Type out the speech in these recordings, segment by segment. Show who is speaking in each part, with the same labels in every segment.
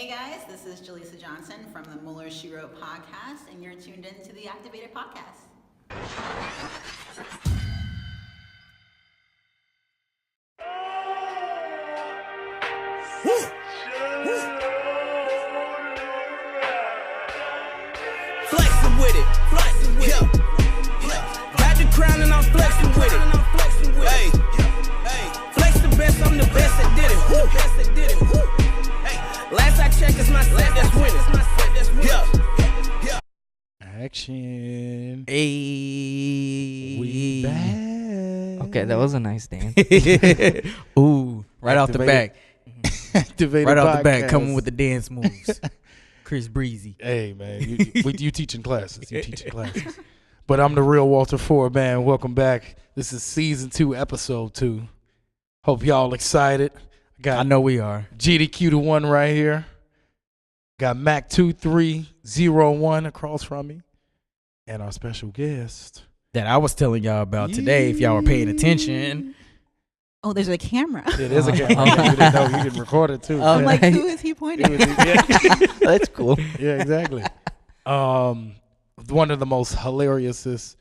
Speaker 1: Hey guys, this is Jaleesa Johnson from the Mueller She Wrote podcast, and you're tuned in to the Activated podcast.
Speaker 2: Flexing with it, Got the crown and I'm flexing with it. Hey, flex the best, I'm the best that did it. Last I checked, it's my set that's winning.
Speaker 3: Action.
Speaker 4: Hey.
Speaker 3: We back.
Speaker 4: Okay, that was a nice dance.
Speaker 5: Ooh, right off the back.
Speaker 3: Activated
Speaker 5: Right off the
Speaker 3: podcast.
Speaker 5: back, coming with the dance moves. Chris Breezy.
Speaker 3: Hey, man. You teaching classes. But I'm the real Walter Ford, man. Welcome back. This is season 2, episode 2. Hope y'all excited.
Speaker 5: I know we are.
Speaker 3: GDQ the one right here. Got Mac 2301 across from me. And our special guest.
Speaker 5: That I was telling y'all about today, if y'all were paying attention.
Speaker 1: Oh, there's a camera.
Speaker 3: It is a camera. You didn't know. You can record it too.
Speaker 1: I'm like, who is he pointing at?
Speaker 4: That's cool.
Speaker 3: Yeah, exactly. One of the most hilarious,
Speaker 5: Is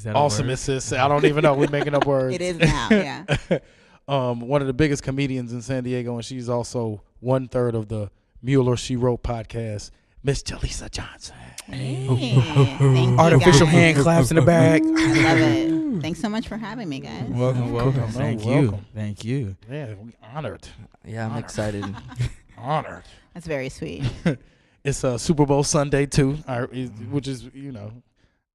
Speaker 5: that a word?
Speaker 3: awesomest. I don't even know. We're making up words.
Speaker 1: It is now, yeah.
Speaker 3: One of the biggest comedians in San Diego, and she's also 1/3 of the Mueller She Wrote podcast, Miss Jaleesa Johnson.
Speaker 1: Hey, thank you,
Speaker 5: Artificial
Speaker 1: guys.
Speaker 5: hand claps in the back.
Speaker 1: I love it. Thanks so much for having me, guys.
Speaker 5: Welcome.
Speaker 3: Welcome.
Speaker 5: Thank
Speaker 3: Welcome.
Speaker 5: you. Thank you.
Speaker 3: Yeah, we honored.
Speaker 4: Yeah, I'm excited.
Speaker 3: Honored.
Speaker 1: That's very sweet.
Speaker 3: It's a Super Bowl Sunday too, which is,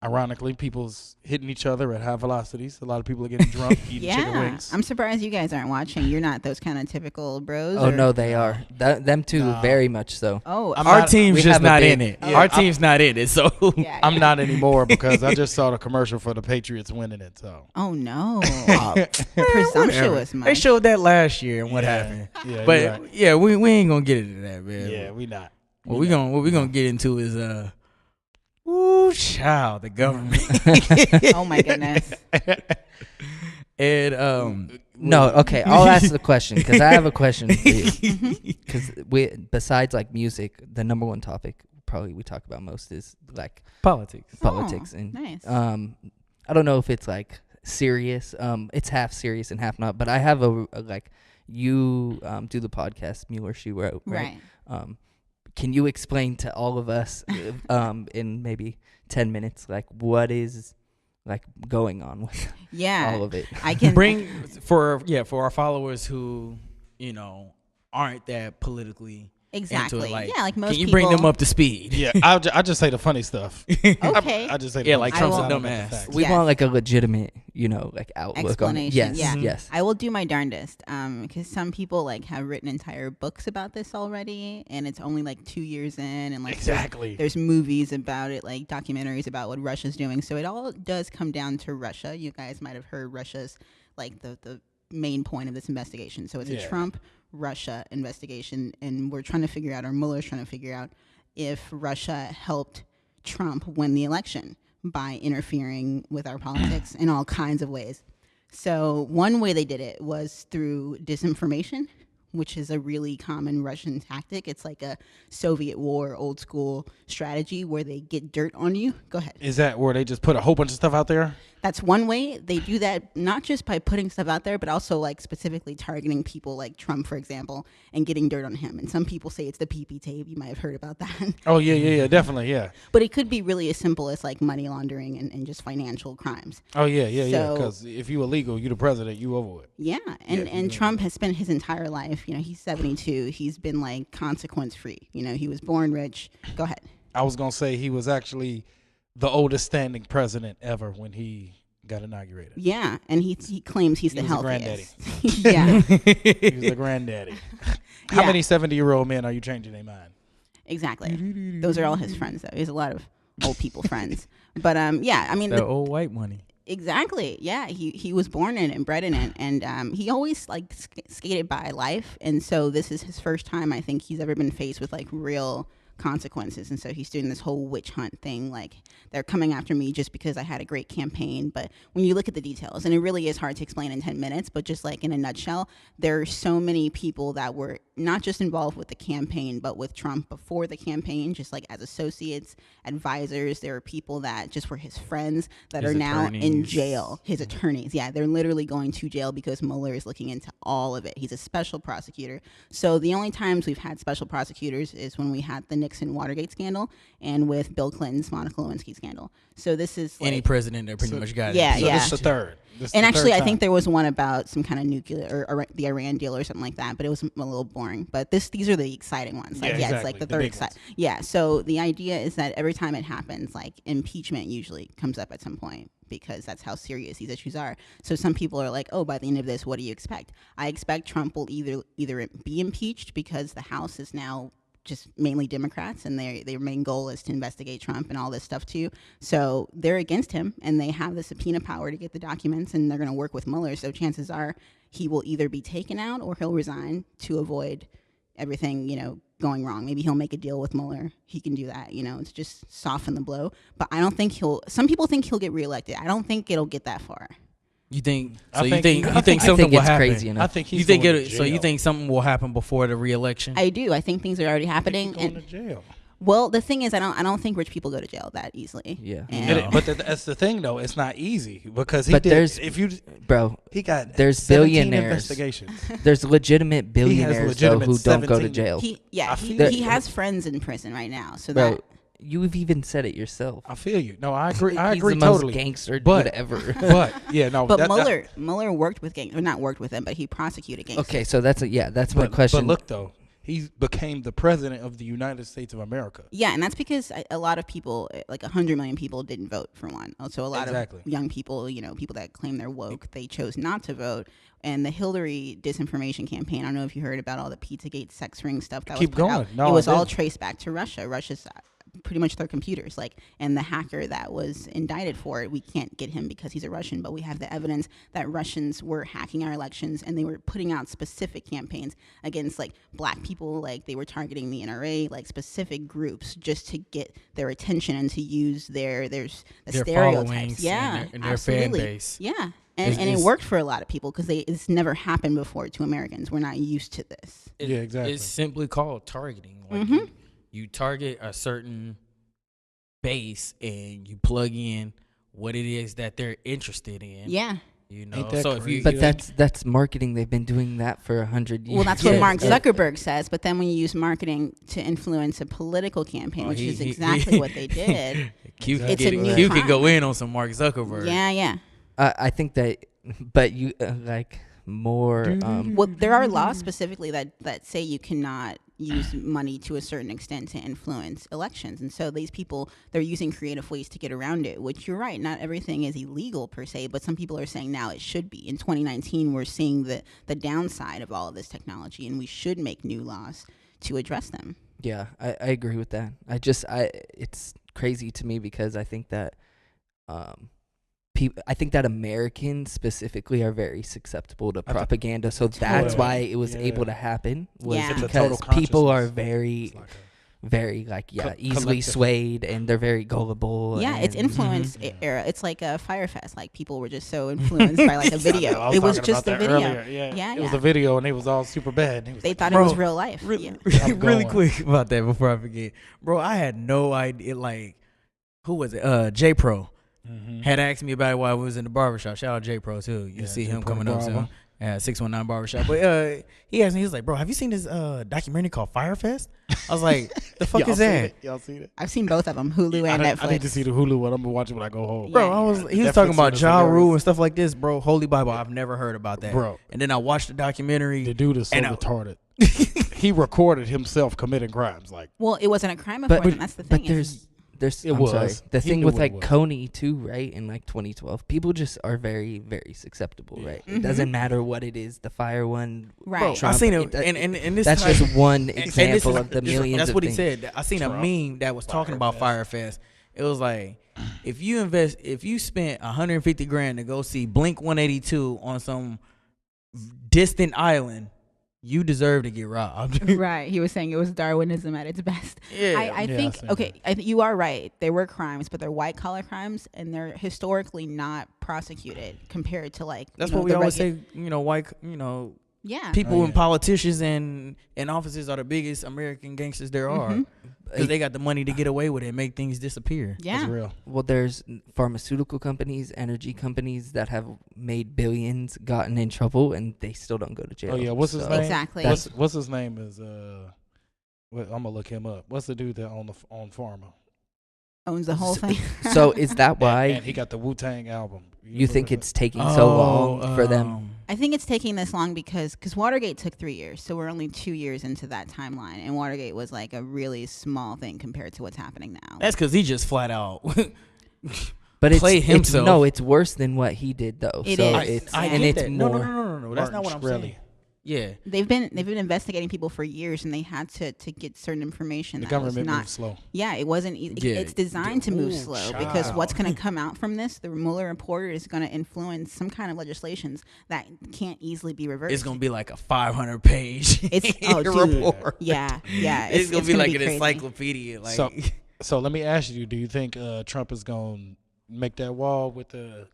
Speaker 3: ironically, people's hitting each other at high velocities. A lot of people are getting drunk, eating chicken
Speaker 1: Yeah,
Speaker 3: wings.
Speaker 1: I'm surprised you guys aren't watching. You're not those kind of typical bros.
Speaker 4: Oh,
Speaker 1: or-
Speaker 4: no, they are. Them two,
Speaker 3: No.
Speaker 4: very much so.
Speaker 1: Oh,
Speaker 5: Our team's
Speaker 4: we
Speaker 5: just
Speaker 4: have a
Speaker 5: not
Speaker 4: big-
Speaker 5: in it.
Speaker 3: Yeah,
Speaker 5: Our team's not in it, so.
Speaker 1: yeah,
Speaker 3: I'm
Speaker 1: yeah.
Speaker 3: not anymore because I just saw the commercial for the Patriots winning it. So
Speaker 1: Oh no,
Speaker 5: Whatever.
Speaker 1: presumptuous,
Speaker 5: They
Speaker 1: Mike.
Speaker 5: showed that last year and what
Speaker 3: Yeah.
Speaker 5: happened.
Speaker 3: yeah,
Speaker 5: But
Speaker 3: you're right.
Speaker 5: yeah, we ain't gonna get into that, man.
Speaker 3: Yeah, we not.
Speaker 5: What we gonna get into is ooh, child, the government.
Speaker 1: Oh my goodness.
Speaker 5: And
Speaker 4: No, okay, I'll ask the question because I have a question for you. Because besides like music, the number one topic probably we talk about most is like
Speaker 5: politics.
Speaker 4: politics.
Speaker 1: Oh,
Speaker 4: And
Speaker 1: nice.
Speaker 4: I don't know if it's like serious. It's half serious and half not. But I have a like you do the podcast Mueller She Wrote, right? Can you explain to all of us in maybe 10 minutes like what is like going on with
Speaker 1: Yeah,
Speaker 4: all of it?
Speaker 1: I can
Speaker 5: Bring for our followers who aren't that politically
Speaker 1: exactly.
Speaker 5: into it. Like,
Speaker 1: Yeah, like most
Speaker 5: can you
Speaker 1: people.
Speaker 5: bring them up to speed?
Speaker 3: Yeah, I just say the funny stuff.
Speaker 1: Okay.
Speaker 3: I just say the
Speaker 5: Yeah,
Speaker 3: funny
Speaker 5: like
Speaker 3: stuff.
Speaker 5: Trump's
Speaker 1: a
Speaker 3: I don't know
Speaker 5: dumbass.
Speaker 3: the facts.
Speaker 4: We
Speaker 1: Yes.
Speaker 4: want like a legitimate, like outlook on it.
Speaker 1: Explanation,
Speaker 4: Yes,
Speaker 1: yeah.
Speaker 4: yes.
Speaker 1: I will do my darndest because some people like have written entire books about this already, and it's only like 2 years in, and like
Speaker 3: Exactly.
Speaker 1: there's movies about it, like documentaries about what Russia's doing. So it all does come down to Russia. You guys might have heard Russia's like the main point of this investigation. So it's
Speaker 3: Yeah.
Speaker 1: a Trump-Russia investigation, and we're trying to figure out, or Mueller's trying to figure out, if Russia helped Trump win the election by interfering with our politics in all kinds of ways. So one way they did it was through disinformation, which is a really common Russian tactic. It's like a Soviet war, old school strategy where they get dirt on you. Go ahead.
Speaker 3: Is that where they just put a whole bunch of stuff out there?
Speaker 1: That's one way. They do that not just by putting stuff out there, but also like specifically targeting people like Trump, for example, and getting dirt on him. And some people say it's the PP tape. You might have heard about that.
Speaker 3: Oh, yeah, definitely, yeah.
Speaker 1: But it could be really as simple as like money laundering and just financial crimes.
Speaker 3: Oh, yeah,
Speaker 1: So-
Speaker 3: because if you illegal, you the president, you over it.
Speaker 1: Yeah, and Trump has spent his entire life, he's 72. He's been like consequence free. He was born rich. Go ahead.
Speaker 3: I was going to say he was actually the oldest standing president ever when he got inaugurated.
Speaker 1: Yeah, and he claims he's
Speaker 3: He
Speaker 1: the
Speaker 3: was a
Speaker 1: healthiest. Yeah,
Speaker 3: He was the granddaddy. How
Speaker 1: Yeah.
Speaker 3: many 70-year-old men are you changing their mind?
Speaker 1: exactly. Those are all his friends, though. He has a lot of old people friends. But yeah, I mean,
Speaker 5: The old white money.
Speaker 1: exactly. Yeah, he was born in it and bred in it, and he always like skated by life, and so this is his first time I think he's ever been faced with like real consequences. And so he's doing this whole witch hunt thing, like they're coming after me just because I had a great campaign. But when you look at the details, and it really is hard to explain in 10 minutes, but just like in a nutshell, there are so many people that were not just involved with the campaign, but with Trump before the campaign, just like as associates, advisors. There are people that just were his friends that are now in jail. His attorneys, yeah, they're literally going to jail because Mueller is looking into all of it. He's a special prosecutor. So the only times we've had special prosecutors is when we had the Nixon Watergate scandal and with Bill Clinton's Monica Lewinsky scandal. So this is
Speaker 5: any president that pretty much got it.
Speaker 1: Yeah,
Speaker 3: So
Speaker 1: yeah.
Speaker 3: this is the third.
Speaker 1: And actually, I think there was one about some kind of nuclear or the Iran deal or something like that, but it was a little boring. But these are the exciting ones. Like,
Speaker 3: Yeah,
Speaker 1: it's like the
Speaker 3: exactly.
Speaker 1: third
Speaker 3: The big
Speaker 1: exciting.
Speaker 3: ones.
Speaker 1: Yeah. So the idea is that every time it happens, like impeachment usually comes up at some point because that's how serious these issues are. So some people are like, oh, by the end of this, what do you expect? I expect Trump will either be impeached because the House is now just mainly Democrats, and their main goal is to investigate Trump and all this stuff too. So they're against him, and they have the subpoena power to get the documents, and they're going to work with Mueller. So chances are he will either be taken out or he'll resign to avoid everything, going wrong. Maybe he'll make a deal with Mueller. He can do that, to just soften the blow. But I don't think some people think he'll get reelected. I don't think it'll get that far.
Speaker 5: You think?
Speaker 3: I
Speaker 5: So
Speaker 3: think-
Speaker 5: you think
Speaker 3: I
Speaker 5: you think
Speaker 3: think
Speaker 5: something will
Speaker 4: it's
Speaker 5: happen?
Speaker 4: crazy enough.
Speaker 3: I think he's
Speaker 5: You think
Speaker 3: going
Speaker 5: it?
Speaker 3: to
Speaker 5: So you
Speaker 3: jail.
Speaker 5: think something will happen before the re-election?
Speaker 1: I do. I think things are already happening.
Speaker 3: He's going to jail.
Speaker 1: Well, the thing is, I don't think rich people go to jail that easily.
Speaker 4: Yeah.
Speaker 1: And
Speaker 3: But that's the thing, though. It's not easy because he
Speaker 4: But
Speaker 3: did.
Speaker 4: there's-
Speaker 3: If you,
Speaker 4: Bro,
Speaker 3: he got
Speaker 4: there's
Speaker 3: 17
Speaker 4: billionaires.
Speaker 3: investigations.
Speaker 4: there's legitimate billionaires
Speaker 3: legitimate
Speaker 4: though, who don't go to
Speaker 3: 17
Speaker 4: jail.
Speaker 3: I feel
Speaker 1: he
Speaker 3: you.
Speaker 1: has friends in prison right now. So
Speaker 4: Bro,
Speaker 1: that
Speaker 4: you've even said it yourself.
Speaker 3: I feel you. No, I agree. I
Speaker 4: He's
Speaker 3: agree
Speaker 4: the most
Speaker 3: totally.
Speaker 4: gangster
Speaker 3: But-
Speaker 4: dude ever.
Speaker 3: But yeah, no.
Speaker 1: But Mueller worked with gangs, or not worked with them, but he prosecuted gangsters.
Speaker 4: Okay, so that's my
Speaker 3: but,
Speaker 4: question.
Speaker 3: But look, though, he became the president of the United States of America.
Speaker 1: Yeah, and that's because a lot of people, like 100 million people, didn't vote for one. Also, a lot
Speaker 3: Exactly.
Speaker 1: of young people, people that claim they're woke, they chose not to vote. And the Hillary disinformation campaign, I don't know if you heard about all the Pizzagate sex ring stuff that
Speaker 3: Keep
Speaker 1: was put
Speaker 3: going.
Speaker 1: out.
Speaker 3: No,
Speaker 1: it was
Speaker 3: I
Speaker 1: all
Speaker 3: didn't.
Speaker 1: traced back to Russia. Russia's pretty much their computers, and the hacker that was indicted for it, we can't get him because he's a Russian, but we have the evidence that Russians were hacking our elections, and they were putting out specific campaigns against black people, they were targeting the NRA, specific groups, just to get their attention and to use their stereotypes.
Speaker 5: followings
Speaker 1: Yeah,
Speaker 5: and their
Speaker 1: absolutely.
Speaker 5: fan base.
Speaker 1: Yeah. And it worked for a lot of people because it's never happened before to Americans. We're not used to this.
Speaker 3: Yeah, exactly.
Speaker 5: It's simply called targeting. You target a certain base and you plug in what it is that they're interested in.
Speaker 1: Yeah.
Speaker 3: Ain't that
Speaker 5: So if
Speaker 3: crazy?
Speaker 5: you,
Speaker 4: but that's marketing. They've been doing that for 100 years.
Speaker 1: Well, that's what Mark Zuckerberg says. But then when you use marketing to influence a political campaign, which is exactly what they did.
Speaker 5: Q can,
Speaker 1: It's a
Speaker 5: get,
Speaker 1: new
Speaker 5: Q can
Speaker 1: crime.
Speaker 5: go in on some Mark Zuckerberg.
Speaker 1: Yeah.
Speaker 4: I think that, but you more.
Speaker 1: Well, there are laws specifically that say you cannot use money to a certain extent to influence elections. And so these people, they're using creative ways to get around it, which you're right, not everything is illegal per se, but some people are saying now it should be. In 2019, we're seeing the downside of all of this technology, and we should make new laws to address them.
Speaker 4: Yeah, I agree with that. It's crazy to me because I think that I think that Americans specifically are very susceptible to propaganda. So that's
Speaker 3: Totally.
Speaker 4: why it was
Speaker 3: Yeah.
Speaker 4: able to happen. Was
Speaker 1: Yeah. It's
Speaker 3: a total
Speaker 4: because people are
Speaker 3: consciousness.
Speaker 4: very,
Speaker 3: It's like
Speaker 4: very easily
Speaker 3: collective.
Speaker 4: swayed, and they're very gullible.
Speaker 1: Yeah, it's
Speaker 4: and-
Speaker 1: influence era. It's like a Firefest. People were just so influenced by a video.
Speaker 3: I
Speaker 1: It was
Speaker 3: talking
Speaker 1: just
Speaker 3: about
Speaker 1: a
Speaker 3: that
Speaker 1: video.
Speaker 3: earlier.
Speaker 1: Yeah,
Speaker 3: It was a video, and it was all super bad. And it was
Speaker 1: They
Speaker 3: like,
Speaker 1: thought
Speaker 5: Bro,
Speaker 1: it was real life.
Speaker 5: Really,
Speaker 1: Yeah.
Speaker 3: I'm
Speaker 5: really
Speaker 3: going.
Speaker 5: quick about that before I forget. Bro, I had no idea. Who was it? J Pro had asked me about it while I was in the barbershop. Shout out J Pro too. You
Speaker 3: Yeah,
Speaker 5: see
Speaker 3: J
Speaker 5: him
Speaker 3: Pro
Speaker 5: coming up
Speaker 3: Bravo.
Speaker 5: soon. Yeah, 619 barbershop. But he asked me, he was like, bro, have you seen this documentary called Firefest? I was like, the fuck
Speaker 3: Y'all
Speaker 5: is
Speaker 3: seen
Speaker 5: that?
Speaker 3: it? Y'all seen it?
Speaker 1: I've seen both of them, Hulu and Netflix.
Speaker 3: I need to see the Hulu one. I'm gonna watch it when I go home.
Speaker 5: Bro,
Speaker 1: Yeah.
Speaker 5: he was
Speaker 3: Netflix
Speaker 5: talking about
Speaker 3: is
Speaker 5: Ja Rule
Speaker 3: hilarious.
Speaker 5: and stuff like this, bro. Holy Bible, I've never heard about that.
Speaker 3: Bro.
Speaker 5: And then I watched the documentary.
Speaker 3: The dude is so
Speaker 5: And I-
Speaker 3: retarded. He recorded himself committing crimes.
Speaker 1: Well, it wasn't a crime before, and that's the thing.
Speaker 4: But there's
Speaker 3: It
Speaker 4: I'm
Speaker 3: was.
Speaker 4: sorry. The
Speaker 3: He
Speaker 4: thing
Speaker 3: knew
Speaker 4: with
Speaker 3: what it was.
Speaker 4: Coney too, right? In 2012, people just are very, very susceptible, right? It doesn't matter what it is. The fire one,
Speaker 1: Right.
Speaker 5: Bro, I
Speaker 4: Trump,
Speaker 5: seen it, and this
Speaker 4: that's
Speaker 5: type-
Speaker 4: just one
Speaker 5: and this
Speaker 4: example
Speaker 5: is-
Speaker 4: of the
Speaker 5: this-
Speaker 4: millions.
Speaker 5: That's
Speaker 4: of
Speaker 5: what he
Speaker 4: things.
Speaker 5: said. I seen
Speaker 3: Trump,
Speaker 5: a meme that was talking about Firefest. It was like, if you spent 150 grand to go see Blink 182 on some distant island, you deserve to get robbed.
Speaker 1: Right. He was saying it was Darwinism at its best.
Speaker 5: Yeah.
Speaker 1: I think, I think you are right. There were crimes, but they're white collar crimes, and they're historically not prosecuted compared to like.
Speaker 5: That's what we always say. White.
Speaker 1: Yeah.
Speaker 5: People and politicians and officers are the biggest American gangsters there are. Because they got the money to get away with it and make things disappear.
Speaker 1: Yeah.
Speaker 3: That's real.
Speaker 4: Well, there's pharmaceutical companies, energy companies that have made billions, gotten in trouble, and they still don't go to jail.
Speaker 3: Oh yeah, what's his name?
Speaker 1: Exactly.
Speaker 3: What's his name is I'm gonna look him up. What's the dude that on Pharma?
Speaker 1: Owns the whole thing.
Speaker 4: So is that why
Speaker 3: and he got the Wu-Tang album?
Speaker 4: you think it's taking so long for them?
Speaker 1: I think it's taking this long because Watergate took 3 years, so we're only 2 years into that timeline, and Watergate was like a really small thing compared to what's happening now.
Speaker 5: That's because he just flat out
Speaker 4: But
Speaker 5: played himself.
Speaker 4: It's worse than what he did though.
Speaker 1: It
Speaker 4: so
Speaker 1: is.
Speaker 4: It's
Speaker 5: I
Speaker 4: and
Speaker 5: get
Speaker 4: it's
Speaker 5: that.
Speaker 4: more.
Speaker 5: No. That's not what I'm saying. Yeah,
Speaker 1: They've been investigating people for years, and they had to get certain information.
Speaker 3: The
Speaker 1: that was
Speaker 3: government
Speaker 1: not
Speaker 3: moved slow.
Speaker 1: Yeah, it wasn't. It's designed to move slow because what's going to come out from this, the Mueller report, is going to influence some kind of legislations that can't easily be reversed.
Speaker 5: it's gonna be like a 500-page report.
Speaker 1: Yeah.
Speaker 5: It's gonna be like an
Speaker 1: crazy.
Speaker 5: encyclopedia. Like,
Speaker 3: So let me ask you: do you think Trump is gonna make that wall with the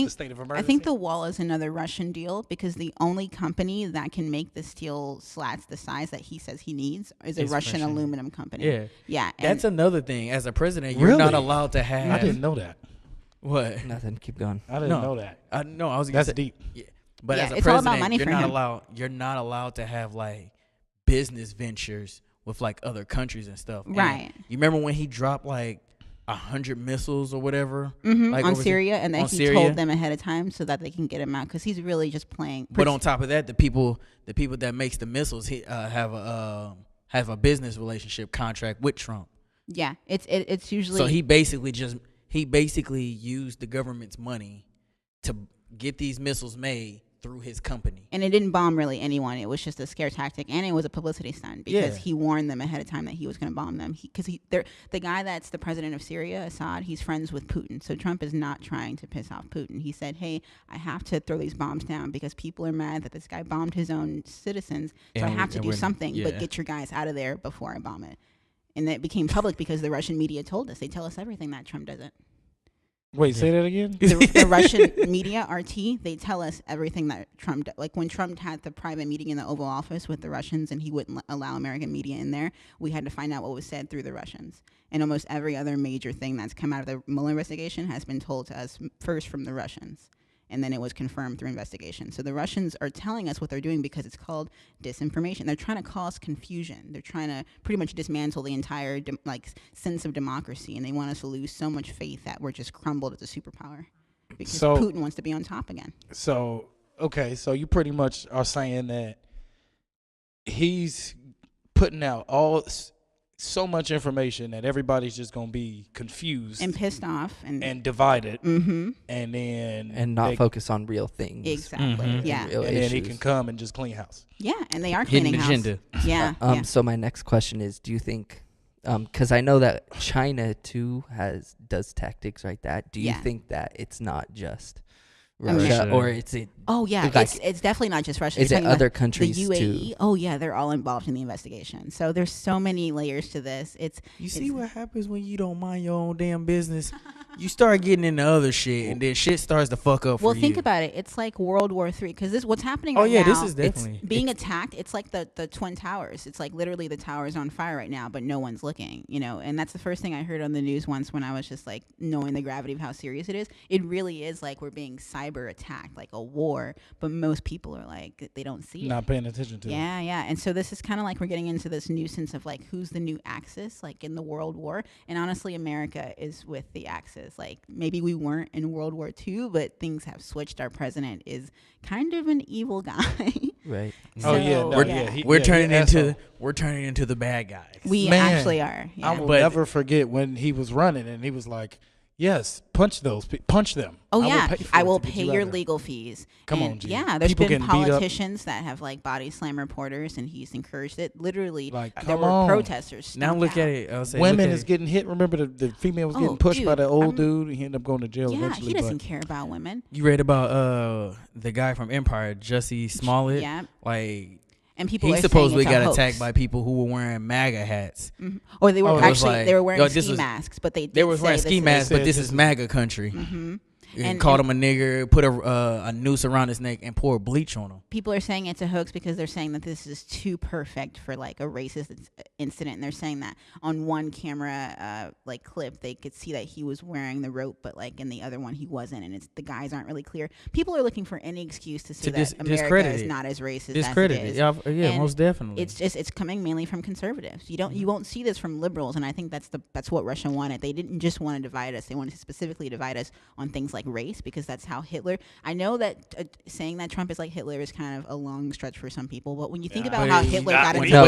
Speaker 3: state of emergency?
Speaker 1: I think the wall is another Russian deal because the only company that can make the steel slats the size that he says he needs is a Russian aluminum company. Yeah.
Speaker 5: That's another thing. As a president, you're not allowed to have.
Speaker 3: I didn't know that.
Speaker 5: What?
Speaker 4: Nothing. Keep going.
Speaker 3: I didn't know that.
Speaker 5: No, I was.
Speaker 3: That's deep.
Speaker 5: Yeah. But as a
Speaker 1: it's all about
Speaker 5: president,
Speaker 1: money
Speaker 5: you're
Speaker 1: for
Speaker 5: not
Speaker 1: him.
Speaker 5: allowed. You're not allowed to have like business ventures with like other countries and stuff.
Speaker 1: Right.
Speaker 5: And you remember when he dropped like 100 missiles or whatever, like
Speaker 1: on Syria, and then he
Speaker 5: Syria?
Speaker 1: told them ahead of time so that they can get him out because he's really just playing.
Speaker 5: But on top of that, the people that makes the missiles have a business relationship contract with Trump.
Speaker 1: Yeah, it's usually.
Speaker 5: So he basically used the government's money to get these missiles made through his company.
Speaker 1: And it didn't bomb really anyone. It was just a scare tactic, and it was a publicity stunt because he warned them ahead of time that he was going to bomb them. The guy that's the president of Syria, Assad, he's friends with Putin. So Trump is not trying to piss off Putin. He said, "Hey, I have to throw these bombs down because people are mad that this guy bombed his own citizens. So I have to do something, but get your guys out of there before I bomb it." And that became public because the Russian media told us. They tell us everything that Trump doesn't.
Speaker 3: Wait, say that again?
Speaker 1: The Russian media, RT, they tell us everything that Trump did. Like when Trump had the private meeting in the Oval Office with the Russians and he wouldn't allow American media in there, we had to find out what was said through the Russians. And almost every other major thing that's come out of the Mueller investigation has been told to us first from the Russians. And then it was confirmed through investigation. So the Russians are telling us what they're doing because it's called disinformation. They're trying to cause confusion. They're trying to pretty much dismantle the entire sense of democracy, and they want us to lose so much faith that we're just crumbled as a superpower because Putin wants to be on top again.
Speaker 3: So you pretty much are saying that he's putting out so much information that everybody's just gonna be confused
Speaker 1: and pissed off and
Speaker 3: divided,
Speaker 1: and
Speaker 4: not focus on real things.
Speaker 1: Exactly. Yeah.
Speaker 3: And then he can come and just clean house.
Speaker 1: Yeah, and they are cleaning house.
Speaker 5: Agenda.
Speaker 1: Yeah.
Speaker 4: So my next question is: do you think? Because I know that China too does tactics like that. Do you think that it's not just Russia, or it's it?
Speaker 1: Oh yeah,
Speaker 4: like,
Speaker 1: it's definitely not just Russia.
Speaker 4: Is it other countries
Speaker 1: the UAE?
Speaker 4: too?
Speaker 1: Oh yeah, they're all involved in the investigation. So there's so many layers to this.
Speaker 5: You see what happens when you don't mind your own damn business? You start getting into other shit, and then shit starts to fuck up.
Speaker 1: Well,
Speaker 5: for
Speaker 1: think
Speaker 5: you.
Speaker 1: about it. It's like World War III because this what's happening.
Speaker 5: Oh
Speaker 1: right
Speaker 5: yeah,
Speaker 1: now,
Speaker 5: this is definitely
Speaker 1: being attacked. It's like the Twin Towers. It's like literally the tower's on fire right now, but no one's looking. And that's the first thing I heard on the news once when I was just like knowing the gravity of how serious it is. It really is like we're being cyber attacked, like a war. But most people are like they don't see it.
Speaker 3: Not paying attention to it.
Speaker 1: Yeah. And so this is kind of like we're getting into this new sense of like who's the new Axis, like in the World War. And honestly, America is with the Axis. Like maybe we weren't in World War II, but things have switched. Our president is kind of an evil guy.
Speaker 4: Right.
Speaker 5: We're turning into the bad guys.
Speaker 1: We actually are. Yeah.
Speaker 3: I will never forget when he was running and he was like, "Yes, punch them."
Speaker 1: Oh yeah, I will
Speaker 3: pay
Speaker 1: pay your legal fees.
Speaker 3: Come on, G.
Speaker 1: Yeah, there's
Speaker 3: People
Speaker 1: been
Speaker 3: getting beat up.
Speaker 1: politicians that have like body slam reporters, and he's encouraged it. Literally,
Speaker 3: Like,
Speaker 1: there
Speaker 3: come
Speaker 1: were
Speaker 3: on.
Speaker 1: protesters.
Speaker 5: Now look
Speaker 1: stomped
Speaker 5: at
Speaker 1: out.
Speaker 5: it. I'll say,
Speaker 3: Women is getting hit. Remember the female was getting pushed by the old dude. He ended up going to jail
Speaker 1: Yeah,
Speaker 3: eventually.
Speaker 1: he doesn't care about women.
Speaker 5: You read about the guy from Empire, Jussie Smollett?
Speaker 1: Yeah.
Speaker 5: Like
Speaker 1: And people
Speaker 5: he
Speaker 1: are
Speaker 5: supposedly
Speaker 1: saying it's a
Speaker 5: got
Speaker 1: hoax.
Speaker 5: attacked by people who were wearing MAGA hats.
Speaker 1: Mm-hmm. Or they were
Speaker 5: it was
Speaker 1: actually
Speaker 5: like,
Speaker 1: they were wearing
Speaker 5: yo, this
Speaker 1: ski
Speaker 5: was-
Speaker 1: masks, but
Speaker 5: They were wearing ski masks, but this is MAGA country.
Speaker 1: Mm-hmm.
Speaker 5: And called him a nigger, put a noose around his neck, and poured bleach on him.
Speaker 1: People are saying it's a hoax because they're saying that this is too perfect for like a racist incident. And they're saying that on one camera like clip, they could see that he was wearing the rope, but like in the other one he wasn't, and it's the guys aren't really clear. People are looking for any excuse to say that America is not as racist as it is.
Speaker 5: Yeah, most definitely.
Speaker 1: It's coming mainly from conservatives. You won't see this from liberals, and I think that's what Russia wanted. They didn't just want to divide us; they wanted to specifically divide us on things like race, because that's how Hitler. I know that saying that Trump is like Hitler is kind of a long stretch for some people, but when you think about how Hitler got into power,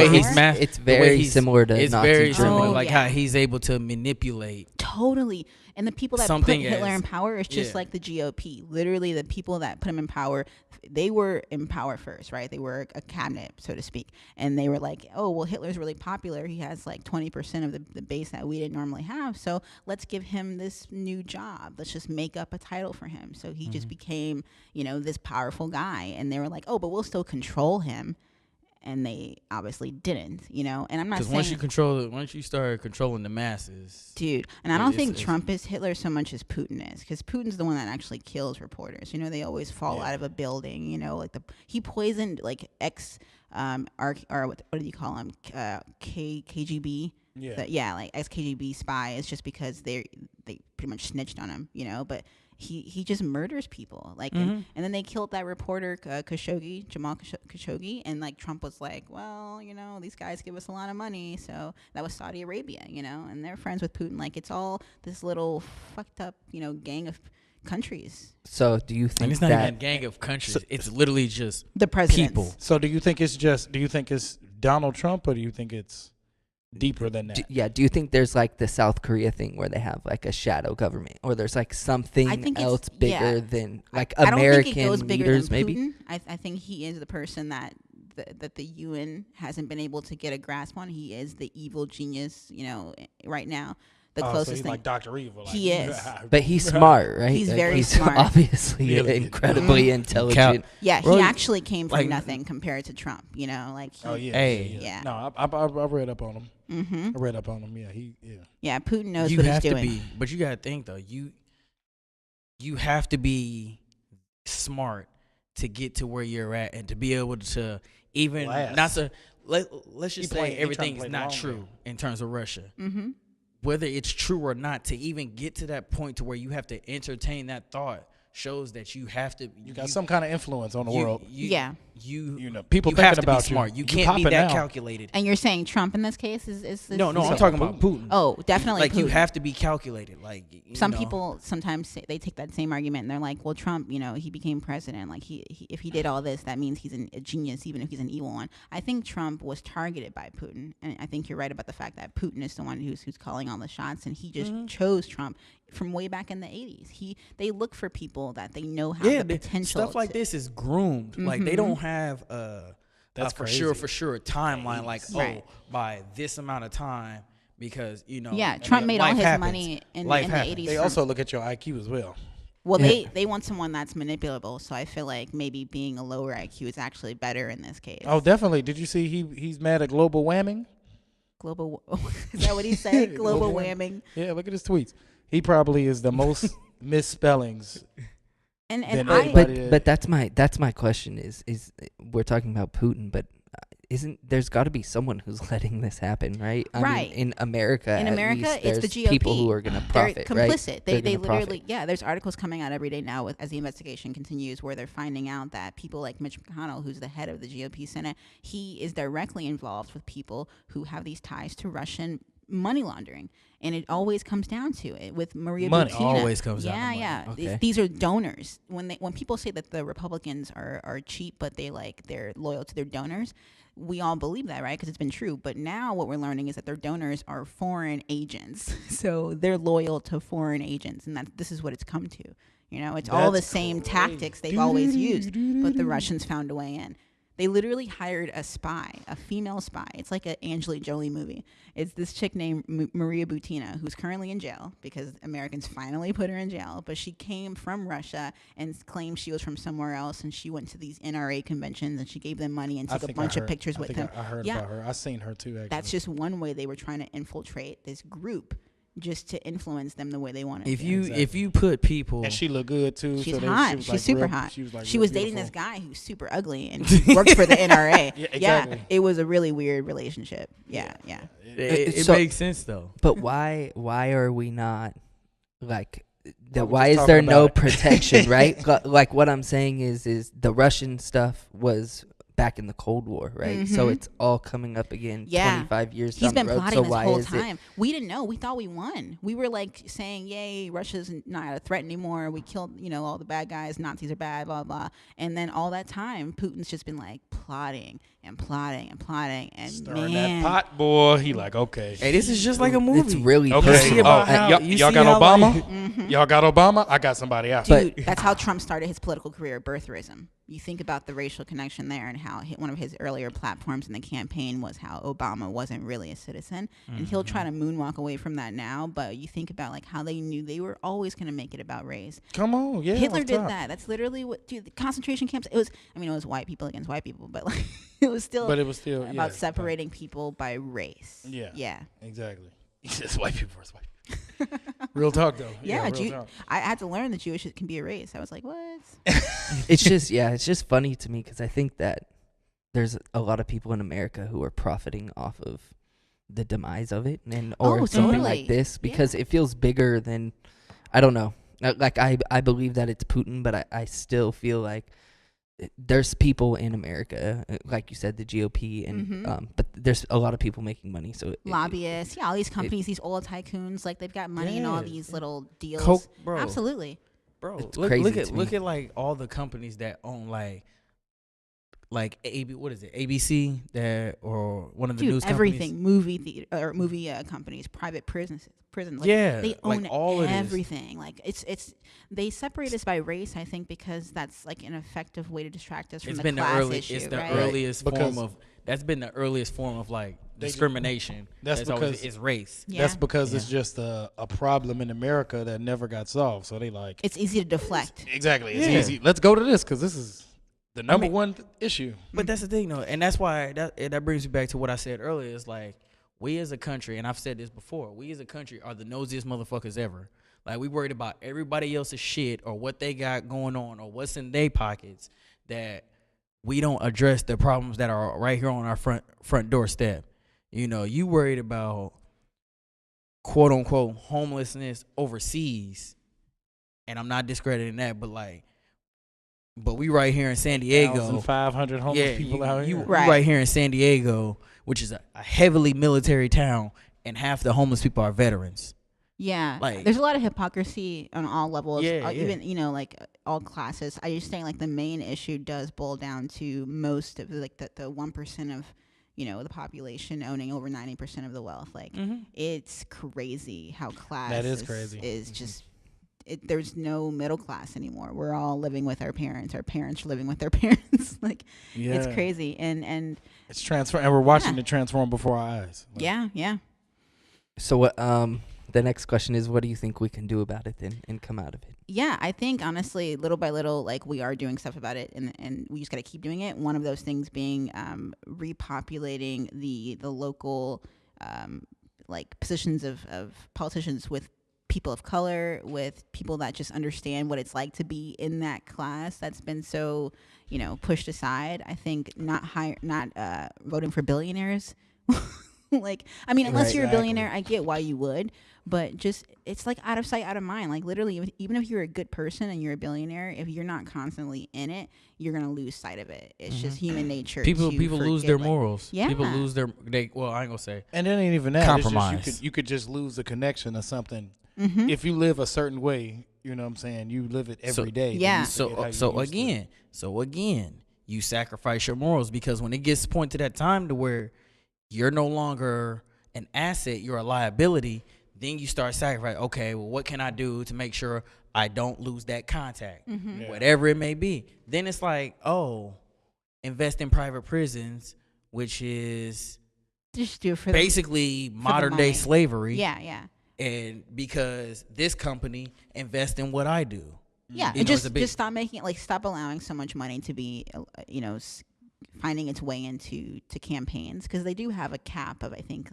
Speaker 4: it's very similar to
Speaker 5: it's
Speaker 4: Nazi
Speaker 5: very
Speaker 4: Germany.
Speaker 5: similar, like how he's able to manipulate.
Speaker 1: Totally. And the people that
Speaker 5: Something
Speaker 1: put Hitler
Speaker 5: as-
Speaker 1: in power is just
Speaker 5: yeah.
Speaker 1: like the GOP. Literally, the people that put him in power, they were in power first, right? They were a cabinet, so to speak. And they were like, oh, well, Hitler's really popular. He has like 20% of the base that we didn't normally have. So let's give him this new job. Let's just make up a title for him. So he just became, this powerful guy. And they were like, oh, but we'll still control him. And they obviously didn't, and I'm not saying
Speaker 5: once you start controlling the masses,
Speaker 1: dude. And I don't think Trump is Hitler so much as Putin is, because Putin's the one that actually kills reporters. They always fall out of a building. He poisoned like what do you call him? KGB.
Speaker 3: Yeah.
Speaker 1: Like ex-KGB spy. It's just because they pretty much snitched on him, but. He just murders people, and then they killed that reporter Jamal Khashoggi, and like Trump was like, well, these guys give us a lot of money, so that was Saudi Arabia, and they're friends with Putin. Like, it's all this little fucked up, gang of countries.
Speaker 4: So do you think
Speaker 5: and it's not
Speaker 4: that
Speaker 5: even a gang of countries? It's literally just
Speaker 1: the presidents.
Speaker 5: people.
Speaker 3: So do you think it's Donald Trump, or do you think it's deeper than that?
Speaker 4: Do you think there's like the South Korea thing where they have like a shadow government, or there's like something else bigger than like American
Speaker 1: I don't think it goes bigger
Speaker 4: leaders?
Speaker 1: than Putin.
Speaker 4: Maybe
Speaker 1: I think he is the person that the UN hasn't been able to get a grasp on. He is the evil genius, right now. The closest
Speaker 3: so he's
Speaker 1: thing.
Speaker 3: like Dr. Evil. Like,
Speaker 1: he is.
Speaker 4: But he's smart, right?
Speaker 1: He's
Speaker 4: Like,
Speaker 1: very smart.
Speaker 4: Obviously incredibly intelligent.
Speaker 1: Yeah, he actually came from nothing compared to Trump.
Speaker 3: Yeah. No, I read up on him.
Speaker 1: Mm-hmm.
Speaker 3: I read up on him. Yeah.
Speaker 1: Yeah, Putin knows what he's doing.
Speaker 5: But you gotta think though, you have to be smart to get to where you're at, and to be able to even let's just say everything's not true in terms of Russia.
Speaker 1: Mm-hmm.
Speaker 5: Whether it's true or not, to even get to that point to where you have to entertain that thought shows that you have to.
Speaker 3: You got some kind of influence on the world.
Speaker 5: people
Speaker 3: people thinking
Speaker 5: have to
Speaker 3: about
Speaker 5: be smart. You
Speaker 3: You
Speaker 5: can't be that
Speaker 3: now.
Speaker 5: calculated.
Speaker 1: And you're saying Trump in this case is
Speaker 5: No, I'm talking about Putin.
Speaker 1: Oh, definitely.
Speaker 5: Like
Speaker 1: Putin.
Speaker 5: you have to be calculated. Like
Speaker 1: some people sometimes they take that same argument and they're like, well, Trump, he became president. Like he if he did all this, that means he's a genius, even if he's an evil one. I think Trump was targeted by Putin, and I think you're right about the fact that Putin is the one who's calling all the shots, and he just chose Trump from way back in the 80s. They look for people that they know have the potential.
Speaker 5: Stuff like this is groomed. Like they don't have
Speaker 3: That's
Speaker 5: for
Speaker 3: crazy.
Speaker 5: sure a timeline. Like by this amount of time, because
Speaker 1: Trump made all his money in the 80s.
Speaker 3: They also look at your IQ as well.
Speaker 1: Well, they want someone that's manipulable, so I feel like maybe being a lower IQ is actually better in this case.
Speaker 3: Oh, definitely. Did you see he's mad at global whamming?
Speaker 1: Is that what he said? Global whamming.
Speaker 3: Yeah, look at his tweets. He probably is the most misspellings.
Speaker 4: But that's my question is we're talking about Putin, but there's got to be someone who's letting this happen, right? I mean, in America,
Speaker 1: it's the GOP.
Speaker 4: People who are going to profit.
Speaker 1: They're complicit.
Speaker 4: Right?
Speaker 1: They literally, there's articles coming out every day now as the investigation continues, where they're finding out that people like Mitch McConnell, who's the head of the GOP Senate, he is directly involved with people who have these ties to Russian money laundering. And it always comes down to it with Maria
Speaker 3: Money.
Speaker 1: Butina.
Speaker 5: Always comes down to money.
Speaker 1: Yeah.
Speaker 4: Okay.
Speaker 1: These are donors. When people say that the Republicans are cheap, but they're loyal to their donors, we all believe that, right? Because it's been true. But now what we're learning is that their donors are foreign agents. So they're loyal to foreign agents, and this is what it's come to. It's all the same tactics they've always used, but the Russians found a way in. They literally hired a spy, a female spy. It's like an Angelina Jolie movie. It's this chick named Maria Butina, who's currently in jail because Americans finally put her in jail. But she came from Russia and claimed she was from somewhere else, and she went to these NRA conventions and she gave them money and took a bunch of pictures with them.
Speaker 3: I heard about her. I seen her too. Actually,
Speaker 1: that's just one way they were trying to infiltrate this group, just to influence them the way they wanted.
Speaker 5: If you put people,
Speaker 3: and she looked good too.
Speaker 1: She's hot. She's super hot. She was dating this guy who's super ugly and worked for the NRA.
Speaker 3: Yeah, exactly.
Speaker 1: Yeah, it was a really weird relationship. Yeah.
Speaker 5: It makes sense though.
Speaker 4: But why are we not like that? Why is there no protection, right? Like what I'm saying is the Russian stuff was back in the Cold War, right? So it's all coming up again 25 years
Speaker 1: He's
Speaker 4: down
Speaker 1: been
Speaker 4: the road.
Speaker 1: plotting
Speaker 4: So why
Speaker 1: this whole
Speaker 4: is
Speaker 1: time. We didn't know. We thought we won. We were like saying, yay, Russia's not a threat anymore. We killed, all the bad guys. Nazis are bad, blah, blah. And then all that time, Putin's just been like plotting and plotting and plotting. And
Speaker 3: stirring that pot, boy. He like, okay.
Speaker 5: Hey, this is just like a movie.
Speaker 4: It's really
Speaker 3: okay. Y'all got Obama? Y'all got Obama? I got somebody else.
Speaker 1: Dude, that's how Trump started his political career, birtherism. You think about the racial connection there and how one of his earlier platforms in the campaign was how Obama wasn't really a citizen. And he'll try to moonwalk away from that now. But you think about like how they knew they were always going to make it about race.
Speaker 3: Come on, yeah.
Speaker 1: Hitler did that. That's literally what, dude, the concentration camps, it was white people against white people, but like it was still about separating people by race.
Speaker 3: Yeah. Exactly. It's white people versus white people. Real talk though.
Speaker 1: Yeah, I had to learn that Jewish can be a race. I was like, what?
Speaker 4: it's just funny to me because I think that there's a lot of people in America who are profiting off of the demise of it or something like this because it feels bigger than, I don't know. Like I believe that it's Putin, but I still feel like there's people in America, like you said, the GOP, and but there's a lot of people making money. So
Speaker 1: lobbyists, all these companies, these oil tycoons, like they've got money in all these little deals.
Speaker 5: Coke, bro.
Speaker 1: Absolutely,
Speaker 5: bro.
Speaker 4: It's
Speaker 5: Look at like all the companies that own like what is it, ABC or one of the news
Speaker 1: everything,
Speaker 5: companies?
Speaker 1: movie theater or movie companies, private prisons. Like, they own
Speaker 5: all
Speaker 1: everything. Like it's they separate us by race, I think, because that's like an effective way to distract us from the class issue.
Speaker 5: It's the
Speaker 1: right?
Speaker 5: earliest form of that's been the earliest form of like discrimination. That's because it's race.
Speaker 1: Yeah.
Speaker 3: That's because it's just a problem in America that never got solved. So they like
Speaker 1: it's easy to deflect.
Speaker 3: Exactly, it's easy. Let's go to this because this is the number one issue.
Speaker 5: But that's the thing, though, and that's why that brings me back to what I said earlier. Is like we as a country, and I've said this before, we as a country are the nosiest motherfuckers ever. Like we worried about everybody else's shit or what they got going on or what's in their pockets that we don't address the problems that are right here on our front doorstep. You worried about quote unquote homelessness overseas, and I'm not discrediting that, but we right here in San Diego,
Speaker 3: 1,500 homeless people out here.
Speaker 5: Right here in San Diego, which is a heavily military town, and half the homeless people are veterans.
Speaker 1: Yeah, there's a lot of hypocrisy on all levels. Even like all classes. I just think like the main issue does boil down to most of like the 1% of the population owning over 90% of the wealth. Like it's crazy how class
Speaker 3: that is crazy.
Speaker 1: Is just. There's no middle class anymore. We're all living with our parents. Our parents are living with their parents. Like it's crazy, and
Speaker 3: it's transform. And we're watching it transform before our eyes.
Speaker 1: Like, yeah.
Speaker 4: So what? The next question is, what do you think we can do about it then and come out of it?
Speaker 1: Yeah, I think honestly, little by little, like we are doing stuff about it, and we just got to keep doing it. One of those things being repopulating the local like positions of politicians with people of color, with people that just understand what it's like to be in that class that's been so, pushed aside. I think not voting for billionaires. Like, I mean, unless you're a billionaire, I get why you would, but just, it's like out of sight, out of mind. Like literally, even if you're a good person and you're a billionaire, if you're not constantly in it, you're going to lose sight of it. It's just human nature.
Speaker 5: People lose their morals.
Speaker 1: Yeah.
Speaker 5: People lose I ain't going to say.
Speaker 3: And it ain't even that.
Speaker 5: Compromise.
Speaker 3: It's just, you could just lose the connection or something. If you live a certain way, you know what I'm saying, you live it every day.
Speaker 1: Yeah.
Speaker 5: So again, you sacrifice your morals because when it gets point to that time to where you're no longer an asset, you're a liability, then you start sacrificing. Okay, well, what can I do to make sure I don't lose that contact? Whatever it may be. Then it's like, oh, invest in private prisons, which is
Speaker 1: Just do it for
Speaker 5: basically modern day slavery.
Speaker 1: Yeah.
Speaker 5: And because this company invests in what I do.
Speaker 1: Yeah, and just stop making it stop allowing so much money to be, finding its way into campaigns, because they do have a cap of, I think,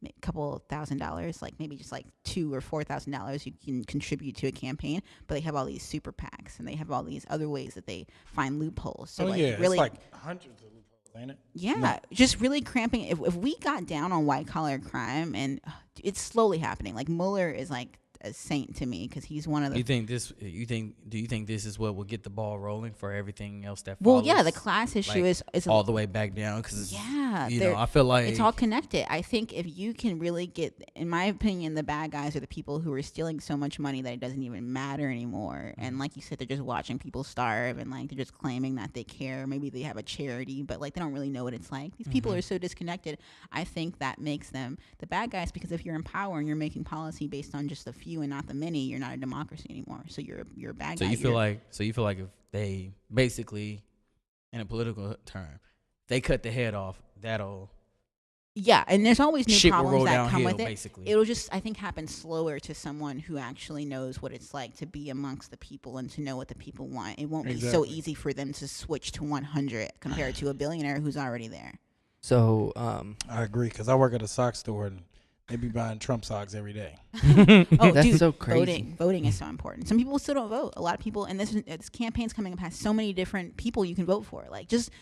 Speaker 1: a couple $1,000, like maybe just like $2,000 or $4,000 you can contribute to a campaign. But they have all these super PACs, and they have all these other ways that they find loopholes. So really,
Speaker 3: it's like hundreds of loopholes, ain't it?
Speaker 1: Yeah, just really cramping. If we got down on white collar crime, and it's slowly happening. Like Mueller is like a saint to me, because he's one of the.
Speaker 5: Do you think this is what will get the ball rolling for everything else that
Speaker 1: follows?
Speaker 5: follows?
Speaker 1: Well, yeah, the class issue is
Speaker 5: all the way back down, because I feel like
Speaker 1: it's all connected. I think if you can really get, in my opinion, the bad guys are the people who are stealing so much money that it doesn't even matter anymore. And like you said, they're just watching people starve, and like they're just claiming that they care. Maybe they have a charity, but like they don't really know what it's like. These people are so disconnected. I think that makes them the bad guys, because if you're in power and you're making policy based on just the few and not the many, you're not a democracy anymore. So you're a bad guy.
Speaker 5: So you feel like if they basically, in a political term, they cut the head off, that'll
Speaker 1: and there's always new problems that come with it.
Speaker 5: Basically.
Speaker 1: It'll just, I think, happen slower to someone who actually knows what it's like to be amongst the people and to know what the people want. It won't be so easy for them to switch to 100 compared to a billionaire who's already there.
Speaker 4: So
Speaker 3: I agree, because I work at a sock store and they be buying Trump socks every day.
Speaker 4: That's so crazy.
Speaker 1: Voting is so important. Some people still don't vote. A lot of people, and this campaign's coming up, has so many different people you can vote for. Like just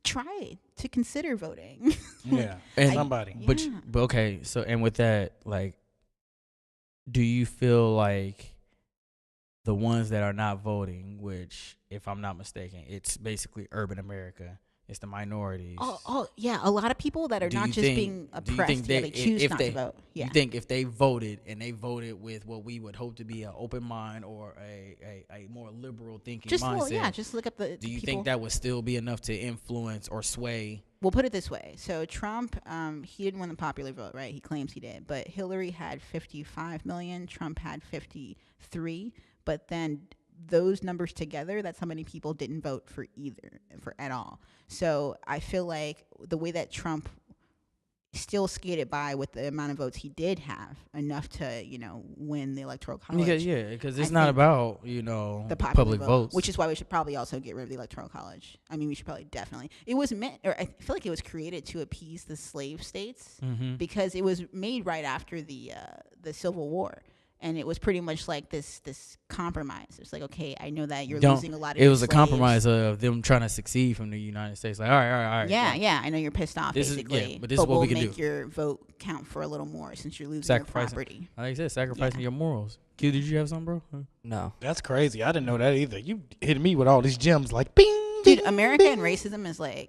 Speaker 1: try to consider voting.
Speaker 3: Somebody.
Speaker 5: But okay, so and with that, like, do you feel like the ones that are not voting, which, if I'm not mistaken, it's basically urban America, it's the minorities.
Speaker 1: Oh, yeah. A lot of people that are not just being oppressed, they choose not to vote. Yeah.
Speaker 5: You think if they voted, and they voted with what we would hope to be an open mind or a more liberal thinking mindset,
Speaker 1: just look up the
Speaker 5: do you
Speaker 1: people.
Speaker 5: think that would still be enough to influence or sway?
Speaker 1: We'll put it this way. So Trump, he didn't win the popular vote, right? He claims he did. But Hillary had 55 million. Trump had 53. But then those numbers together, that's how many people didn't vote for at all. So I feel like the way that Trump still skated by with the amount of votes he did have, enough to, win the Electoral College.
Speaker 5: Because it's not about,
Speaker 1: the
Speaker 5: public votes.
Speaker 1: Which is why we should probably also get rid of the Electoral College. I mean, we should probably definitely. It was meant, or I feel like it was created to appease the slave states, because it was made right after the Civil War. And it was pretty much like this compromise. It's like, okay, I know that you're losing a lot of.
Speaker 5: It was
Speaker 1: slaves.
Speaker 5: A compromise of them trying to succeed from the United States. Like, all right.
Speaker 1: Yeah. I know you're pissed off, basically.
Speaker 5: But this is what we can do.
Speaker 1: We'll make your vote count for a little more since you're losing your property.
Speaker 5: Like I said, sacrificing your morals. Q, did you have something, bro?
Speaker 4: No.
Speaker 3: That's crazy. I didn't know that either. You hit me with all these gems, like, bing.
Speaker 1: Dude, America and racism is like,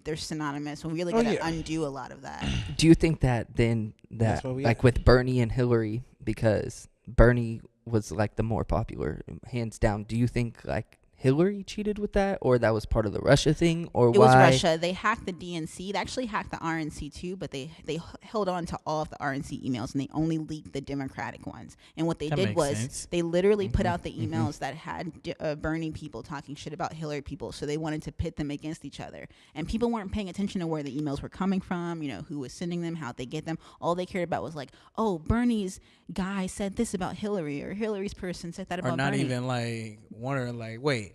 Speaker 1: they're synonymous. We really got to undo a lot of that.
Speaker 4: Do you think that like with Bernie and Hillary, because Bernie was like the more popular, hands down, do you think like Hillary cheated with that, or that was part of the Russia thing, or
Speaker 1: it was Russia? They hacked the DNC. They actually hacked the RNC too, but they held on to all of the RNC emails, and they only leaked the Democratic ones. And what they did was they literally put out the emails that had Bernie people talking shit about Hillary people, so they wanted to pit them against each other. And people weren't paying attention to where the emails were coming from, who was sending them, how they get them. All they cared about was like, oh, Bernie's guy said this about Hillary, or Hillary's person said that about Bernie.
Speaker 5: Or not even like wondering like, wait,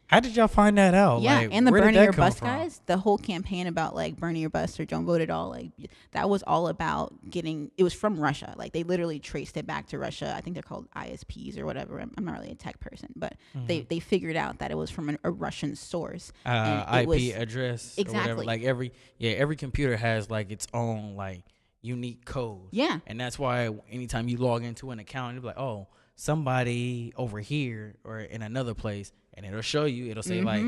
Speaker 5: how did y'all find that out?
Speaker 1: Yeah,
Speaker 5: like,
Speaker 1: and the
Speaker 5: where
Speaker 1: Bernie
Speaker 5: did that
Speaker 1: or
Speaker 5: come
Speaker 1: bust
Speaker 5: from?
Speaker 1: guys, the whole campaign about like Bernie or bust or don't vote at all, like that was all about getting. It was from Russia. Like they literally traced it back to Russia. I think they're called ISPs or whatever. I'm not really a tech person, but they figured out that it was from a Russian source.
Speaker 5: IP address,
Speaker 1: exactly.
Speaker 5: Or whatever. Like every computer has like its own like unique code.
Speaker 1: Yeah,
Speaker 5: and that's why anytime you log into an account, you'll be like, oh, somebody over here or in another place. And it'll show you, it'll say like,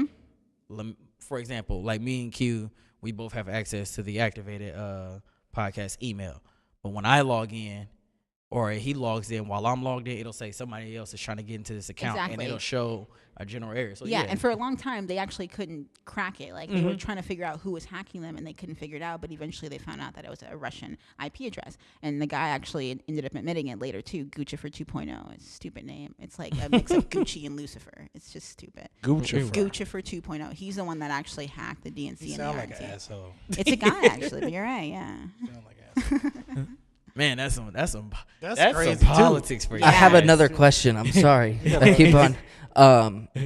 Speaker 5: for example, like me and Q, we both have access to the activated podcast email. But when I log in, or he logs in while I'm logged in, it'll say somebody else is trying to get into this account, and it'll show a general area. So
Speaker 1: yeah, and for a long time, they actually couldn't crack it. Like, they were trying to figure out who was hacking them, and they couldn't figure it out. But eventually, they found out that it was a Russian IP address. And the guy actually ended up admitting it later, too. Guccifer 2.0. It's a stupid name. It's like a mix of Gucci and Lucifer. It's just stupid.
Speaker 3: Guccifer
Speaker 1: 2.0. He's the one that actually hacked the DNC and the
Speaker 3: sound like
Speaker 1: RNC.
Speaker 3: an asshole.
Speaker 1: It's a guy, actually, but you're right, yeah.
Speaker 3: Sound like an asshole.
Speaker 5: Man, that's some
Speaker 3: crazy
Speaker 5: some politics for you.
Speaker 4: I have another question. I'm sorry. I keep on.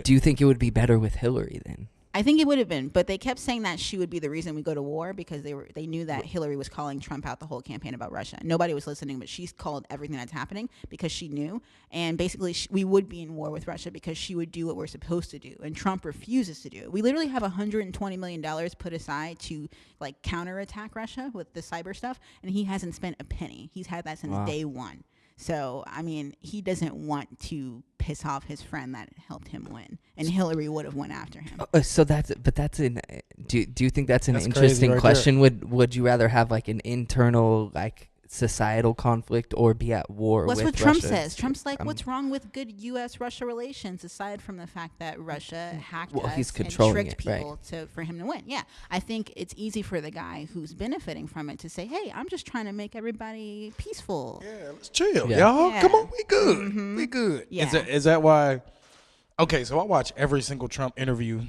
Speaker 4: Do you think it would be better with Hillary then?
Speaker 1: I think it would have been, but they kept saying that she would be the reason we go to war because they knew that Hillary was calling Trump out the whole campaign about Russia. Nobody was listening, but she's called everything that's happening because she knew. And basically, we would be in war with Russia because she would do what we're supposed to do, and Trump refuses to do it. We literally have $120 million put aside to like counterattack Russia with the cyber stuff, and he hasn't spent a penny. He's had that since day one. So, I mean, he doesn't want to piss off his friend that helped him win, and Hillary would have went after him.
Speaker 4: So that's an. Do you think that's an interesting
Speaker 3: right
Speaker 4: question? Would you rather have like an internal like societal conflict or be at war
Speaker 1: What's
Speaker 4: with
Speaker 1: what Trump
Speaker 4: Russia?
Speaker 1: says. Trump's like, what's wrong with good U.S.-Russia relations aside from the fact that Russia hacked us
Speaker 4: he's
Speaker 1: and
Speaker 4: controlling
Speaker 1: tricked
Speaker 4: it,
Speaker 1: people for him to win? Yeah, I think it's easy for the guy who's benefiting from it to say, hey, I'm just trying to make everybody peaceful.
Speaker 3: Yeah, let's chill,
Speaker 4: Yeah.
Speaker 3: y'all.
Speaker 1: Yeah.
Speaker 3: Come on, we good. We good.
Speaker 1: Yeah.
Speaker 3: Is that why? Okay, so I watch every single Trump interview.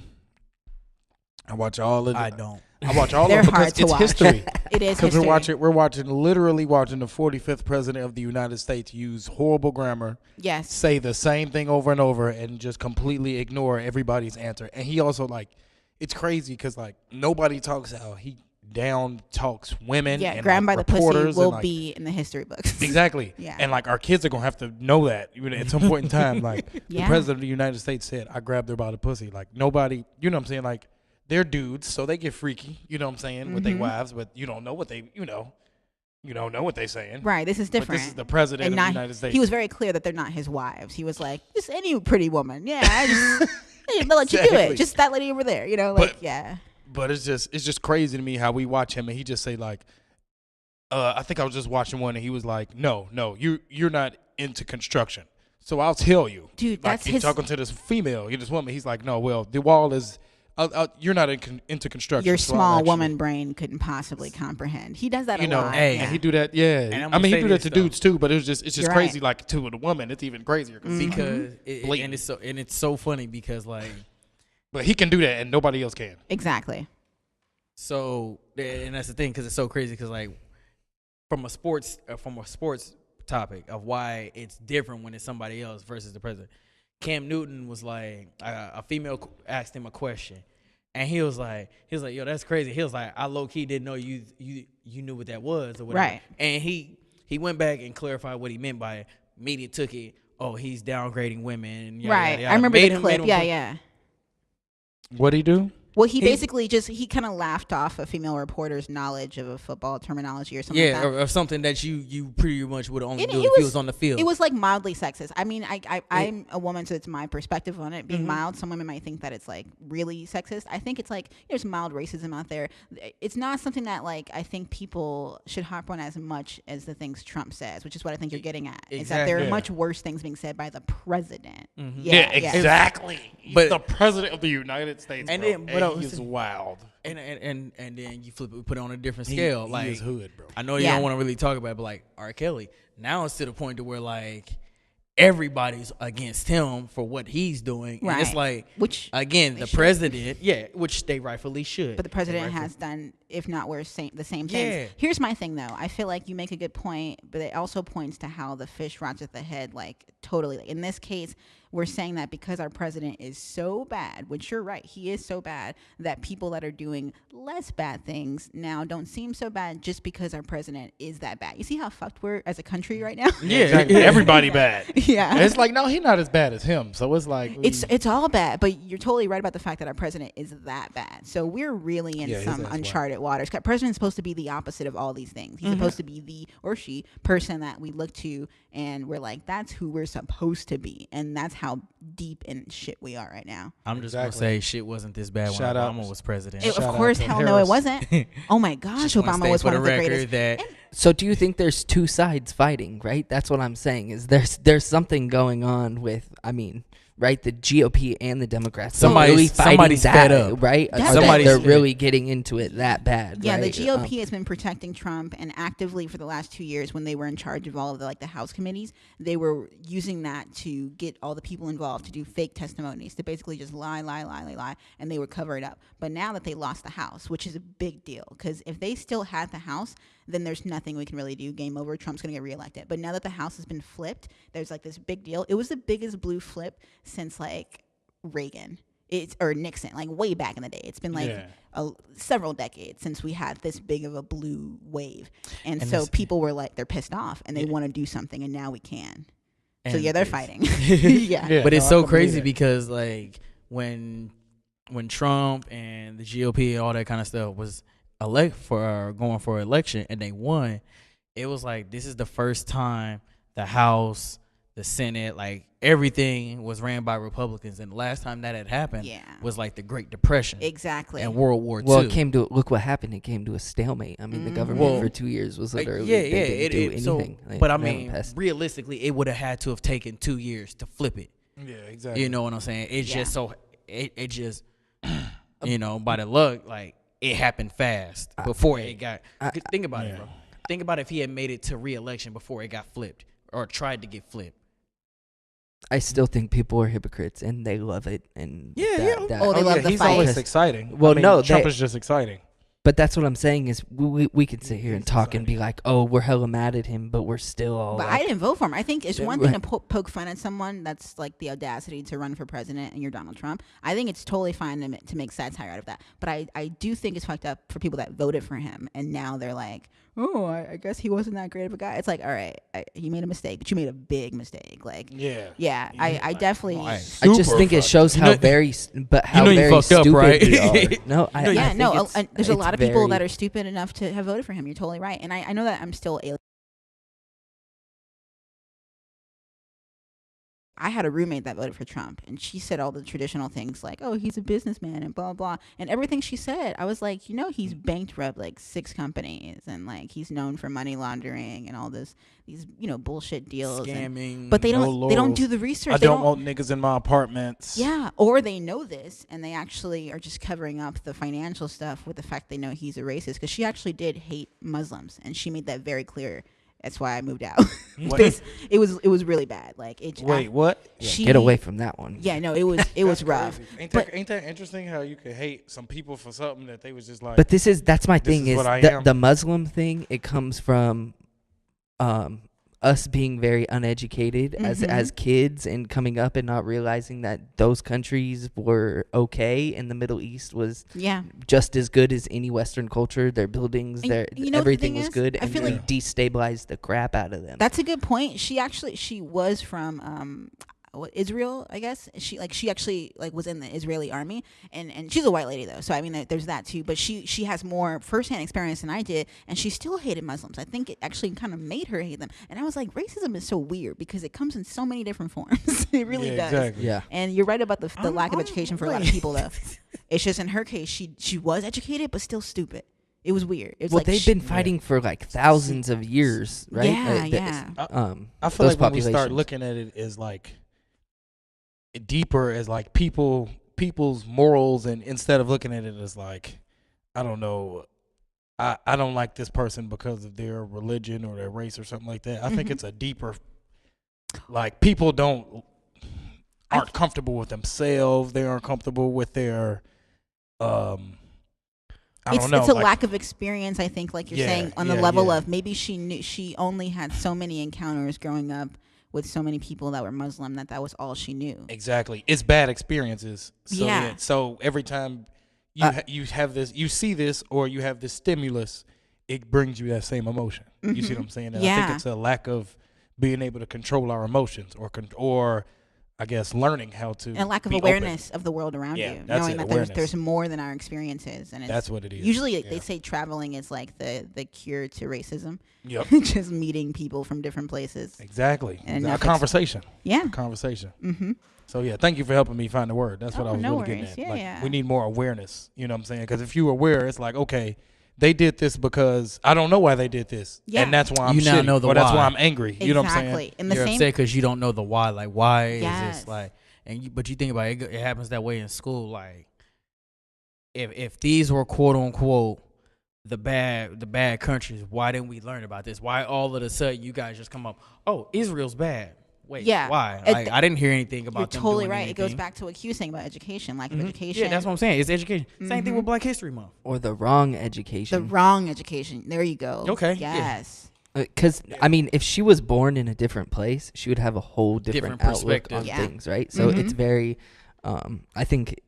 Speaker 3: I watch all of them.
Speaker 5: I don't.
Speaker 3: I watch all
Speaker 1: They're
Speaker 3: of them
Speaker 1: hard
Speaker 3: because
Speaker 1: to
Speaker 3: it's
Speaker 1: watch.
Speaker 3: history.
Speaker 1: It is
Speaker 3: Because
Speaker 1: history.
Speaker 3: we're literally watching the 45th president of the United States use horrible grammar,
Speaker 1: Yes.
Speaker 3: say the same thing over and over, and just completely ignore everybody's answer. And he also it's crazy because nobody talks how he down talks women.
Speaker 1: Yeah,
Speaker 3: and
Speaker 1: grabbed by the pussy
Speaker 3: reporters
Speaker 1: will
Speaker 3: and,
Speaker 1: be in the history books.
Speaker 3: Exactly.
Speaker 1: Yeah.
Speaker 3: And our kids are gonna have to know that at some point in time. The
Speaker 1: Yeah.
Speaker 3: president of the United States said, "I grabbed her by the pussy." Nobody, you know what I'm saying? They're dudes, so they get freaky. You know what I'm saying with their wives, but you don't know what they, you don't know what they're saying.
Speaker 1: Right. This is different.
Speaker 3: But this is the president
Speaker 1: And
Speaker 3: of the United States.
Speaker 1: He was very clear that they're not his wives. He was like, just any pretty woman. Yeah, I didn't let you do
Speaker 3: Exactly.
Speaker 1: it. Just that lady over there. Yeah.
Speaker 3: But it's just crazy to me how we watch him and he just say I think I was just watching one and he was like, no, you're not into construction. So I'll tell you.
Speaker 1: Dude, that's
Speaker 3: he's
Speaker 1: his.
Speaker 3: talking to this female, this woman. He's like, no, well, the wall is, you're not into construction.
Speaker 1: Your
Speaker 3: so I'll
Speaker 1: small
Speaker 3: actually-
Speaker 1: woman brain couldn't possibly comprehend. He does that a lot.
Speaker 5: hey,
Speaker 1: yeah.
Speaker 3: And he do that, yeah.
Speaker 5: And I'm
Speaker 3: I
Speaker 5: gonna
Speaker 3: mean, he
Speaker 5: say
Speaker 3: do that
Speaker 5: this,
Speaker 3: to
Speaker 5: though.
Speaker 3: dudes too, but it's just
Speaker 1: You're
Speaker 3: crazy.
Speaker 1: right.
Speaker 3: To a woman, it's even crazier.
Speaker 5: Because
Speaker 3: Blatant.
Speaker 5: it's so funny because
Speaker 3: But he can do that, and nobody else can.
Speaker 1: Exactly.
Speaker 5: so, and that's the thing because it's so crazy because from a sports topic of why it's different when it's somebody else versus the president. Cam Newton was like, a female asked him a question, and he was like, yo, that's crazy. He was like, I low key didn't know you knew what that was or whatever.
Speaker 1: Right.
Speaker 5: And he went back and clarified what he meant by it. Media took it. Oh, he's downgrading women. And yada,
Speaker 1: Right.
Speaker 5: yada, yada.
Speaker 1: I remember
Speaker 5: Made
Speaker 1: the
Speaker 5: him-
Speaker 1: clip.
Speaker 5: made him
Speaker 1: Yeah,
Speaker 5: put-
Speaker 1: yeah.
Speaker 3: What'd he do?
Speaker 1: Well, he basically he kind of laughed off a female reporter's knowledge of a football terminology or something like that.
Speaker 5: or something that you pretty much would only
Speaker 1: It-
Speaker 5: do
Speaker 1: it
Speaker 5: if he
Speaker 1: was-
Speaker 5: was on the field.
Speaker 1: It was mildly sexist. I mean, I'm a woman, so it's my perspective on it being mild. Some women might think that it's really sexist. I think it's there's mild racism out there. It's not something that I think people should harp on as much as the things Trump says, which is what I think you're getting at. Is that there are
Speaker 3: Exactly.
Speaker 1: much worse things being said by the president.
Speaker 3: Yeah, exactly. He's
Speaker 5: But-
Speaker 3: the president of the United States,
Speaker 5: And
Speaker 3: bro,
Speaker 5: then- but
Speaker 3: and
Speaker 5: I
Speaker 3: he
Speaker 5: was-
Speaker 3: is wild.
Speaker 5: and then you flip it, put it on a different scale.
Speaker 3: He is hood, bro.
Speaker 5: I know you
Speaker 1: Yeah.
Speaker 5: don't want to really talk about it, but R. Kelly, now it's to the point to where everybody's against him for what he's doing. And it's
Speaker 1: Which
Speaker 5: again,
Speaker 1: they
Speaker 5: the
Speaker 1: should.
Speaker 5: president, which they rightfully should.
Speaker 1: But the president has done, if not worse, the same things.
Speaker 5: Yeah.
Speaker 1: Here's my thing, though. I feel like you make a good point, but it also points to how the fish rots at the head, totally. In this case, we're saying that because our president is so bad, which you're right, he is so bad, that people that are doing less bad things now don't seem so bad just because our president is that bad. You see how fucked we're as a country right now?
Speaker 5: Yeah.
Speaker 3: Exactly. Everybody bad.
Speaker 1: Yeah.
Speaker 3: And it's no, he's not as bad as him. So it's
Speaker 1: It's all bad, but you're totally right about the fact that our president is that bad. So we're really in
Speaker 3: Yeah, his
Speaker 1: some
Speaker 3: ass
Speaker 1: uncharted waters. President's supposed to be the opposite of all these things. He's supposed to be the, or she, person that we look to and we're like, that's who we're supposed to be. And that's how deep in shit we are right now.
Speaker 5: I'm just going to say shit wasn't this bad when Obama was president.
Speaker 1: Of course, hell no, it wasn't. Oh my gosh, Obama was one of the greatest.
Speaker 4: So do you think there's two sides fighting, right? That's what I'm saying, is there's something going on with, I mean, right, the GOP and the Democrats. Somebody's fed up, right? They're really getting into it that bad.
Speaker 1: Yeah,
Speaker 4: right?
Speaker 1: The GOP has been protecting Trump, and actively for the last 2 years, when they were in charge of all of the House committees, they were using that to get all the people involved to do fake testimonies, to basically just lie, and they would cover it up. But now that they lost the House, which is a big deal, because if they still had the House, then there's nothing we can really do. Game over. Trump's going to get reelected. But now that the House has been flipped, there's this big deal. It was the biggest blue flip since Reagan. Or Nixon, way back in the day. It's been several decades since we had this big of a blue wave. And so people were they're pissed off and they want to do something, and now we can. And so they're fighting.
Speaker 5: But it's so crazy because when Trump and the GOP and all that kind of stuff was going for election and they won, it was this is the first time the House, the Senate, everything was ran by Republicans, and the last time that had happened was the Great Depression,
Speaker 1: exactly,
Speaker 5: and World War II.
Speaker 4: Well, look what happened. It came to a stalemate. I mean, the government for 2 years was literally they didn't do anything.
Speaker 5: But I mean, realistically, it would have had to have taken 2 years to flip it.
Speaker 3: Yeah, exactly.
Speaker 5: You know what I'm saying? It's just so it just by the luck, it happened fast before it got. Think about it, bro. Think about if he had made it to re-election before it got flipped or tried to get flipped.
Speaker 4: I still think people are hypocrites and they love it. And
Speaker 1: they love the
Speaker 3: he's
Speaker 1: fight.
Speaker 3: always exciting.
Speaker 4: Well,
Speaker 3: Trump is just exciting.
Speaker 4: But that's what I'm saying is we could sit here and talk and be like, oh, we're hella mad at him, but we're still all.
Speaker 1: But I didn't vote for him. I think it's one thing to poke fun at someone that's the audacity to run for president and you're Donald Trump. I think it's totally fine to make satire out of that. But I do think it's fucked up for people that voted for him and now they're like, oh, I guess he wasn't that great of a guy. It's all right, you made a mistake, but you made a big mistake. I definitely.
Speaker 4: I just think it shows how very stupid
Speaker 5: right?
Speaker 4: we are.
Speaker 1: There's a lot of people that are stupid enough to have voted for him. You're totally right, and I know that I'm still alien. I had a roommate that voted for Trump, and she said all the traditional things like, oh, he's a businessman and blah, blah. And everything she said, I was like, he's bankrupt 6 companies and he's known for money laundering and all these bullshit deals.
Speaker 5: Scamming.
Speaker 1: But they don't do the research.
Speaker 3: I don't want niggas in my apartments.
Speaker 1: Yeah. Or they know this and they actually are just covering up the financial stuff with the fact they know he's a racist, because she actually did hate Muslims and she made that very clear. That's why I moved out. It was really bad.
Speaker 3: Wait, what?
Speaker 4: Yeah, get away from that one.
Speaker 1: Yeah, no, it was rough.
Speaker 3: Ain't that interesting how you could hate some people for something that they was just like.
Speaker 4: But that's my thing is the Muslim thing. It comes from us being very uneducated as kids and coming up and not realizing that those countries were okay and the Middle East was just as good as any Western culture. Their buildings, everything was good, and they destabilized the crap out of them.
Speaker 1: That's a good point. She was from Israel, I guess. She actually was in the Israeli army, and she's a white lady though, so I mean there's that too. But she has more firsthand experience than I did, and she still hated Muslims. I think it actually kind of made her hate them. And I was like, racism is so weird because it comes in so many different forms. It really does. Exactly. Yeah. And you're right about the lack of education for a lot of people though. It's just in her case, she was educated but still stupid. It was weird. It was
Speaker 4: they've been fighting for thousands of years, right?
Speaker 1: Yeah,
Speaker 3: I feel like when we start looking at it as deeper as people's morals, and instead of looking at it as I don't know, I don't like this person because of their religion or their race or something like that. I think it's a deeper, people aren't comfortable with themselves. They aren't comfortable with their
Speaker 1: It's a lack of experience, I think, you're saying, on the level of maybe she only had so many encounters growing up with so many people that were Muslim that was all she knew.
Speaker 3: Exactly. It's bad experiences. So so every time you have this, you see this, or you have this stimulus, it brings you that same emotion. You see what I'm saying? And I think it's a lack of being able to control our emotions or I guess, learning how to.
Speaker 1: And a lack of
Speaker 3: be
Speaker 1: awareness
Speaker 3: open.
Speaker 1: of the world around
Speaker 3: Yeah,
Speaker 1: you,
Speaker 3: that's
Speaker 1: knowing
Speaker 3: it,
Speaker 1: that
Speaker 3: awareness.
Speaker 1: there's more than our experiences, and
Speaker 3: That's what it is.
Speaker 1: Usually,
Speaker 3: Yeah.
Speaker 1: they say traveling is like the cure to racism.
Speaker 3: Yep.
Speaker 1: Just meeting people from different places.
Speaker 3: Exactly.
Speaker 1: And
Speaker 3: A conversation.
Speaker 1: Yeah.
Speaker 3: A conversation.
Speaker 1: Mm-hmm.
Speaker 3: So yeah, thank you for helping me find the word. That's what I was
Speaker 1: no
Speaker 3: really getting
Speaker 1: worries.
Speaker 3: at.
Speaker 1: Yeah,
Speaker 3: Like,
Speaker 1: yeah.
Speaker 3: we need more awareness. You know what I'm saying? Because if you're aware, it's like, okay, they did this because I don't know why they did this,
Speaker 1: Yeah.
Speaker 3: and that's why I'm
Speaker 5: You now
Speaker 3: shitty,
Speaker 5: know the
Speaker 3: or that's
Speaker 5: why.
Speaker 3: why I'm angry. You know what I'm saying?
Speaker 1: Exactly. And the
Speaker 5: You're
Speaker 1: same.
Speaker 5: upset because you don't know the why. Like, why is
Speaker 1: Yes.
Speaker 5: this like? But you think about it, it happens that way in school. Like, if these were quote unquote the bad countries, why didn't we learn about this? Why all of a sudden you guys just come up? Oh, Israel's bad. Wait,
Speaker 1: Yeah.
Speaker 5: why?
Speaker 1: It-
Speaker 5: Like, I didn't hear anything about
Speaker 1: You're
Speaker 5: them
Speaker 1: totally
Speaker 5: doing
Speaker 1: right. It goes
Speaker 5: anything.
Speaker 1: back to what Q was saying about education, lack of
Speaker 5: Mhm.
Speaker 1: education.
Speaker 5: Yeah, that's what I'm saying. It's education. Same thing with Black History Month.
Speaker 4: Or the wrong
Speaker 1: the
Speaker 4: education.
Speaker 1: wrong education. There you go.
Speaker 5: Okay, yeah.
Speaker 1: Yes.
Speaker 4: Because I mean, if she was born in a different place, she would have a whole different outlook
Speaker 5: perspective.
Speaker 4: on
Speaker 1: Yeah.
Speaker 4: things, right? So
Speaker 1: Mhm.
Speaker 4: it's very, I think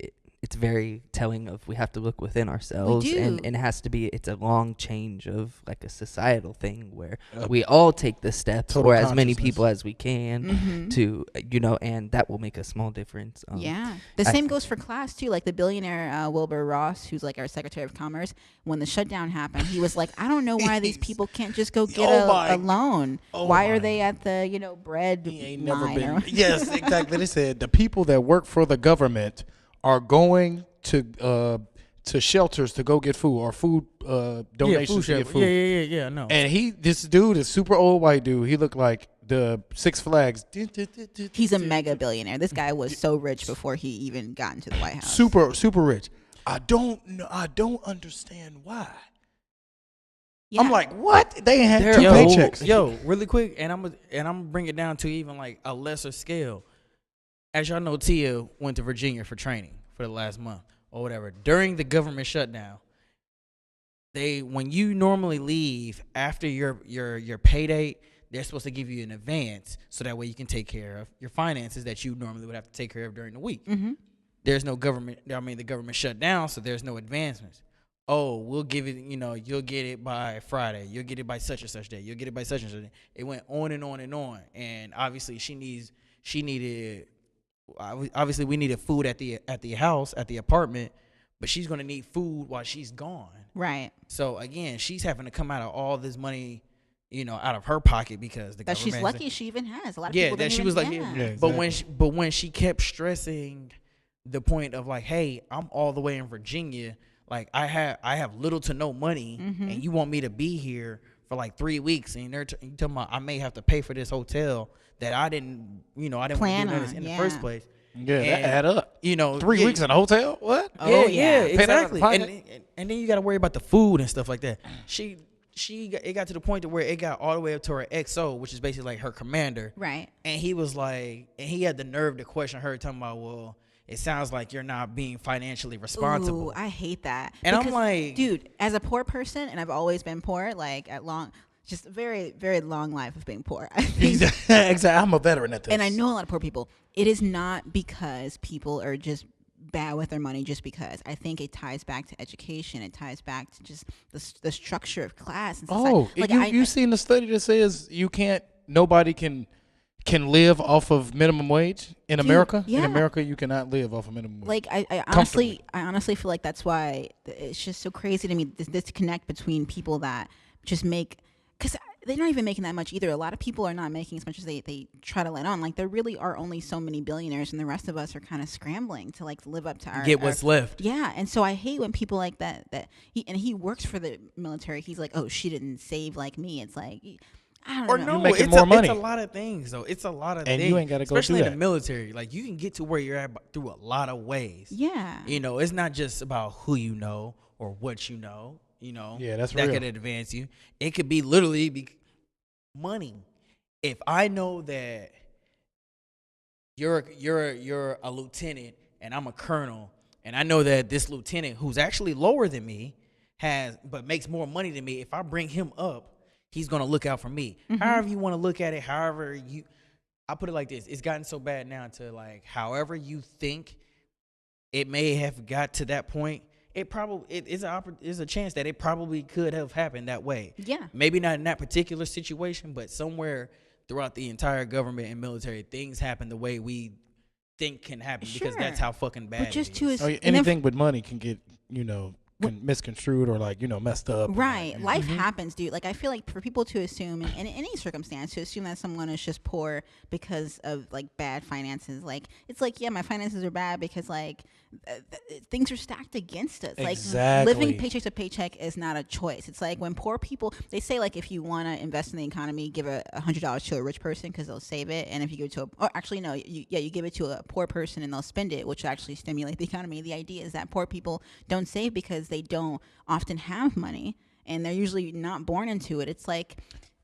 Speaker 4: it's very telling of we have to look within ourselves, and
Speaker 1: do.
Speaker 4: it has to be. It's a long change of like a societal thing where we all take the steps,
Speaker 3: Total
Speaker 4: or as many
Speaker 3: consciousness.
Speaker 4: people as we can,
Speaker 1: Mhm.
Speaker 4: to and that will make a small difference.
Speaker 1: Yeah. The same goes for class too. Like the billionaire Wilbur Ross, who's like our Secretary of Commerce, when the shutdown happened, he was like, I don't know why these people can't just go get a loan. Why are they at the bread
Speaker 3: He ain't
Speaker 1: line?
Speaker 3: never
Speaker 1: or-
Speaker 3: been. Yes, exactly. They said the people that work for the government are going to shelters to go get food or food donations to get food.
Speaker 5: Yeah. No.
Speaker 3: And this dude is super old white dude. He looked like the Six Flags.
Speaker 1: He's a mega billionaire. This guy was so rich before he even got into the White House.
Speaker 3: super rich. I don't know. I don't understand why.
Speaker 1: Yeah.
Speaker 3: I'm like, what? They had two
Speaker 5: Yo,
Speaker 3: paychecks.
Speaker 5: Yo, really quick, and I'm gonna bring it down to even like a lesser scale. As y'all know, Tia went to Virginia for training for the last month or whatever. During the government shutdown, when you normally leave after your pay date, they're supposed to give you an advance so that way you can take care of your finances that you normally would have to take care of during the week.
Speaker 1: Mm-hmm.
Speaker 5: There's no government. I mean, the government shut down, so there's no advancements. Oh, we'll give it. You'll get it by Friday. You'll get it by such and such day. You'll get it by such and such day. It went on and on and on. And obviously, obviously we needed food at the house, at the apartment, but she's gonna need food while she's gone.
Speaker 1: Right.
Speaker 5: So again, she's having to come out of all this money, out of her pocket because the
Speaker 1: That she's
Speaker 5: government.
Speaker 1: lucky she even has. A lot of
Speaker 5: Yeah,
Speaker 1: people
Speaker 5: that
Speaker 1: didn't
Speaker 5: she
Speaker 1: even,
Speaker 5: was like,
Speaker 1: yeah.
Speaker 5: but when she kept stressing the point of like, hey, I'm all the way in Virginia, like I have little to no money, and you want me to be here for like 3 weeks, and you talking about I may have to pay for this hotel that I didn't want to
Speaker 1: Plan
Speaker 5: do this
Speaker 1: on,
Speaker 5: in the
Speaker 1: yeah.
Speaker 5: first place.
Speaker 3: Yeah, that
Speaker 5: And,
Speaker 3: add up. 3
Speaker 5: yeah,
Speaker 3: weeks in a hotel? What?
Speaker 1: Oh, yeah.
Speaker 3: Pay that out of
Speaker 5: exactly.
Speaker 3: pocket?
Speaker 5: And then you got to worry about the food and stuff like that. It got to the point to where it got all the way up to her XO, which is basically like her commander.
Speaker 1: Right.
Speaker 5: And he was like, and he had the nerve to question her, talking about, well, it sounds like you're not being financially responsible.
Speaker 1: Ooh, I hate that.
Speaker 5: And I'm
Speaker 1: Because,
Speaker 5: like-
Speaker 1: dude, as a poor person, and I've always been poor, like just a very, very long life of being poor. I think,
Speaker 3: Exactly. I'm a veteran at this.
Speaker 1: and I know a lot of poor people. It is not because people are just bad with their money just because. I think it ties back to education. It ties back to just the structure of class and society.
Speaker 3: Oh, you seen the study that says nobody can live off of minimum wage in America?
Speaker 1: yeah.
Speaker 3: In America, you cannot live off of minimum wage.
Speaker 1: Like I honestly feel like that's why it's just so crazy to me, this disconnect between people that just make, because they're not even making that much either. A lot of people are not making as much as they try to let on. Like there really are only so many billionaires, and the rest of us are kind of scrambling to like live up to our
Speaker 5: Get what's left.
Speaker 1: Yeah, and so I hate when people like that he works for the military. He's like, oh, she didn't save like me. It's like, I don't
Speaker 5: Or
Speaker 1: know.
Speaker 5: no,
Speaker 3: You're making
Speaker 5: it's
Speaker 3: more money.
Speaker 5: It's a lot of things, though. It's a lot of
Speaker 3: And
Speaker 5: things.
Speaker 3: you ain't gotta go
Speaker 5: especially
Speaker 3: do
Speaker 5: in
Speaker 3: that.
Speaker 5: the military. Like, you can get to where you're at through a lot of ways.
Speaker 1: Yeah.
Speaker 5: It's not just about who you know or what you know.
Speaker 3: Yeah, that's
Speaker 5: that
Speaker 3: real.
Speaker 5: could advance you. It could be literally money. If I know that you're a lieutenant and I'm a colonel, and I know that this lieutenant who's actually lower than me but makes more money than me, if I bring him up, he's gonna look out for me. However you want to look at it, I put it like this: it's gotten so bad now to like, however you think it may have got to that point, it's a chance that it probably could have happened that way.
Speaker 1: Yeah.
Speaker 5: Maybe not in that particular situation, but somewhere throughout the entire government and military, things happen the way we think can happen because that's how fucking bad.
Speaker 1: But just
Speaker 5: it is.
Speaker 3: Anything with money can get misconstrued or messed up.
Speaker 1: Right. Life happens, dude. Like, I feel like for people to assume in any circumstance, to assume that someone is just poor because of like bad finances, like it's like, yeah, my finances are bad because like things are stacked against us.
Speaker 3: Exactly.
Speaker 1: Like living paycheck to paycheck is not a choice. It's like when poor people, they say like if you want to invest in the economy, give $100 to a rich person because they'll save it, and if you give it to you give it to a poor person and they'll spend it, which will actually stimulate the economy. The idea is that poor people don't save because they don't often have money, and they're usually not born into it. It's like,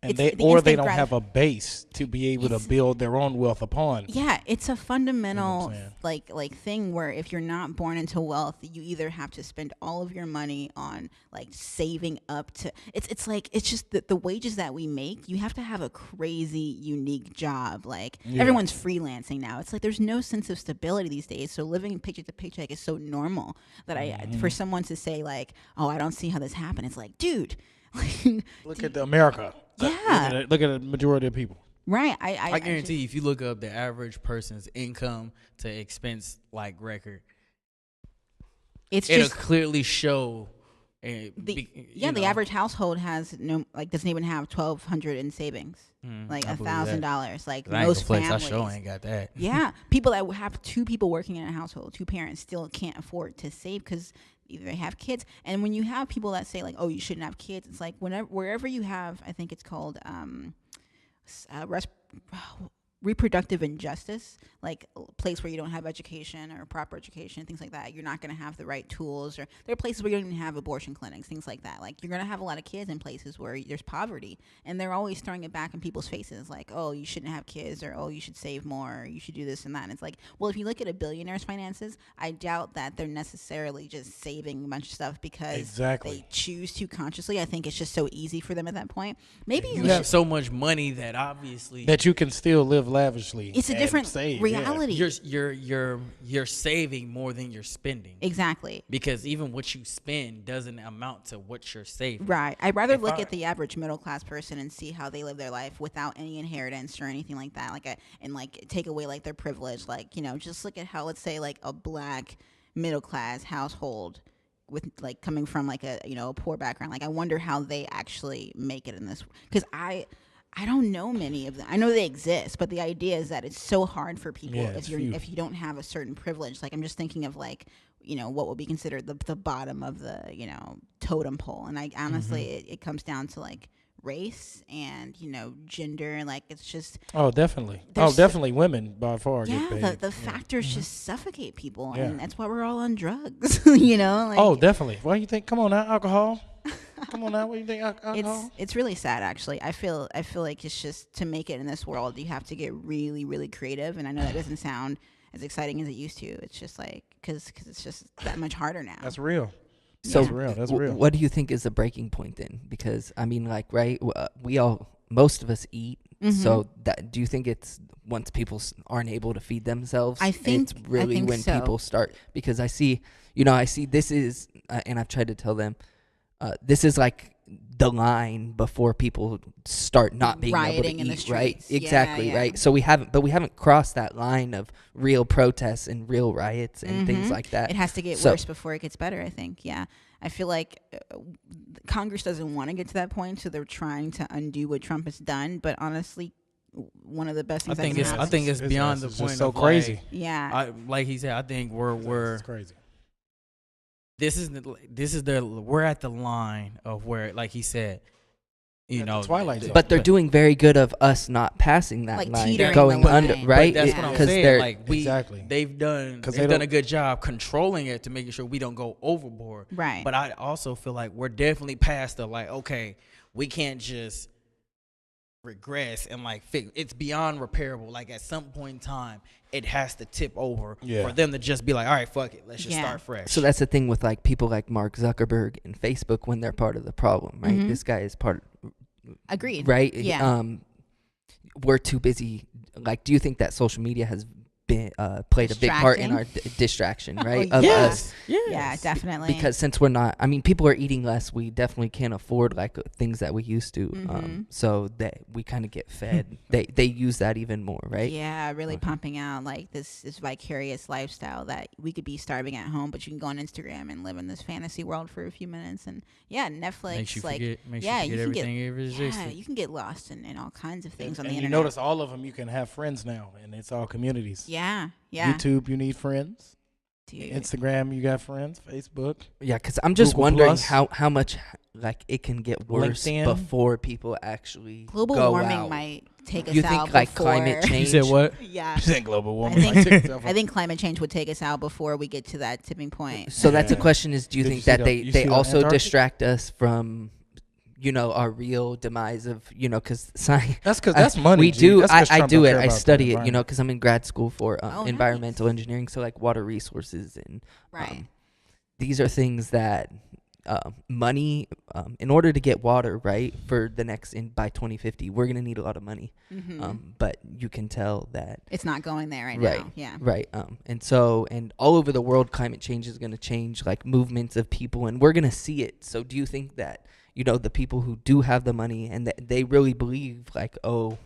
Speaker 3: and they don't have a base to be able to build their own wealth upon.
Speaker 1: Yeah, it's a fundamental like thing where if you're not born into wealth, you either have to spend all of your money on like saving up to it's just the wages that we make. You have to have a crazy unique job. Like everyone's freelancing now. It's like there's no sense of stability these days. So living paycheck to paycheck is so normal that for someone to say like, oh, I don't see how this happened. It's like, dude.
Speaker 3: Look at America.
Speaker 1: Yeah.
Speaker 3: Look at the majority of people.
Speaker 1: Right.
Speaker 5: I guarantee you, if you look up the average person's income to expense like record, it'll clearly show.
Speaker 1: The average household has doesn't even have $1,200 in savings, like $1,000. Like most families,
Speaker 5: I sure ain't got that.
Speaker 1: Yeah, people that have two people working in a household, two parents, still can't afford to save because either they have kids. And when you have people that say like, "Oh, you shouldn't have kids," it's like wherever you have, I think it's called reproductive injustice, like a place where you don't have education or proper education, things like that. You're not going to have the right tools, or there are places where you don't even have abortion clinics, things like that. Like you're going to have a lot of kids in places where there's poverty, and they're always throwing it back in people's faces, like, oh, you shouldn't have kids, or oh, you should save more, or you should do this and that. And it's like, well, if you look at a billionaire's finances, I doubt that they're necessarily just saving a bunch of stuff because they choose to consciously. I think it's just so easy for them at that point. Maybe
Speaker 5: you have so much money that obviously
Speaker 3: that you can still live lavishly.
Speaker 1: It's a different reality.
Speaker 5: You're saving more than you're spending.
Speaker 1: Exactly.
Speaker 5: Because even what you spend doesn't amount to what you're saving.
Speaker 1: Right. I'd rather look at the average middle class person and see how they live their life without any inheritance or anything like that. And take away like their privilege. Like, just look at how, let's say, like a black middle class household with like coming from like a poor background. Like I wonder how they actually make it in this, because I don't know many of them. I know they exist, but the idea is that it's so hard for people if you don't have a certain privilege. Like I'm just thinking of like, what would be considered the bottom of the, totem pole. And I honestly, it comes down to like race and, gender. Like it's just.
Speaker 3: Oh, definitely. Definitely women by far get paid.
Speaker 1: The factors just suffocate people. And that's why we're all on drugs,
Speaker 3: Like, definitely. What do you think? Come on now, alcohol. Come on now, what do you think? Alcohol?
Speaker 1: It's really sad, actually. I feel like it's just, to make it in this world, you have to get really, really creative. And I know that doesn't sound as exciting as it used to. It's just like because it's just that much harder now.
Speaker 3: That's real.
Speaker 4: So
Speaker 3: That's real.
Speaker 4: What do you think is the breaking point then? Because I mean, like, right? Most of us eat. Mm-hmm. So do you think it's once people aren't able to feed themselves? I think it's really when people start, because I see this is, and I've tried to tell them. This is like the line before people start not being able to eat, in the streets. Right? Exactly, right? So we haven't crossed that line of real protests and real riots and things like that.
Speaker 1: It has to get worse before it gets better, I think. Yeah. I feel like Congress doesn't want to get to that point, so they're trying to undo what Trump has done. But honestly, one of the best things
Speaker 5: I think it's beyond the point
Speaker 3: so crazy.
Speaker 5: Like, yeah. Like he said, I think we're
Speaker 3: crazy.
Speaker 5: We're at the line of where, like he said,
Speaker 3: Twilight Zone.
Speaker 4: But they're doing very good of us not passing that line, going under, right?
Speaker 5: But that's what I'm saying. Like
Speaker 3: exactly.
Speaker 5: They've done a good job controlling it to making sure we don't go overboard.
Speaker 1: Right.
Speaker 5: But I also feel like we're definitely past the like, okay, we can't just regress and like fix. It's beyond repairable. Like at some point in time, it has to tip over for them to just be like, all right, fuck it, let's just start fresh.
Speaker 4: So that's the thing with like people like Mark Zuckerberg and Facebook when they're part of the problem, right? Mm-hmm. This guy is part.
Speaker 1: Agreed.
Speaker 4: Right.
Speaker 1: Yeah.
Speaker 4: We're too busy. Like, do you think that social media has played a big part in our distraction, right?
Speaker 1: Oh,
Speaker 4: of
Speaker 1: yeah.
Speaker 4: us.
Speaker 1: Yeah, definitely.
Speaker 4: Because since we're not, I mean, people are eating less. We definitely can't afford like things that we used to. So that we kind of get fed. They use that even more, right?
Speaker 1: Yeah, really pumping out like this vicarious lifestyle that we could be starving at home, but you can go on Instagram and live in this fantasy world for a few minutes. And yeah, Netflix,
Speaker 5: Makes you
Speaker 1: like,
Speaker 5: forget,
Speaker 1: yeah,
Speaker 5: you
Speaker 1: you can get,
Speaker 5: existed.
Speaker 1: yeah, you can get lost in all kinds of things on the
Speaker 3: and
Speaker 1: internet.
Speaker 3: you notice all of them, you can have friends now, and it's all communities.
Speaker 1: Yeah.
Speaker 3: YouTube, you need friends.
Speaker 1: Dude.
Speaker 3: Instagram, you got friends. Facebook.
Speaker 4: Yeah, because I'm just
Speaker 3: Google
Speaker 4: wondering
Speaker 3: Plus.
Speaker 4: how much like it can get worse
Speaker 3: LinkedIn.
Speaker 4: before people actually
Speaker 1: Global
Speaker 4: go
Speaker 1: warming
Speaker 4: out.
Speaker 1: might take us
Speaker 4: You
Speaker 1: out
Speaker 4: think like
Speaker 1: before.
Speaker 4: climate
Speaker 5: You
Speaker 4: change?
Speaker 5: said what?
Speaker 1: Yeah.
Speaker 3: You think global
Speaker 1: I
Speaker 3: warming?
Speaker 1: think climate change would take us out before we get to that tipping point.
Speaker 4: So that's a
Speaker 3: Yeah.
Speaker 4: question: is do you
Speaker 3: Did
Speaker 4: think
Speaker 3: you see
Speaker 4: that
Speaker 3: the- you see
Speaker 4: they
Speaker 3: the
Speaker 4: also
Speaker 3: Antarctic?
Speaker 4: distract us from, our real demise of because science?
Speaker 3: That's because that's money.
Speaker 4: We
Speaker 3: G.
Speaker 4: do.
Speaker 3: That's 'cause
Speaker 4: I
Speaker 3: Trump
Speaker 4: do
Speaker 3: don't
Speaker 4: it.
Speaker 3: care
Speaker 4: I
Speaker 3: about the
Speaker 4: study it.
Speaker 3: environment.
Speaker 4: Because I'm in grad school for
Speaker 1: Oh,
Speaker 4: environmental
Speaker 1: nice.
Speaker 4: engineering. So like water resources and
Speaker 1: Right.
Speaker 4: these are things that money. In order to get water right for the next by 2050, we're gonna need a lot of money. But you can tell that
Speaker 1: It's not going there right
Speaker 4: Right.
Speaker 1: now. Yeah.
Speaker 4: right. And all over the world, climate change is gonna change like movements of people, and we're gonna see it. So do you think that the people who do have the money and that they really believe like, oh,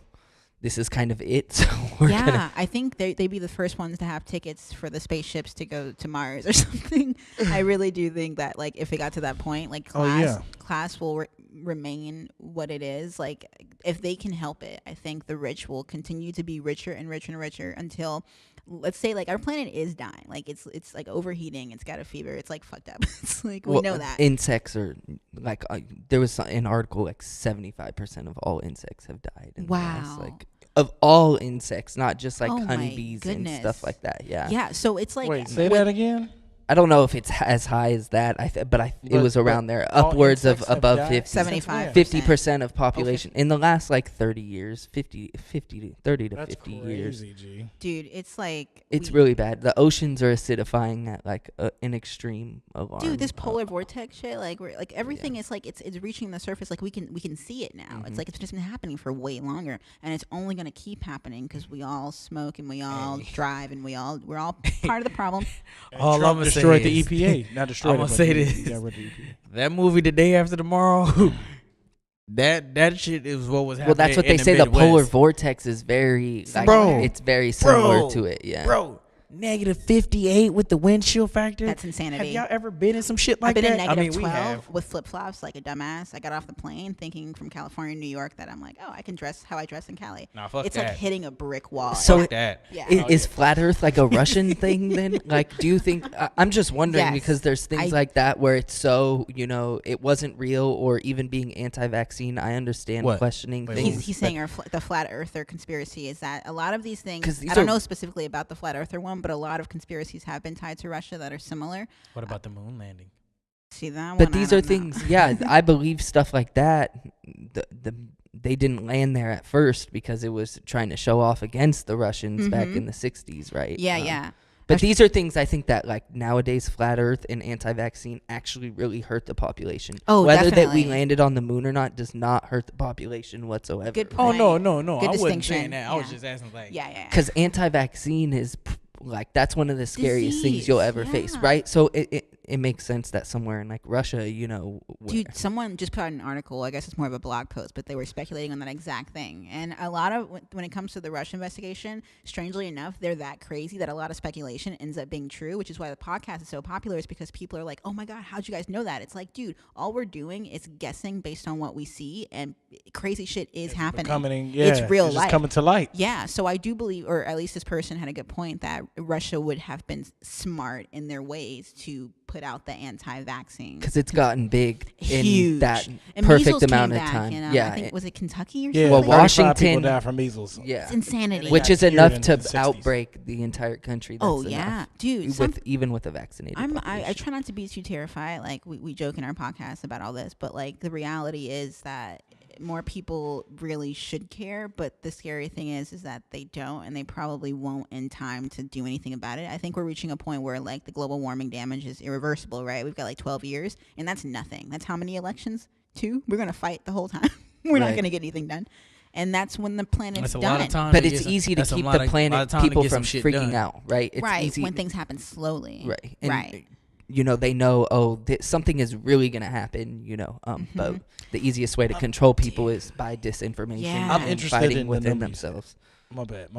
Speaker 4: this is kind of it? So we're gonna
Speaker 1: I think they'd be the first ones to have tickets for the spaceships to go to Mars or something. I really do think that, like, if it got to that point, like, class will remain what it is. Like, if they can help it, I think the rich will continue to be richer and richer and richer until, let's say, like, our planet is dying. Like, it's like overheating. It's got a fever. It's like fucked up. It's like we know that.
Speaker 4: Insects are like there was an article like 75% of all insects have died. In the last,
Speaker 1: Wow.
Speaker 4: like of all insects, not just like
Speaker 1: Oh my
Speaker 4: honeybees and
Speaker 1: goodness.
Speaker 4: stuff like that. Yeah.
Speaker 1: Yeah. So it's like
Speaker 3: Wait, say that again.
Speaker 4: I don't know if it's as high as that. It
Speaker 3: But-
Speaker 4: was around there,
Speaker 3: all
Speaker 4: upwards of
Speaker 3: insects have
Speaker 4: above
Speaker 3: died
Speaker 4: 50.
Speaker 3: since
Speaker 1: 75.
Speaker 3: when?
Speaker 4: 50% of population in the last like 30 years, 30 to
Speaker 3: That's
Speaker 4: 50 years.
Speaker 3: crazy, G.
Speaker 1: dude, it's like
Speaker 4: It's really bad. The oceans are acidifying at like an extreme alarm.
Speaker 1: dude, this polar vortex shit, like we're like everything is like it's reaching the surface. Like we can see it now. It's like it's just been happening for way longer, and it's only gonna keep happening because we all smoke and we all drive and we're all part of the problem.
Speaker 3: And
Speaker 5: All
Speaker 3: Trump
Speaker 5: I'ma say
Speaker 3: destroyed the
Speaker 5: is-
Speaker 3: EPA. Not destroyed
Speaker 5: I'ma
Speaker 3: it, but
Speaker 5: say
Speaker 3: he
Speaker 5: this.
Speaker 3: got rid of the EPA.
Speaker 5: That movie, The Day After Tomorrow, that shit is what was happening.
Speaker 4: Well, that's what they
Speaker 5: in
Speaker 4: say. The
Speaker 5: Midwest.
Speaker 4: polar vortex is very, like,
Speaker 3: Bro.
Speaker 4: it's very similar
Speaker 5: Bro.
Speaker 4: to it. Yeah.
Speaker 5: Bro, negative 58 with the windshield factor.
Speaker 1: That's insanity.
Speaker 5: Have y'all ever been in some shit like
Speaker 1: I've been
Speaker 5: that?
Speaker 1: in negative
Speaker 5: I mean,
Speaker 1: 12
Speaker 5: we have.
Speaker 1: with flip flops like a dumbass. I got off the plane thinking from California to New York that I'm like, oh, I can dress how I dress in Cali.
Speaker 5: Nah, fuck
Speaker 1: it's
Speaker 5: that.
Speaker 1: like hitting a brick wall.
Speaker 4: So
Speaker 5: Fuck that.
Speaker 1: yeah.
Speaker 4: Is flat Earth like a Russian thing then? Like, do you think? I'm just wondering
Speaker 1: Yes.
Speaker 4: because there's things like that where it's so it wasn't real, or even being anti-vaccine. I understand
Speaker 5: What?
Speaker 4: questioning
Speaker 5: Wait,
Speaker 4: things.
Speaker 1: He's saying the flat earther conspiracy is that a lot of these
Speaker 4: 'Cause
Speaker 1: things,
Speaker 4: these
Speaker 1: I don't
Speaker 4: are-
Speaker 1: know specifically about the flat earther one, but a lot of conspiracies have been tied to Russia that are similar.
Speaker 5: What about the moon landing?
Speaker 1: See that one?
Speaker 4: But
Speaker 1: I
Speaker 4: these are
Speaker 1: don't know.
Speaker 4: things. Yeah, I believe stuff like that. They didn't land there at first because it was trying to show off against the Russians back in the 60s, right?
Speaker 1: Yeah, yeah.
Speaker 4: But these are things I think that like nowadays flat earth and anti-vaccine actually really hurt the population.
Speaker 1: Oh,
Speaker 4: Whether that
Speaker 1: definitely.
Speaker 4: we landed on the moon or not does not hurt the population whatsoever.
Speaker 1: Good
Speaker 5: Oh,
Speaker 1: point.
Speaker 5: no.
Speaker 1: Good
Speaker 5: I wasn't saying
Speaker 1: distinction.
Speaker 5: that. I was
Speaker 1: Yeah.
Speaker 5: just asking, like,
Speaker 1: Yeah, yeah.
Speaker 4: Because anti-vaccine is like that's one of the scariest things you'll
Speaker 1: Disease,
Speaker 4: ever face,
Speaker 1: yeah.
Speaker 4: right? So it makes sense that somewhere in like Russia, where-
Speaker 1: Dude, someone just put out an article. I guess it's more of a blog post, but they were speculating on that exact thing. And a lot of when it comes to the Russia investigation, strangely enough, they're that crazy that a lot of speculation ends up being true, which is why the podcast is so popular. Is because people are like, "Oh my god, how'd you guys know that?" It's like, dude, all we're doing is guessing based on what we see, and crazy shit is happening. It's real
Speaker 3: just
Speaker 1: life.
Speaker 3: coming to light.
Speaker 1: Yeah, so I do believe, or at least this person had a good point, that Russia would have been smart in their ways to put out the anti-vaccine.
Speaker 4: because it's gotten big in
Speaker 1: Huge.
Speaker 4: that
Speaker 1: And
Speaker 4: perfect
Speaker 1: measles
Speaker 4: amount
Speaker 1: came
Speaker 4: of
Speaker 1: back
Speaker 4: time.
Speaker 1: in,
Speaker 4: Yeah,
Speaker 1: I think, was it Kentucky or
Speaker 3: Yeah,
Speaker 1: something?
Speaker 4: Well,
Speaker 3: 35 people
Speaker 4: Washington-
Speaker 3: died from measles.
Speaker 4: yeah,
Speaker 1: It's insanity.
Speaker 4: which
Speaker 3: got
Speaker 4: is
Speaker 3: cured
Speaker 4: enough
Speaker 3: in
Speaker 4: to
Speaker 3: the 60s.
Speaker 4: outbreak the entire country. That's
Speaker 1: Oh yeah,
Speaker 4: enough.
Speaker 1: dude.
Speaker 4: Even with a vaccinated
Speaker 1: I
Speaker 4: population.
Speaker 1: try not to be too terrified. Like we joke in our podcast about all this, but like the reality is that more people really should care. But the scary thing is that they don't, and they probably won't in time to do anything about it. I think we're reaching a point where like the global warming damage is irreversible. Right? We've got like 12 years, and that's nothing. That's how many elections? 2. We're gonna fight the whole time. We're not
Speaker 4: Right.
Speaker 1: gonna get anything done. and that's when the planet's
Speaker 5: That's a
Speaker 1: done.
Speaker 5: lot of time.
Speaker 4: But it's easy to keep the planet people from freaking
Speaker 5: done.
Speaker 4: out, right? It's
Speaker 1: right,
Speaker 4: easy
Speaker 1: when things happen slowly.
Speaker 4: Right. And,
Speaker 1: right.
Speaker 4: You know, they know, something is really going to happen, you know. But the easiest way to control people is by disinformation
Speaker 1: Yeah.
Speaker 4: and fighting within themselves.
Speaker 3: My bad.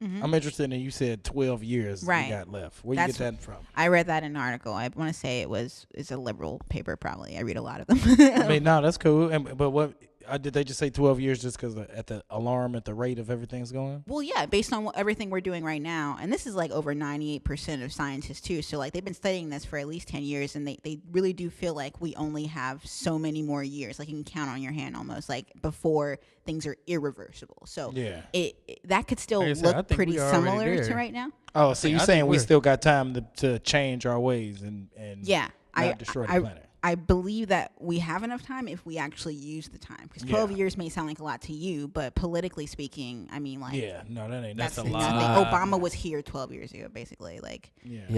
Speaker 3: I'm interested in, you said 12 years you got left. Where you get that from?
Speaker 1: I read that in an article. I want to say it's a liberal paper probably. I read a lot of them.
Speaker 3: I mean, no, that's cool. But what did they just say 12 years just because at the alarm at the rate of everything's going?
Speaker 1: Well, yeah, based on everything we're doing right now, and this is like over 98% of scientists too. So like they've been studying this for at least 10 years, and they really do feel like we only have so many more years. Like you can count on your hand almost, like before things are irreversible. So it that could still look pretty similar to right now.
Speaker 3: Oh, so you're saying we still got time to change our ways and not destroy the planet?
Speaker 1: I believe that we have enough time if we actually use the time. Because 12 years may sound like a lot to you, but politically speaking, I mean, like...
Speaker 3: Yeah, no, that's a
Speaker 1: lot.
Speaker 3: Nothing.
Speaker 1: Obama was here 12 years ago, basically. Like,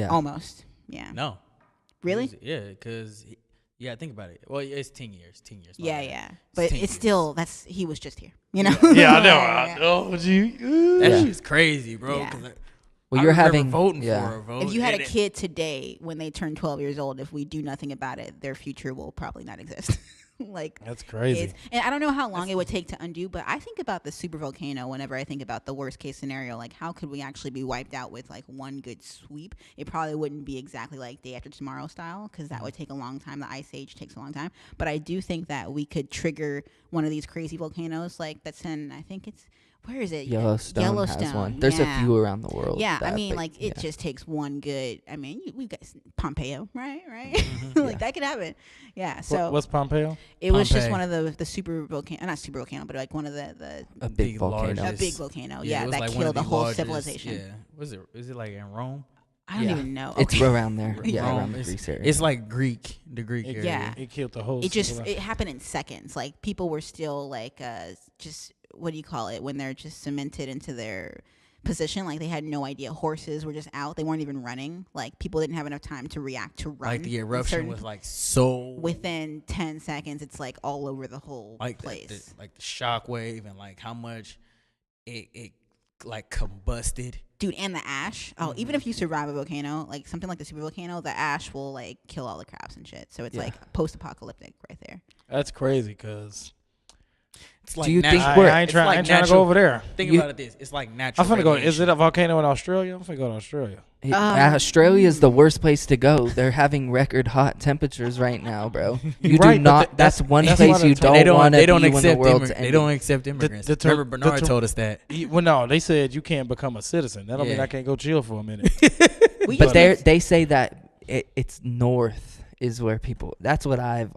Speaker 1: almost. Yeah.
Speaker 5: No.
Speaker 1: Really?
Speaker 5: Yeah, because... Yeah, think about it. Well, it's 10 years. 10 years.
Speaker 1: Yeah. But it's still... he was just here, you know?
Speaker 3: Yeah, I know. That
Speaker 5: shit's crazy, bro.
Speaker 1: Yeah.
Speaker 4: Well, you're having
Speaker 5: voting for a vote.
Speaker 1: If you had a kid today, when they turn 12 years old, if we do nothing about it, their future will probably not exist. Like
Speaker 3: that's crazy.
Speaker 1: And I don't know how long it would take to undo, but I think about the super volcano whenever I think about the worst case scenario. Like, how could we actually be wiped out with like one good sweep? It probably wouldn't be exactly like day after tomorrow style, because that would take a long time. The ice age takes a long time. But I do think that we could trigger one of these crazy volcanoes, like that's in, I think it's, where is it?
Speaker 4: Yellowstone has one. There's a few around the world.
Speaker 1: Yeah, I mean, like, it just takes one good. I mean, we've got Pompeo, right? Like, that could happen. Yeah, so.
Speaker 3: What's Pompeo?
Speaker 1: It was just one of the super volcano, not super volcano, but like one of the
Speaker 4: a big volcano.
Speaker 1: A big volcano, that like killed the whole civilization.
Speaker 5: Yeah. Is it like in Rome?
Speaker 1: I don't even know.
Speaker 4: It's around there. Around the Greece area.
Speaker 5: It's like the Greek area.
Speaker 1: Yeah.
Speaker 3: It killed the whole
Speaker 1: it happened in seconds. Like, people were still like just, what do you call it, when they're just cemented into their position. Like, they had no idea. Horses were just out. They weren't even running. Like, people didn't have enough time to react to run.
Speaker 5: Like, the eruption was like so
Speaker 1: within 10 seconds it's like all over the whole place.
Speaker 5: Like the shock wave and like how much it like combusted.
Speaker 1: Dude, and the ash. Oh, even if you survive a volcano, like something like the super volcano, the ash will like kill all the crabs and shit. So it's like post-apocalyptic right there.
Speaker 3: That's crazy, because
Speaker 5: it's like,
Speaker 4: do you think
Speaker 3: I ain't trying to go over there.
Speaker 5: Think about it this. It's like natural.
Speaker 3: I'm finna go. Is it a volcano in Australia? I'm finna go to Australia.
Speaker 4: Australia is the worst place to go. They're having record hot temperatures right now, bro. You
Speaker 3: right,
Speaker 4: do not. That's one place you don't want to be when the world's ending.
Speaker 5: They don't accept immigrants. Remember, Bernard told us that.
Speaker 3: Well, no, they said you can't become a citizen. That don't mean I can't go chill for a minute.
Speaker 4: But they say that it's north is where people. That's what I've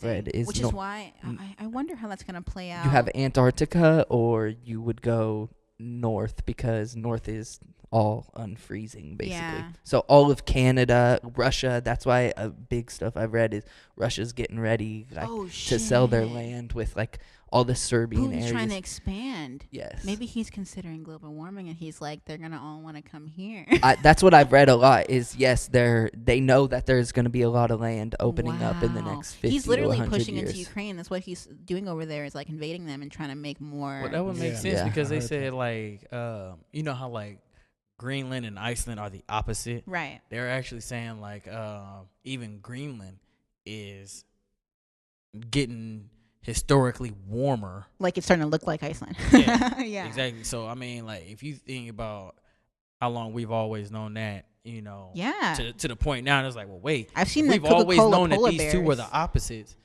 Speaker 4: read is.
Speaker 1: Which is why I wonder how that's gonna play out.
Speaker 4: You have Antarctica, or you would go north, because north is all unfreezing basically.
Speaker 1: Yeah.
Speaker 4: So all of Canada, Russia, that's why a big stuff I've read is Russia's getting ready to sell their land with like all the Serbian areas.
Speaker 1: Trying to expand.
Speaker 4: Yes.
Speaker 1: Maybe he's considering global warming, and he's like, they're gonna all want to come here.
Speaker 4: That's what I've read a lot. Is they know that there's going to be a lot of land opening up in the next 50
Speaker 1: He's literally
Speaker 4: to 100
Speaker 1: pushing
Speaker 4: years.
Speaker 1: into Ukraine. That's what he's doing over there. Is like invading them and trying to make more.
Speaker 5: Well, that would make sense because they said like you know how like Greenland and Iceland are the opposite.
Speaker 1: Right.
Speaker 5: They're actually saying like even Greenland is getting historically warmer.
Speaker 1: Like, it's starting to look like Iceland.
Speaker 5: Yeah, exactly. So I mean, like, if you think about how long we've always known that, you know, to the point now, it's like, well, wait,
Speaker 1: I've seen
Speaker 5: we've always known that these two were the opposites,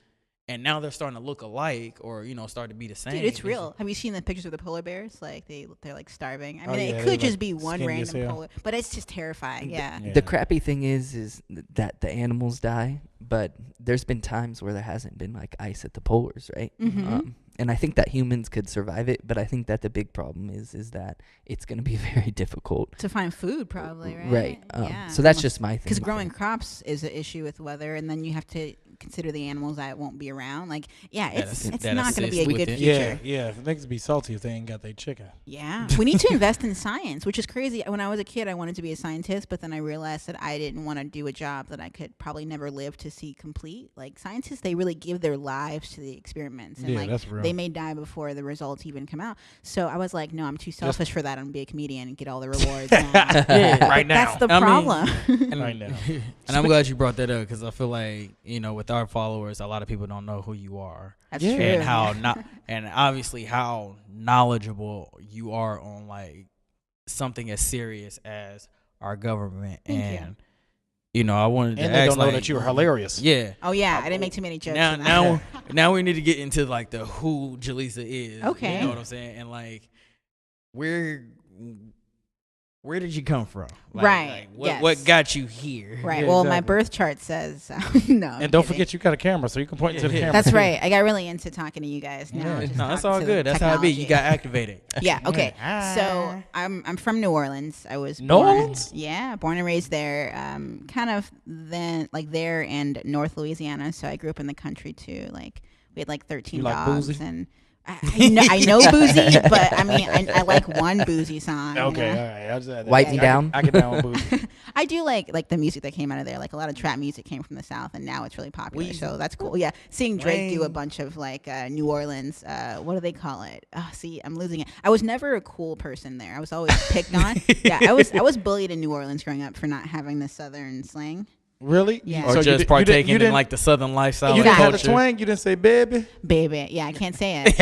Speaker 5: and now they're starting to look alike, or you know, start to be the same.
Speaker 1: Dude, it's real. Have you seen the pictures of the polar bears? Like, they're like starving. I mean, it could just be one random polar, but it's just terrifying.
Speaker 4: The crappy thing is that the animals die, but there's been times where there hasn't been like ice at the polars, right?
Speaker 1: Mm-hmm.
Speaker 4: And I think that humans could survive it, but I think that the big problem is that it's going to be very difficult
Speaker 1: to find food, probably, right?
Speaker 4: Right. So that's just my thing.
Speaker 1: Because growing crops is an issue with weather, and then you have to consider the animals that won't be around. Like, it's not going to be a
Speaker 5: with
Speaker 1: good
Speaker 5: it.
Speaker 1: future.
Speaker 3: Yeah. If niggas be salty if they ain't got their chicken.
Speaker 1: Yeah, we need to invest in science, which is crazy. When I was a kid, I wanted to be a scientist, but then I realized that I didn't want to do a job that I could probably never live to see complete. Like, scientists, they really give their lives to the experiments, and
Speaker 3: that's real.
Speaker 1: they may die before the results even come out. So I was like, no, I'm too selfish for that. I'm gonna be a comedian and get all the rewards.
Speaker 3: Right now.
Speaker 1: That's the problem.
Speaker 3: Right now.
Speaker 5: And I'm glad you brought that up because I feel like, with our followers, a lot of people don't know who you are.
Speaker 1: That's true.
Speaker 5: And how and obviously how knowledgeable you are on like something as serious as our government.
Speaker 1: Thank
Speaker 5: you. I wanted to
Speaker 3: And
Speaker 5: ask
Speaker 3: they don't know that you were hilarious.
Speaker 5: Yeah.
Speaker 1: Oh yeah, I didn't make too many jokes.
Speaker 5: Now we need to get into like the who Jaleesa is.
Speaker 1: Okay.
Speaker 5: You know what I'm saying? And like where did you come from? Like,
Speaker 1: Right.
Speaker 5: What got you here?
Speaker 1: Right.
Speaker 3: Yeah,
Speaker 1: Well, my
Speaker 3: exactly.
Speaker 1: birth chart says no. I'm
Speaker 3: And don't
Speaker 1: kidding.
Speaker 3: forget you got a camera, so you can point to the camera.
Speaker 1: That's right. I got really into talking to you guys now.
Speaker 3: Yeah.
Speaker 1: Just
Speaker 5: No, that's
Speaker 1: talk
Speaker 5: all
Speaker 1: to
Speaker 5: good.
Speaker 1: the
Speaker 5: That's how it be. You
Speaker 1: technology.
Speaker 5: got activated.
Speaker 1: Yeah. Okay.
Speaker 3: Ah.
Speaker 1: So I'm from New Orleans. I was
Speaker 3: New
Speaker 1: born,
Speaker 3: Orleans?
Speaker 1: Yeah, born and raised there. Kind of then like there and North Louisiana. So I grew up in the country too. Like we had like 13
Speaker 3: You like
Speaker 1: dogs
Speaker 3: boozy?
Speaker 1: and. I know boozy, but I mean I like one boozy song.
Speaker 3: Okay,
Speaker 1: you know?
Speaker 3: all right. I'll just
Speaker 4: Wipe me down.
Speaker 3: I get down with booze.
Speaker 1: I do like the music that came out of there. Like a lot of trap music came from the South, and now it's really popular. So that's cool. Yeah, seeing Drake do a bunch of like New Orleans. What do they call it? Oh, see, I'm losing it. I was never a cool person there. I was always picked on. Yeah, I was bullied in New Orleans growing up for not having the Southern slang.
Speaker 3: Really?
Speaker 1: Yeah.
Speaker 5: Or
Speaker 3: So
Speaker 5: just
Speaker 3: you
Speaker 5: partaking
Speaker 3: didn't,
Speaker 5: in like the Southern lifestyle.
Speaker 3: you
Speaker 5: and
Speaker 3: didn't have
Speaker 5: culture.
Speaker 3: the twang. You didn't say baby.
Speaker 1: Baby, yeah, I can't say it.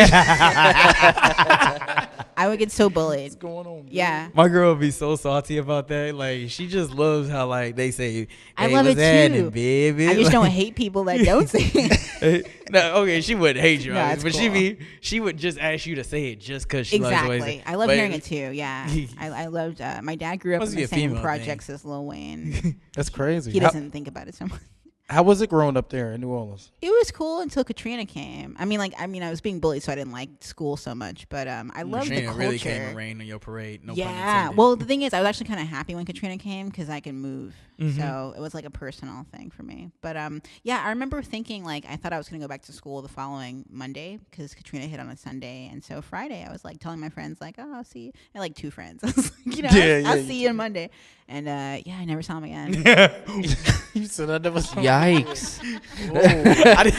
Speaker 1: I would get so bullied.
Speaker 3: What's going on?
Speaker 1: Yeah.
Speaker 5: My girl would be so salty about that. Like she just loves how like they say,
Speaker 1: I
Speaker 5: hey,
Speaker 1: love
Speaker 5: what's
Speaker 1: it
Speaker 5: happening,
Speaker 1: too.
Speaker 5: baby.
Speaker 1: I just don't hate people that don't say it.
Speaker 5: No, okay, she wouldn't hate you,
Speaker 1: No,
Speaker 5: obviously,
Speaker 1: it's
Speaker 5: but
Speaker 1: cool.
Speaker 5: she would just ask you to say it just because she loves the way
Speaker 1: Exactly.
Speaker 5: it.
Speaker 1: I love
Speaker 5: But-
Speaker 1: hearing it too. Yeah. I loved. My dad grew up
Speaker 5: Must
Speaker 1: in
Speaker 5: be
Speaker 1: the
Speaker 5: a
Speaker 1: same
Speaker 5: female
Speaker 1: projects as Lil Wayne.
Speaker 3: That's crazy.
Speaker 1: He doesn't think about it so much.
Speaker 3: How was it growing up there in New Orleans?
Speaker 1: It was cool until Katrina came. I mean, I was being bullied, so I didn't like school so much. But I loved the
Speaker 5: Katrina
Speaker 1: culture.
Speaker 5: really came and rained on your parade. No pun
Speaker 1: Yeah.
Speaker 5: intended.
Speaker 1: Well, the thing is, I was actually kind of happy when Katrina came because I could move.
Speaker 5: Mm-hmm.
Speaker 1: So it was like a personal thing for me. But yeah, I remember thinking like I thought I was gonna go back to school the following Monday because Katrina hit on a Sunday, and so Friday I was like telling my friends like, oh, I'll see you. I had like 2 friends. I was like, I'll see you on Monday. And yeah, I never saw him again.
Speaker 3: You said I never saw.
Speaker 4: Yikes.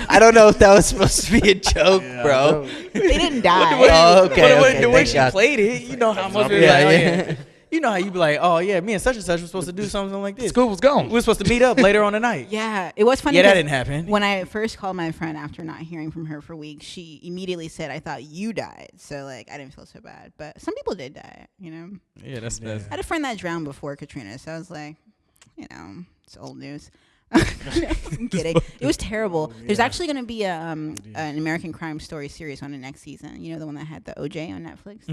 Speaker 6: I don't know if that was supposed to be a joke, bro.
Speaker 1: They didn't die.
Speaker 6: Oh, okay.
Speaker 5: But the way
Speaker 6: Thank
Speaker 5: she
Speaker 6: God.
Speaker 5: played it, you know how much.
Speaker 6: Yeah.
Speaker 5: You know how you be like, oh yeah, me and such were supposed to do something like this.
Speaker 3: School was gone.
Speaker 5: We were supposed to meet up later on the night.
Speaker 1: Yeah, it was funny.
Speaker 5: Yeah, that
Speaker 1: 'cause
Speaker 5: didn't happen.
Speaker 1: When I first called my friend after not hearing from her for weeks, she immediately said, "I thought you died." So like, I didn't feel so bad, but some people did die. You know,
Speaker 5: Yeah, that's
Speaker 1: I had a friend that drowned before Katrina, so I was like, it's old news. I'm kidding. It was terrible. There's actually going to be an American Crime Story series on the next season. You know, the one that had the OJ on Netflix?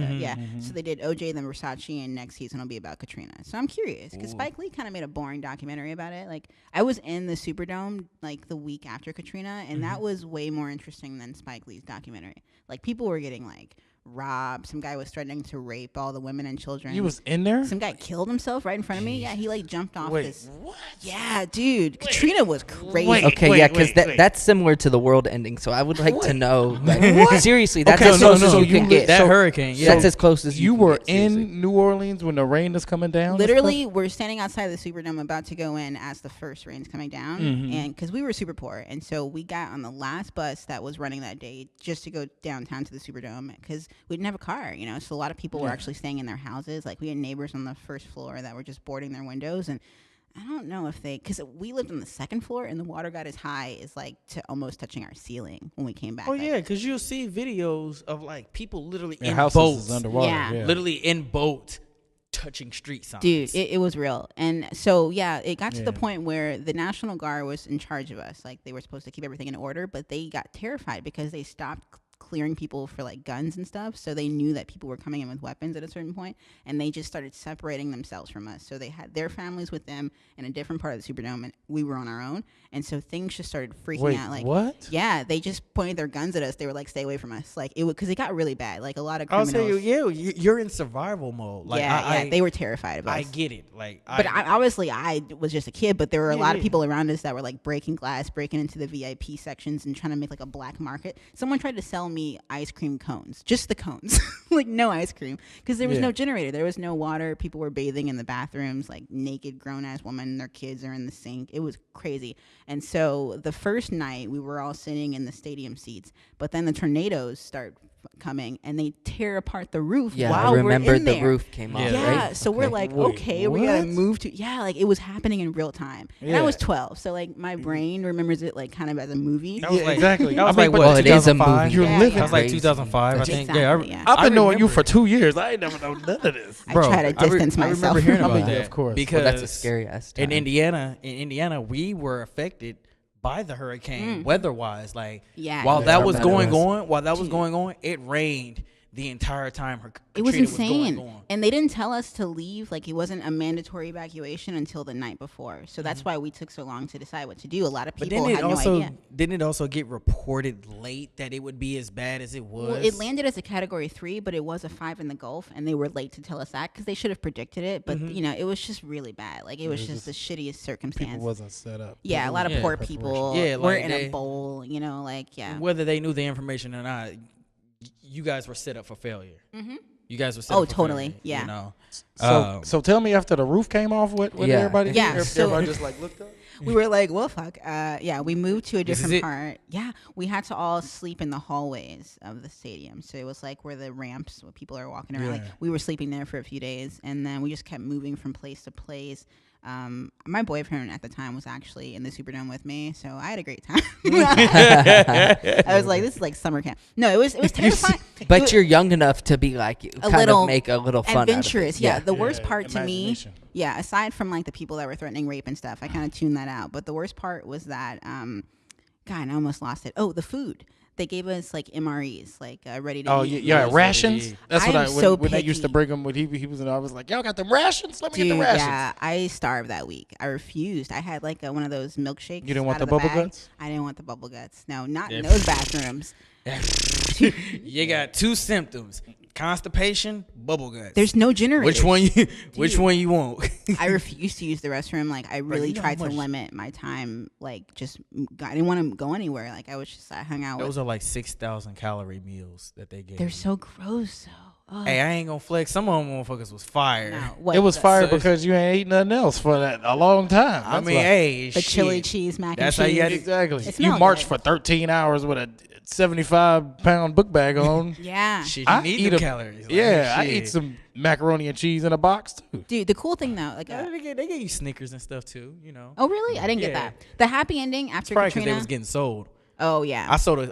Speaker 1: So they did OJ, then Versace, and next season will be about Katrina. So I'm curious because Spike Lee kind of made a boring documentary about it. Like, I was in the Superdome like the week after Katrina, and that was way more interesting than Spike Lee's documentary. Like, people were getting like robbed. Some guy was threatening to rape all the women and children.
Speaker 3: You was in there?
Speaker 1: Some guy killed himself right in front of me. Yeah, he like jumped off
Speaker 3: Wait,
Speaker 1: this.
Speaker 3: what?
Speaker 1: Yeah, dude. Katrina was crazy.
Speaker 3: Wait.
Speaker 4: Okay, yeah, because that's similar to the world ending. So I would like to know. Like, seriously, that's
Speaker 3: Okay,
Speaker 4: as
Speaker 3: so-
Speaker 4: close
Speaker 3: so
Speaker 4: as you
Speaker 3: you
Speaker 4: can
Speaker 3: li-
Speaker 4: get.
Speaker 5: that
Speaker 3: So-
Speaker 5: hurricane. Yeah,
Speaker 4: That's as close as
Speaker 3: You
Speaker 4: can
Speaker 3: were
Speaker 4: get, seriously.
Speaker 3: in New Orleans when the rain is coming down? and
Speaker 1: Literally, we're standing outside the Superdome about to go in as the first rain's coming down. And because we were super poor. And so we got on the last bus that was running that day just to go downtown to the Superdome because we didn't have a car, you know. So a lot of people were actually staying in their houses. Like, we had neighbors on the first floor that were just boarding their windows. And I don't know if because we lived on the second floor and the water got as high as like to almost touching our ceiling when we came back.
Speaker 5: Oh
Speaker 1: Like,
Speaker 5: yeah, because you'll see videos of like people literally
Speaker 3: Their
Speaker 5: in
Speaker 3: houses
Speaker 5: boats,
Speaker 3: is underwater.
Speaker 1: Yeah.
Speaker 3: Yeah.
Speaker 5: literally in boats, touching street signs.
Speaker 1: Dude, it was real. And so, yeah, it got to the
Speaker 3: Yeah.
Speaker 1: point where the National Guard was in charge of us. Like, they were supposed to keep everything in order, but they got terrified because they stopped clearing people for like guns and stuff. So they knew that people were coming in with weapons at a certain point, and they just started separating themselves from us. So they had their families with them in a different part of the Superdome, and we were on our own. And so things just started freaking out. Like,
Speaker 3: what?
Speaker 1: Yeah, they just pointed their guns at us. They were like, "Stay away from us!" Like, it would, because it got really bad. Like, a lot of
Speaker 5: I'll
Speaker 1: criminals.
Speaker 5: tell you, you're in survival mode. Like,
Speaker 1: they were terrified of us.
Speaker 5: I get it. Like,
Speaker 1: but obviously, I was just a kid. But there were a lot of people around us that were like breaking glass, breaking into the VIP sections, and trying to make like a black market. Someone tried to sell me ice cream cones, just the cones, like no ice cream, because there was no generator, there was no water. People were bathing in the bathrooms, like naked grown-ass women. Their kids are in the sink. It was crazy. And so the first night, we were all sitting in the stadium seats, but then the tornadoes start coming and they tear apart the roof.
Speaker 4: Yeah,
Speaker 1: while
Speaker 4: I remember
Speaker 1: we're in
Speaker 4: the
Speaker 1: there.
Speaker 4: roof came off. Right?
Speaker 1: So we're like, okay, we gotta move to like it was happening in real time. And I was 12, so like my brain remembers it like kind of as a movie.
Speaker 3: Exactly.
Speaker 5: I was like, what?
Speaker 4: It is a movie.
Speaker 3: You're living.
Speaker 5: I was like 2005, I think.
Speaker 1: Exactly,
Speaker 3: I've been knowing you for 2 years. I ain't never known none of this.
Speaker 1: I try to distance
Speaker 5: I
Speaker 1: myself.
Speaker 5: remember hearing about
Speaker 3: Yeah,
Speaker 5: that,
Speaker 3: of course.
Speaker 5: because
Speaker 4: that's a scary ass time.
Speaker 5: in Indiana, we were affected by the hurricane weather-wise. Like, while that was going on, it rained the entire time.
Speaker 1: It was insane.
Speaker 5: going on.
Speaker 1: And they didn't tell us to leave. Like, it wasn't a mandatory evacuation until the night before. So that's why we took so long to decide what to do. A lot of people had no idea.
Speaker 5: Didn't it also get reported late that it would be as bad as it was?
Speaker 1: Well, it landed as a Category 3, but it was a 5 in the Gulf, and they were late to tell us that because they should have predicted it. But, it was just really bad. Like, it was just the shittiest circumstance.
Speaker 3: People wasn't set up.
Speaker 1: Yeah, a lot of poor people were
Speaker 5: like
Speaker 1: in a bowl,
Speaker 5: Whether they knew the information or not, you guys were set up for failure. You guys were set up for
Speaker 1: totally.
Speaker 5: failure,
Speaker 1: Yeah.
Speaker 5: You know?
Speaker 3: So tell me, after the roof came off, what everybody did?
Speaker 1: Yeah, so
Speaker 3: Everybody just like looked up?
Speaker 1: we were like, well, fuck. We moved to a
Speaker 5: This is
Speaker 1: different
Speaker 5: it?
Speaker 1: part. Yeah, we had to all sleep in the hallways of the stadium. So it was like where the ramps, where people are walking around. Like, we were sleeping there for a few days, and then we just kept moving from place to place. My boyfriend at the time was actually in the Superdome with me, so I had a great time. I was like, this is like summer camp. No, it was terrifying.
Speaker 4: But you're young enough to be like make a little fun
Speaker 1: adventurous.
Speaker 4: out of it.
Speaker 1: Yeah, the worst part to me,
Speaker 3: imagination.
Speaker 1: aside from like the people that were threatening rape and stuff, I kind of tuned that out. But the worst part was that, God, I almost lost it. Oh, the food. They gave us like MREs, like ready to eat.
Speaker 3: Yeah, rations. That's what when they used to
Speaker 1: picky.
Speaker 3: bring them. When he was in, I was like, y'all got them rations? Let me get the
Speaker 1: Dude,
Speaker 3: rations.
Speaker 1: yeah, I starved that week. I refused. I had like one of those milkshakes.
Speaker 3: You didn't want
Speaker 1: out
Speaker 3: the
Speaker 1: of
Speaker 3: bubble
Speaker 1: bag.
Speaker 3: guts?
Speaker 1: I didn't want the bubble guts. No, not in those bathrooms.
Speaker 5: You got two symptoms: constipation, bubble guts.
Speaker 1: There's no generator.
Speaker 5: Which one you want?
Speaker 1: I refused to use the restroom. Like, I really tried to limit my time. Like, I didn't want to go anywhere. Like, I hung out.
Speaker 5: Those are like 6,000 calorie meals that they gave.
Speaker 1: They're so gross, though. Oh.
Speaker 5: Hey, I ain't gonna flex. Some of them motherfuckers was fire.
Speaker 1: No,
Speaker 3: It was fire because you ain't eating nothing else for a long time.
Speaker 5: I mean, hey,
Speaker 1: the
Speaker 5: shit.
Speaker 1: chili cheese mac and
Speaker 5: That's
Speaker 1: cheese.
Speaker 5: how you had
Speaker 3: Exactly.
Speaker 1: It
Speaker 3: You
Speaker 1: smelled
Speaker 3: marched
Speaker 1: good.
Speaker 3: for 13 hours with a 75-pound book bag on.
Speaker 1: Yeah.
Speaker 5: Shit,
Speaker 3: I
Speaker 5: you need
Speaker 3: eat
Speaker 5: the
Speaker 3: a-
Speaker 5: calories. Like,
Speaker 3: Yeah, I
Speaker 5: shit.
Speaker 3: eat some macaroni and cheese in a box too.
Speaker 1: Dude, the cool thing though, like,
Speaker 5: They gave you Snickers and stuff too. You know.
Speaker 1: oh really? I didn't get
Speaker 5: Yeah.
Speaker 1: that. The happy ending after
Speaker 5: Probably because
Speaker 1: Katrina.
Speaker 5: they was getting sold.
Speaker 1: Oh yeah.
Speaker 5: I sold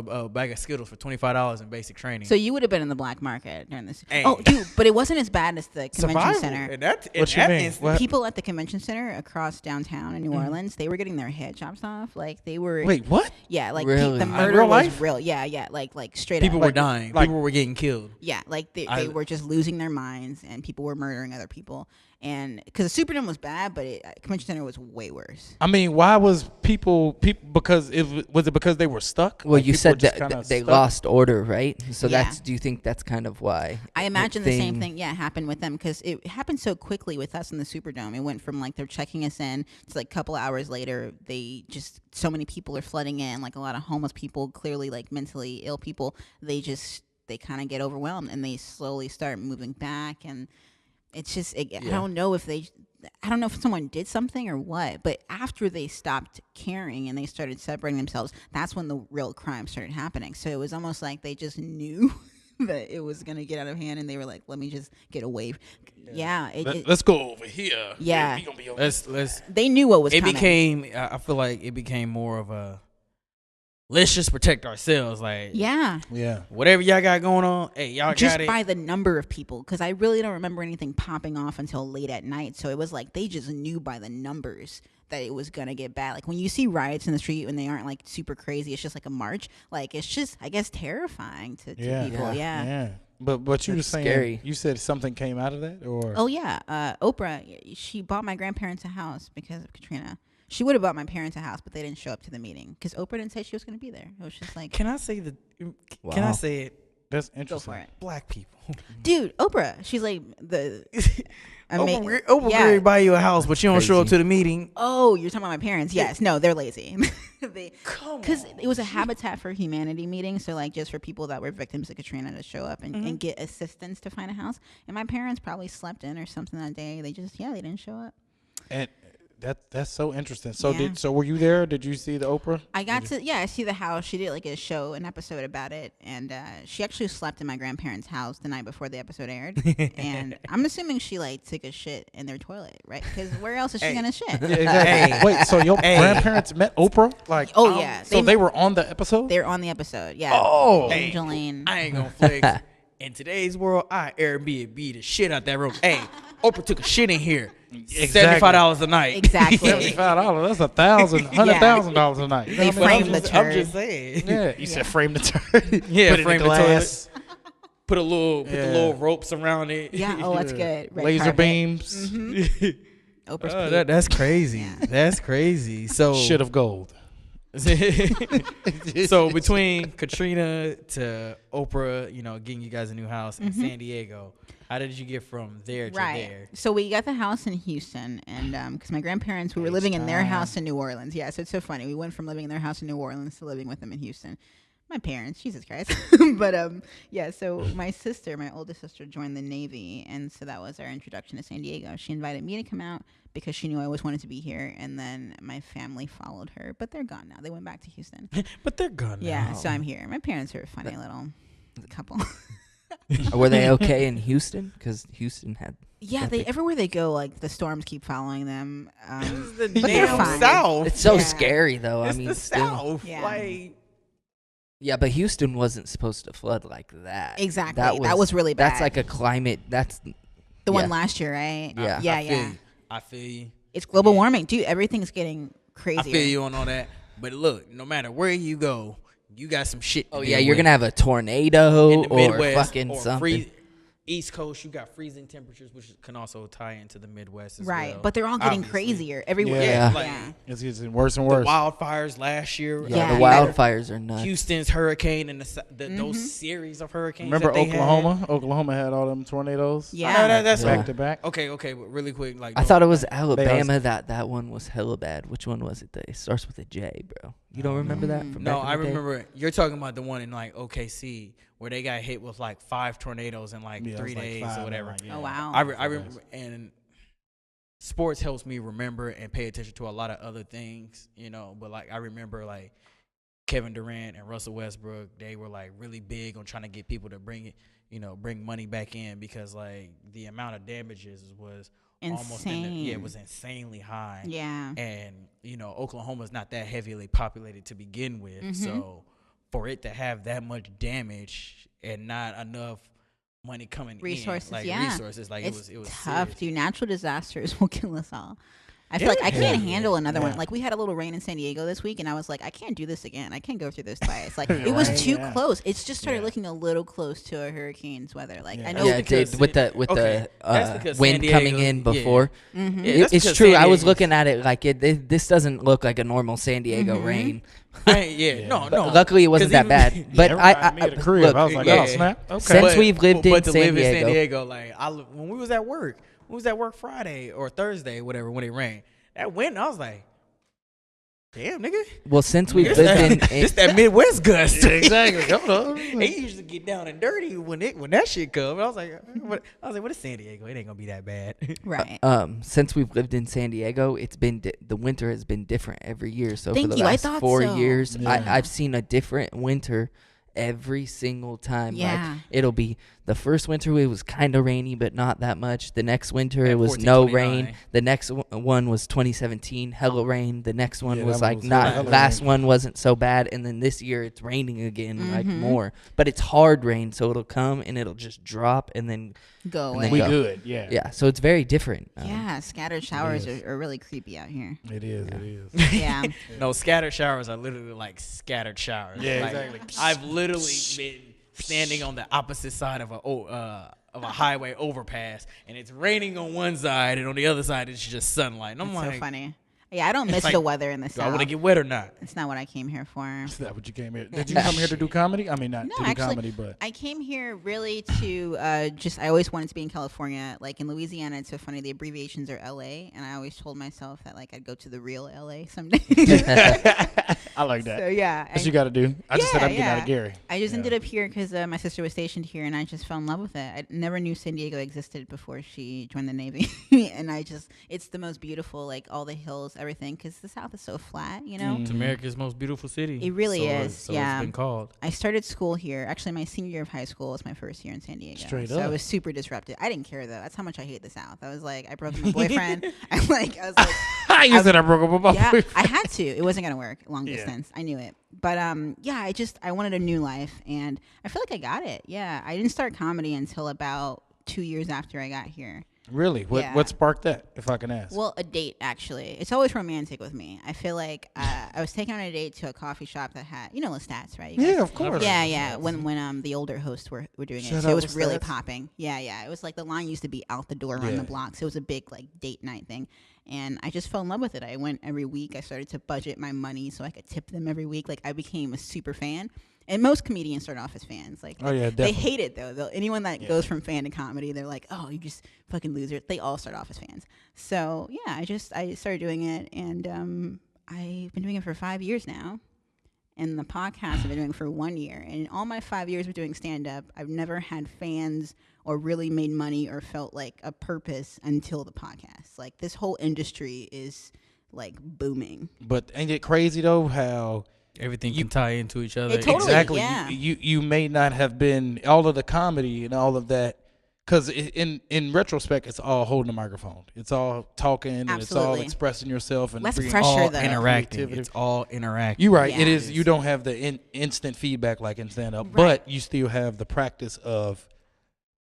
Speaker 5: a bag of Skittles for $25 in basic training.
Speaker 1: So you would have been in the black market during this.
Speaker 5: Hey.
Speaker 1: Oh, dude, but it wasn't as bad as the convention
Speaker 5: Survival.
Speaker 1: center.
Speaker 5: And that,
Speaker 3: What you mean? What?
Speaker 1: People at the convention center across downtown in New Orleans, they were getting their head chopped off. Like they were.
Speaker 3: Wait, what?
Speaker 1: Yeah, like
Speaker 4: Really?
Speaker 1: the
Speaker 4: In
Speaker 1: murder
Speaker 3: real
Speaker 1: was
Speaker 3: life?
Speaker 1: real. Yeah, like straight
Speaker 5: People
Speaker 1: up.
Speaker 5: were dying.
Speaker 3: like-
Speaker 5: People were getting killed.
Speaker 1: Yeah, like they
Speaker 5: I-
Speaker 1: were just losing their minds, and people were murdering other people. And because the Superdome was bad, but convention center was way worse.
Speaker 3: I mean, why was people because was it because they were stuck?
Speaker 4: Well,
Speaker 3: Like,
Speaker 4: you
Speaker 3: people
Speaker 4: said
Speaker 3: just
Speaker 4: that
Speaker 3: kinda
Speaker 4: they
Speaker 3: stuck?
Speaker 4: lost order, right? So
Speaker 1: Yeah.
Speaker 4: do you think that's kind of why?
Speaker 1: I imagine the same thing, happened with them because it happened so quickly with us in the Superdome. It went from like they're checking us in to like a couple hours later, so many people are flooding in, like a lot of homeless people, clearly like mentally ill people. They kind of get overwhelmed and they slowly start moving back. And it's just, I don't know if someone did something or what, but after they stopped caring and they started separating themselves, that's when the real crime started happening. So it was almost like they just knew that it was going to get out of hand and they were like, let me just get away.
Speaker 3: Let's go over here.
Speaker 1: Yeah.
Speaker 3: We gonna be over
Speaker 5: Let's.
Speaker 1: They knew what was
Speaker 5: It
Speaker 1: coming.
Speaker 5: became. I feel like it became more of a. Let's just protect ourselves. Like,
Speaker 1: Yeah.
Speaker 3: Yeah.
Speaker 5: whatever y'all got going on, hey, y'all
Speaker 1: Just
Speaker 5: got it.
Speaker 1: by the number of people, because I really don't remember anything popping off until late at night. So it was like they just knew by the numbers that it was gonna get bad. Like when you see riots in the street when they aren't like super crazy, it's just like a march. Like it's just, I guess, terrifying to people. Yeah.
Speaker 3: But you were saying,
Speaker 4: scary.
Speaker 3: You said something came out of that, or
Speaker 1: Oh yeah, Oprah. She bought my grandparents a house because of Katrina. She would have bought my parents a house, but they didn't show up to the meeting because Oprah didn't say she was going to be there. It was just like,
Speaker 5: Can I say the?
Speaker 4: Wow.
Speaker 5: Can I say it?
Speaker 3: that's
Speaker 1: go
Speaker 3: interesting.
Speaker 1: for it,
Speaker 5: Black people.
Speaker 1: dude. Oprah. She's like the.
Speaker 5: Oprah will buy you a house, but you don't show up to the meeting.
Speaker 1: Oh, you're talking about my parents? Yes. No, they're lazy.
Speaker 5: Come
Speaker 1: Because it was a Habitat for Humanity meeting, so like just for people that were victims of Katrina to show up and get assistance to find a house. And my parents probably slept in or something that day. They just they didn't show up.
Speaker 3: And that's so interesting. So
Speaker 1: Yeah.
Speaker 3: so were you there? Did you see the Oprah?
Speaker 1: I got to I see the house. She did like an episode about it, and she actually slept in my grandparents' house the night before the episode aired. And I'm assuming she like took a shit in their toilet, right? Because where else is she gonna shit?
Speaker 3: Yeah, exactly. Wait, so your grandparents met Oprah? Like,
Speaker 1: Oh, yeah.
Speaker 3: So they were on the episode?
Speaker 1: They're on the episode. Yeah.
Speaker 3: Oh.
Speaker 1: Angeline.
Speaker 5: I ain't gonna flex. In today's world, I Airbnb the shit out that room. Hey, Oprah took a shit in here. $75 a night.
Speaker 1: Exactly.
Speaker 3: $75. That's $100,000 a night. You know
Speaker 1: They
Speaker 3: what I mean?
Speaker 1: framed the turd.
Speaker 5: I'm just saying.
Speaker 3: Yeah, you said frame the turd.
Speaker 5: Yeah,
Speaker 3: Put it in
Speaker 5: frame the
Speaker 3: glass.
Speaker 5: Put the little ropes around it.
Speaker 1: Yeah. Oh, that's good. Red
Speaker 3: Laser
Speaker 1: carpet.
Speaker 3: beams.
Speaker 1: Oprah's peak.
Speaker 5: That's crazy. That's crazy. So
Speaker 3: Shit of gold.
Speaker 5: so between Katrina to Oprah, getting you guys a new house in San Diego, how did you get from there to there?
Speaker 1: So we got the house in Houston, and because my grandparents, we were living in their house in New Orleans. Yeah, so it's so funny. We went from living in their house in New Orleans to living with them in Houston. My parents, Jesus Christ. But so my oldest sister, joined the Navy, and so that was our introduction to San Diego. She invited me to come out because she knew I always wanted to be here, and then my family followed her, but they're gone now. They went back to Houston.
Speaker 5: But they're gone now.
Speaker 1: Yeah, so I'm here. My parents are a funny little couple.
Speaker 4: Were they okay in Houston? Because Houston had.
Speaker 1: Yeah, everywhere they go, like the storms keep following them.
Speaker 5: The
Speaker 1: but they're
Speaker 5: damn
Speaker 1: fine.
Speaker 5: South.
Speaker 4: It's so
Speaker 1: Yeah.
Speaker 4: scary, though.
Speaker 5: It's
Speaker 4: I mean,
Speaker 5: the
Speaker 4: still.
Speaker 5: South.
Speaker 1: Yeah.
Speaker 5: Like,
Speaker 4: Yeah, but Houston wasn't supposed to flood like that.
Speaker 1: Exactly. That was really bad.
Speaker 4: That's like a climate. That's
Speaker 1: the one last year, right?
Speaker 4: Yeah.
Speaker 1: Yeah.
Speaker 5: I feel you.
Speaker 1: It's global warming, dude. Everything's getting crazier.
Speaker 5: I feel you on all that. But look, no matter where you go, you got some shit.
Speaker 4: Oh yeah, you're gonna have a tornado
Speaker 5: in the
Speaker 4: or
Speaker 5: Midwest
Speaker 4: fucking
Speaker 5: or
Speaker 4: something.
Speaker 5: East Coast, you got freezing temperatures, which can also tie into the Midwest as
Speaker 1: Right,
Speaker 5: well.
Speaker 1: but they're all getting
Speaker 5: Obviously.
Speaker 1: crazier everywhere.
Speaker 4: Yeah.
Speaker 5: Like,
Speaker 3: It's getting worse and
Speaker 5: the
Speaker 3: worse.
Speaker 5: wildfires last year.
Speaker 1: Yeah.
Speaker 4: The wildfires are nuts.
Speaker 5: Houston's hurricane and those series of hurricanes.
Speaker 3: Remember
Speaker 5: that they
Speaker 3: Oklahoma?
Speaker 5: Had.
Speaker 3: Oklahoma had all them tornadoes.
Speaker 1: Yeah.
Speaker 5: I know that's
Speaker 3: Back to back.
Speaker 5: Okay, but really quick, like
Speaker 4: I thought it was Alabama that one was hella bad. Which one was it? It starts with a J, bro. You don't remember that? From
Speaker 5: No,
Speaker 4: back in
Speaker 5: I
Speaker 4: the day?
Speaker 5: remember. You're talking about the one in like OKC where they got hit with like 5 tornadoes in like
Speaker 3: Yeah, it
Speaker 5: 3
Speaker 3: was like
Speaker 5: days
Speaker 3: 5
Speaker 5: or whatever.
Speaker 3: yeah.
Speaker 1: Oh wow.
Speaker 5: I remember, and sports helps me remember and pay attention to a lot of other things, But like I remember, like Kevin Durant and Russell Westbrook, they were like really big on trying to get people to bring money back in because like the amount of damages was almost
Speaker 1: Insane.
Speaker 5: it was insanely high.
Speaker 1: Yeah.
Speaker 5: And Oklahoma's not that heavily populated to begin with, so for it to have that much damage and not enough money coming
Speaker 1: Resources,
Speaker 5: in, like
Speaker 1: yeah.
Speaker 5: resources, like
Speaker 1: It's
Speaker 5: it was
Speaker 1: tough,
Speaker 5: serious.
Speaker 1: dude. Natural disasters will kill us all. I feel like I can't handle another one. Like we had a little rain in San Diego this week, and I was like, I can't do this again. I can't go through this twice. Like it was too close. It's just started looking a little close to a hurricane's weather. Like I know.
Speaker 4: Yeah, it did with the
Speaker 5: That's because
Speaker 4: wind
Speaker 5: San
Speaker 4: coming
Speaker 5: Diego-
Speaker 4: in before.
Speaker 5: Yeah, that's
Speaker 4: It's
Speaker 5: because
Speaker 4: true.
Speaker 5: San
Speaker 4: I was
Speaker 5: Diego's-
Speaker 4: looking at it like this doesn't look like a normal San Diego rain.
Speaker 5: No.
Speaker 4: Luckily, it wasn't that bad. But
Speaker 3: I me at the crib.
Speaker 4: look,
Speaker 3: I was like,
Speaker 5: yeah.
Speaker 3: oh snap. Okay.
Speaker 4: Since we've lived in
Speaker 5: but to
Speaker 4: San
Speaker 5: live in San
Speaker 4: Diego,
Speaker 5: Diego, like when we was at work Friday or Thursday, whatever, when it rained, that wind, I was like, damn, nigga.
Speaker 4: well, since we've lived in,
Speaker 5: It's that Midwest gust.
Speaker 3: Exactly. Hold on.
Speaker 5: They usually get down and dirty when that shit comes. I was like, what is San Diego? It ain't gonna be that bad.
Speaker 1: Right.
Speaker 4: since we've lived in San Diego, it's been the winter has been different every year. So
Speaker 1: Thank
Speaker 4: for the
Speaker 1: you. I
Speaker 4: last
Speaker 1: thought
Speaker 4: 4
Speaker 1: so.
Speaker 4: years,
Speaker 3: Yeah.
Speaker 4: I've seen a different winter every single time.
Speaker 1: Yeah.
Speaker 4: Like, it'll be the first winter it was kind of rainy, but not that much. The next winter it was no rain. The next one was 2017, hella rain. The next one was like not. Last one wasn't so bad, and then this year it's raining again, like more. But it's hard rain, so it'll come and it'll just drop and then
Speaker 1: go away.
Speaker 3: We good, yeah.
Speaker 4: Yeah, so it's very different.
Speaker 1: Yeah, scattered showers are really creepy out here.
Speaker 3: It is.
Speaker 1: Yeah.
Speaker 5: No, scattered showers are literally like scattered showers.
Speaker 3: Yeah,
Speaker 5: like,
Speaker 3: exactly.
Speaker 5: I've literally been standing on the opposite side of a highway overpass, and it's raining on one side, and on the other side it's just sunlight. And I'm
Speaker 1: That's
Speaker 5: like,
Speaker 1: so funny. Yeah, I don't miss the weather in the
Speaker 5: do I
Speaker 1: South.
Speaker 5: want to get wet or not?
Speaker 1: It's not what I came here for.
Speaker 3: Is that what you came here? Did you come here to do comedy? I mean, not
Speaker 1: No,
Speaker 3: to do
Speaker 1: actually,
Speaker 3: comedy, but
Speaker 1: I came here really to I always wanted to be in California. Like in Louisiana, it's so funny. The abbreviations are LA, and I always told myself that like I'd go to the real LA someday.
Speaker 3: I like that.
Speaker 1: So yeah,
Speaker 3: That's what you got to do. I just said I'm getting out of Gary.
Speaker 1: I just ended up here because my sister was stationed here, and I just fell in love with it. I never knew San Diego existed before she joined the Navy, and it's the most beautiful, like all the hills, everything, because the South is so flat, you know.
Speaker 5: It's America's most beautiful city.
Speaker 1: It really is.
Speaker 5: So
Speaker 1: yeah,
Speaker 5: it's been called.
Speaker 1: I started school here. Actually, my senior year of high school was my first year in San Diego.
Speaker 3: Straight
Speaker 1: so
Speaker 3: up.
Speaker 1: I was super disrupted. I didn't care though. That's how much I hate the South. I was like, I broke up with my boyfriend. I was like,
Speaker 3: You said I broke up with my
Speaker 1: yeah,
Speaker 3: boyfriend.
Speaker 1: I had to. It wasn't gonna work long distance. I knew it. But yeah, I wanted a new life, and I feel like I got it. Yeah, I didn't start comedy until about 2 years after I got here.
Speaker 3: Really? What sparked that, if I can ask?
Speaker 1: Well, a date, actually. It's always romantic with me. I feel like I was taken on a date to a coffee shop that had, you know, Lestats, right? You guys?
Speaker 3: Yeah, of course.
Speaker 1: Yeah. When the older hosts were doing it. So it was really popping. Yeah. It was like the line used to be out the door around the block. So it was a big, like, date night thing. And I just fell in love with it. I went every week. I started to budget my money so I could tip them every week. Like, I became a super fan. And most comedians start off as fans. Like, they hate it though. Anyone that goes from fan to comedy, they're like, "Oh, you just fucking loser." They all start off as fans. So yeah, I started doing it, and I've been doing it for 5 years now. And the podcast I've been doing for 1 year. And in all my 5 years of doing stand up, I've never had fans or really made money or felt like a purpose until the podcast. Like, this whole industry is like booming.
Speaker 3: But ain't it crazy though how
Speaker 5: everything can tie into each other?
Speaker 1: Totally,
Speaker 3: exactly.
Speaker 1: Yeah.
Speaker 3: You may not have been all of the comedy and all of that, because in retrospect, it's all holding the microphone. It's all talking and it's all expressing yourself and
Speaker 1: less
Speaker 3: bringing
Speaker 1: pressure
Speaker 3: all
Speaker 1: though.
Speaker 5: Interacting. It's all interacting.
Speaker 3: You're right.
Speaker 1: Yeah.
Speaker 3: It is. You don't have the instant feedback like in stand up,
Speaker 1: Right.
Speaker 3: but you still have the practice of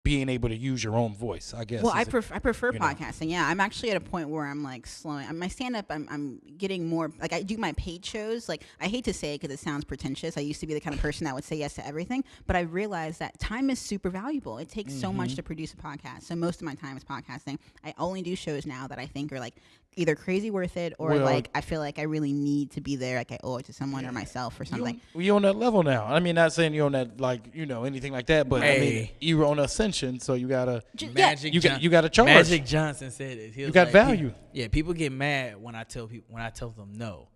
Speaker 3: being able to use your own voice, I guess.
Speaker 1: Well, I prefer
Speaker 3: you know.
Speaker 1: podcasting. Yeah, I'm actually at a point where I'm like slowing. My stand up, I'm getting more like I do my paid shows. Like, I hate to say it because it sounds pretentious. I used to be the kind of person that would say yes to everything, but I realized that time is super valuable. It takes so much to produce a podcast. So most of my time is podcasting. I only do shows now that I think are like either crazy worth it or like I feel like I really need to be there. Like, I owe it to someone or myself or something.
Speaker 3: You're on that level now. I mean, not saying you're on that, like, you know, anything like that, but I mean, you're on ascension, so you gotta you gotta charge.
Speaker 5: Magic Johnson said it. He was
Speaker 3: You got
Speaker 5: like,
Speaker 3: value.
Speaker 5: People get mad when I tell them no,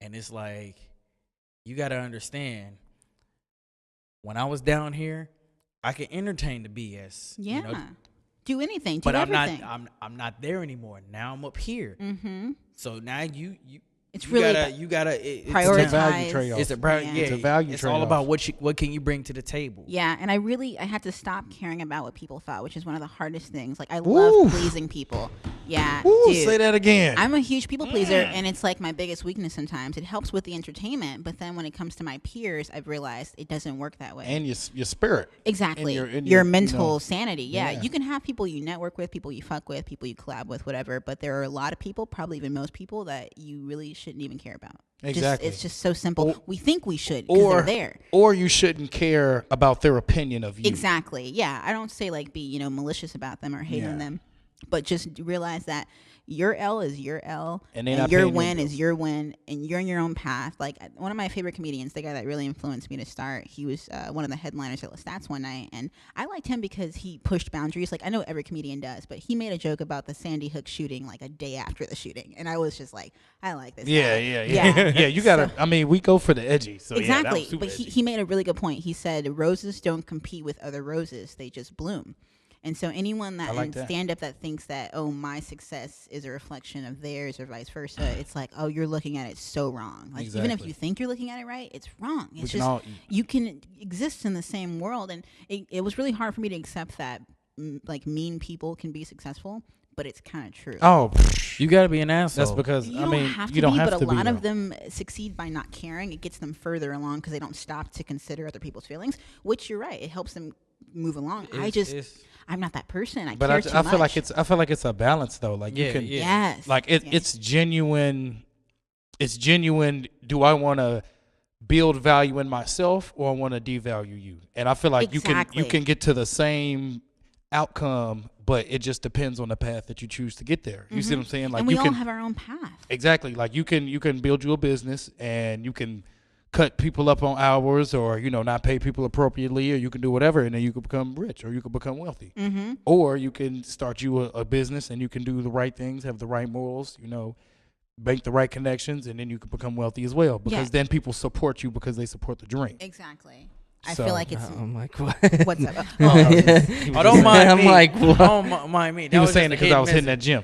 Speaker 5: and it's like, you gotta understand. When I was down here, I could entertain the BS.
Speaker 1: Yeah.
Speaker 5: You know,
Speaker 1: do anything. Do
Speaker 5: but
Speaker 1: everything.
Speaker 5: I'm not there anymore. Now I'm up here.
Speaker 1: Mm-hmm.
Speaker 5: So now you
Speaker 1: It's
Speaker 5: you
Speaker 1: really
Speaker 5: gotta
Speaker 1: prioritize.
Speaker 3: It's a value trade-off.
Speaker 5: It's a value
Speaker 3: It's
Speaker 5: all
Speaker 3: trade-off.
Speaker 5: about what can you bring to the table.
Speaker 1: Yeah, and I had to stop caring about what people thought, which is one of the hardest things. Like, I love pleasing people. Yeah,
Speaker 3: Ooh,
Speaker 1: dude.
Speaker 3: say that again.
Speaker 1: I'm a huge people pleaser, and it's like my biggest weakness sometimes. It helps with the entertainment, but then when it comes to my peers, I've realized it doesn't work that way.
Speaker 3: And your spirit.
Speaker 1: Exactly.
Speaker 3: And
Speaker 1: your
Speaker 3: your
Speaker 1: mental sanity. Yeah,
Speaker 3: yeah.
Speaker 1: you can have people you network with, people you fuck with, people you collab with, whatever, but there are a lot of people, probably even most people, that you really shouldn't even care about.
Speaker 3: Exactly.
Speaker 1: It's just so simple. We think we should because they're there.
Speaker 3: Or you shouldn't care about their opinion of you.
Speaker 1: Exactly. Yeah. I don't say like be, malicious about them or hate on them, but just realize that your L is your L, and your win is your win, and you're on your own path. Like, one of my favorite comedians, the guy that really influenced me to start, he was one of the headliners at Lestats one night, and I liked him because he pushed boundaries. Like, I know every comedian does, but he made a joke about the Sandy Hook shooting like a day after the shooting, and I was just like, I like this guy.
Speaker 3: Yeah. Yeah, you gotta. I mean, we go for the edgy. So
Speaker 1: exactly.
Speaker 3: Yeah, that was
Speaker 1: but he made a really good point. He said roses don't compete with other roses; they just bloom. And so anyone that
Speaker 3: like
Speaker 1: in
Speaker 3: that.
Speaker 1: stand-up that thinks that, oh, my success is a reflection of theirs or vice versa, it's like, oh, you're looking at it so wrong. Like, even if
Speaker 3: Exactly.
Speaker 1: you think you're looking at it right, it's wrong. It's
Speaker 3: We can
Speaker 1: just,
Speaker 3: all eat.
Speaker 1: you can exist in the same world. And it was really hard for me to accept that, like, mean people can be successful, but it's kind of true.
Speaker 3: Oh,
Speaker 5: You gotta be an asshole.
Speaker 3: that's because
Speaker 1: You
Speaker 3: I
Speaker 1: don't
Speaker 3: mean
Speaker 1: have to
Speaker 3: you don't
Speaker 1: be,
Speaker 3: have
Speaker 1: but
Speaker 3: to
Speaker 1: a
Speaker 3: be.
Speaker 1: lot
Speaker 3: though.
Speaker 1: of them succeed by not caring. It gets them further along because they don't stop to consider other people's feelings. Which you're right, it helps them move along. I'm not that person. I
Speaker 3: But
Speaker 1: care too
Speaker 3: I feel
Speaker 1: much.
Speaker 3: like it's a balance though. Like you can,
Speaker 1: Yes.
Speaker 3: like it's genuine. It's genuine. Do I want to build value in myself or I want to devalue you? And I feel like you can get to the same outcome, but it just depends on the path that you choose to get there. You see what I'm saying? Like
Speaker 1: and we
Speaker 3: you
Speaker 1: all
Speaker 3: can
Speaker 1: have our own path.
Speaker 3: exactly like you can build you a business and you can cut people up on hours or not pay people appropriately, or you can do whatever and then you can become rich or you can become wealthy. Or you can start you a business and you can do the right things, have the right morals, make the right connections, and then you can become wealthy as well because then people support you because they support the dream.
Speaker 1: Exactly. I
Speaker 3: So-
Speaker 1: feel like it's
Speaker 4: I'm like, what?
Speaker 1: what's up?
Speaker 5: Oh, don't mind
Speaker 4: I'm
Speaker 5: me.
Speaker 4: like, what?
Speaker 5: Don't mind me.
Speaker 3: He was saying it
Speaker 5: because
Speaker 3: because I was hitting that gym.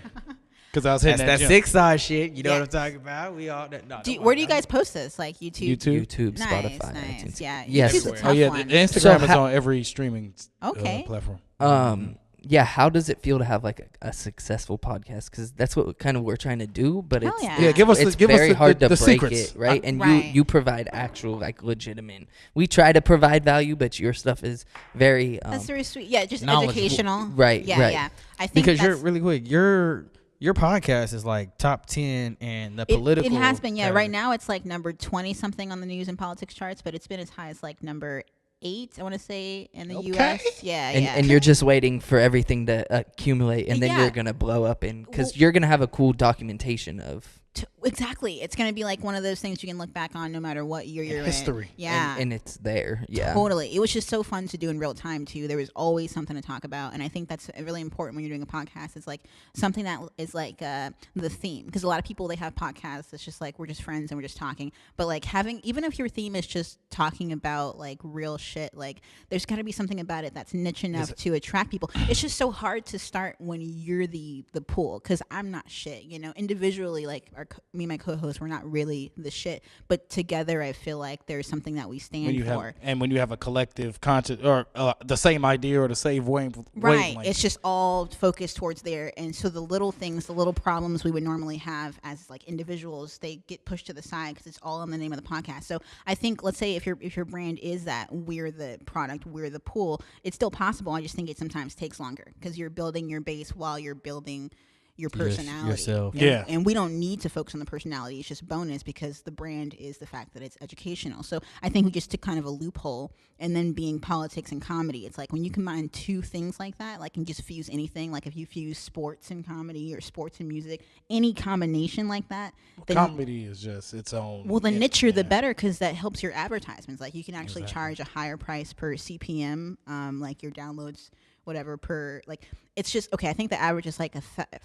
Speaker 3: Because I was hitting
Speaker 5: That's
Speaker 3: that
Speaker 5: that
Speaker 3: gym.
Speaker 5: 6 side shit. You know
Speaker 1: Yeah.
Speaker 5: what I'm talking about? We all. No,
Speaker 1: Where do you guys post this? Like YouTube?
Speaker 4: YouTube,
Speaker 1: Nice,
Speaker 4: Spotify,
Speaker 1: nice.
Speaker 4: iTunes.
Speaker 1: Yeah.
Speaker 4: Yes.
Speaker 1: YouTube's a
Speaker 5: Everywhere.
Speaker 1: tough
Speaker 3: Oh yeah,
Speaker 1: one.
Speaker 3: the Instagram
Speaker 4: So
Speaker 3: is on every streaming
Speaker 1: Okay.
Speaker 3: platform.
Speaker 4: Yeah, how does it feel to have like a successful podcast? Because that's what kind of we're trying to do, but
Speaker 1: Hell
Speaker 4: it's
Speaker 1: yeah.
Speaker 3: Yeah, give us
Speaker 4: it's
Speaker 3: the
Speaker 4: very hard to
Speaker 3: the
Speaker 4: break
Speaker 3: secrets.
Speaker 4: it, right? And
Speaker 1: Right.
Speaker 4: you provide actual like legitimate. We try to provide value, but your stuff is very
Speaker 1: That's very sweet. Yeah, just
Speaker 5: knowledgeable.
Speaker 1: educational.
Speaker 4: Right,
Speaker 1: Yeah,
Speaker 4: right.
Speaker 1: yeah. I think
Speaker 5: Because you're
Speaker 1: that's-
Speaker 5: really quick. Your podcast is like top 10 and the political.
Speaker 1: It has been, yeah.
Speaker 5: category.
Speaker 1: Right now it's like number 20 something on the news and politics charts, but it's been as high as like number 8, I want to say, in the U.S. Yeah,
Speaker 4: and,
Speaker 1: yeah.
Speaker 4: and you're just waiting for everything to accumulate, and then
Speaker 1: Yeah.
Speaker 4: you're gonna blow up because
Speaker 1: Well-
Speaker 4: you're gonna have a cool documentation of
Speaker 1: Exactly. It's going to be like one of those things you can look back on no matter what year you're
Speaker 3: history.
Speaker 1: in. Yeah.
Speaker 4: and it's there. Yeah,
Speaker 1: Totally. It was just so fun to do in real time too. There was always something to talk about, and I think that's really important when you're doing a podcast. It's like something that is like the theme, because a lot of people, they have podcasts. It's just like we're just friends and we're just talking. But like having, even if your theme is just talking about like real shit, like there's got to be something about it that's niche enough to attract people. It's just so hard to start when you're the pool, because I'm not shit. Individually, like me and my co-host, we're not really the shit, but together I feel like there's something that we stand for.
Speaker 3: When you have a collective conscious or the same idea or the same wavelength.
Speaker 1: Right. It's just all focused towards there. And so the little things, the little problems we would normally have as like individuals, they get pushed to the side because it's all in the name of the podcast. So I think, let's say if your brand is that we're the product, we're the pool, it's still possible. I just think it sometimes takes longer because you're building your base while you're building your personality.
Speaker 5: yourself.
Speaker 3: Yeah.
Speaker 1: And we don't need to focus on the personality. It's just bonus because the brand is the fact that it's educational. So I think we just took kind of a loophole, and then being politics and comedy, it's like when you combine two things like that, like you just fuse anything, like if you fuse sports and comedy or sports and music, any combination like that. Then
Speaker 3: Comedy is just its own.
Speaker 1: well, the nicher, the
Speaker 3: yeah.
Speaker 1: better, because that helps your advertisements. Like you can actually charge a higher price per CPM, like your downloads, whatever per, like it's just okay. I think the average is like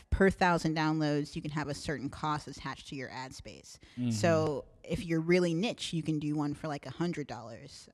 Speaker 1: per 1,000 downloads, you can have a certain cost attached to your ad space. So if you're really niche, you can do one for like $100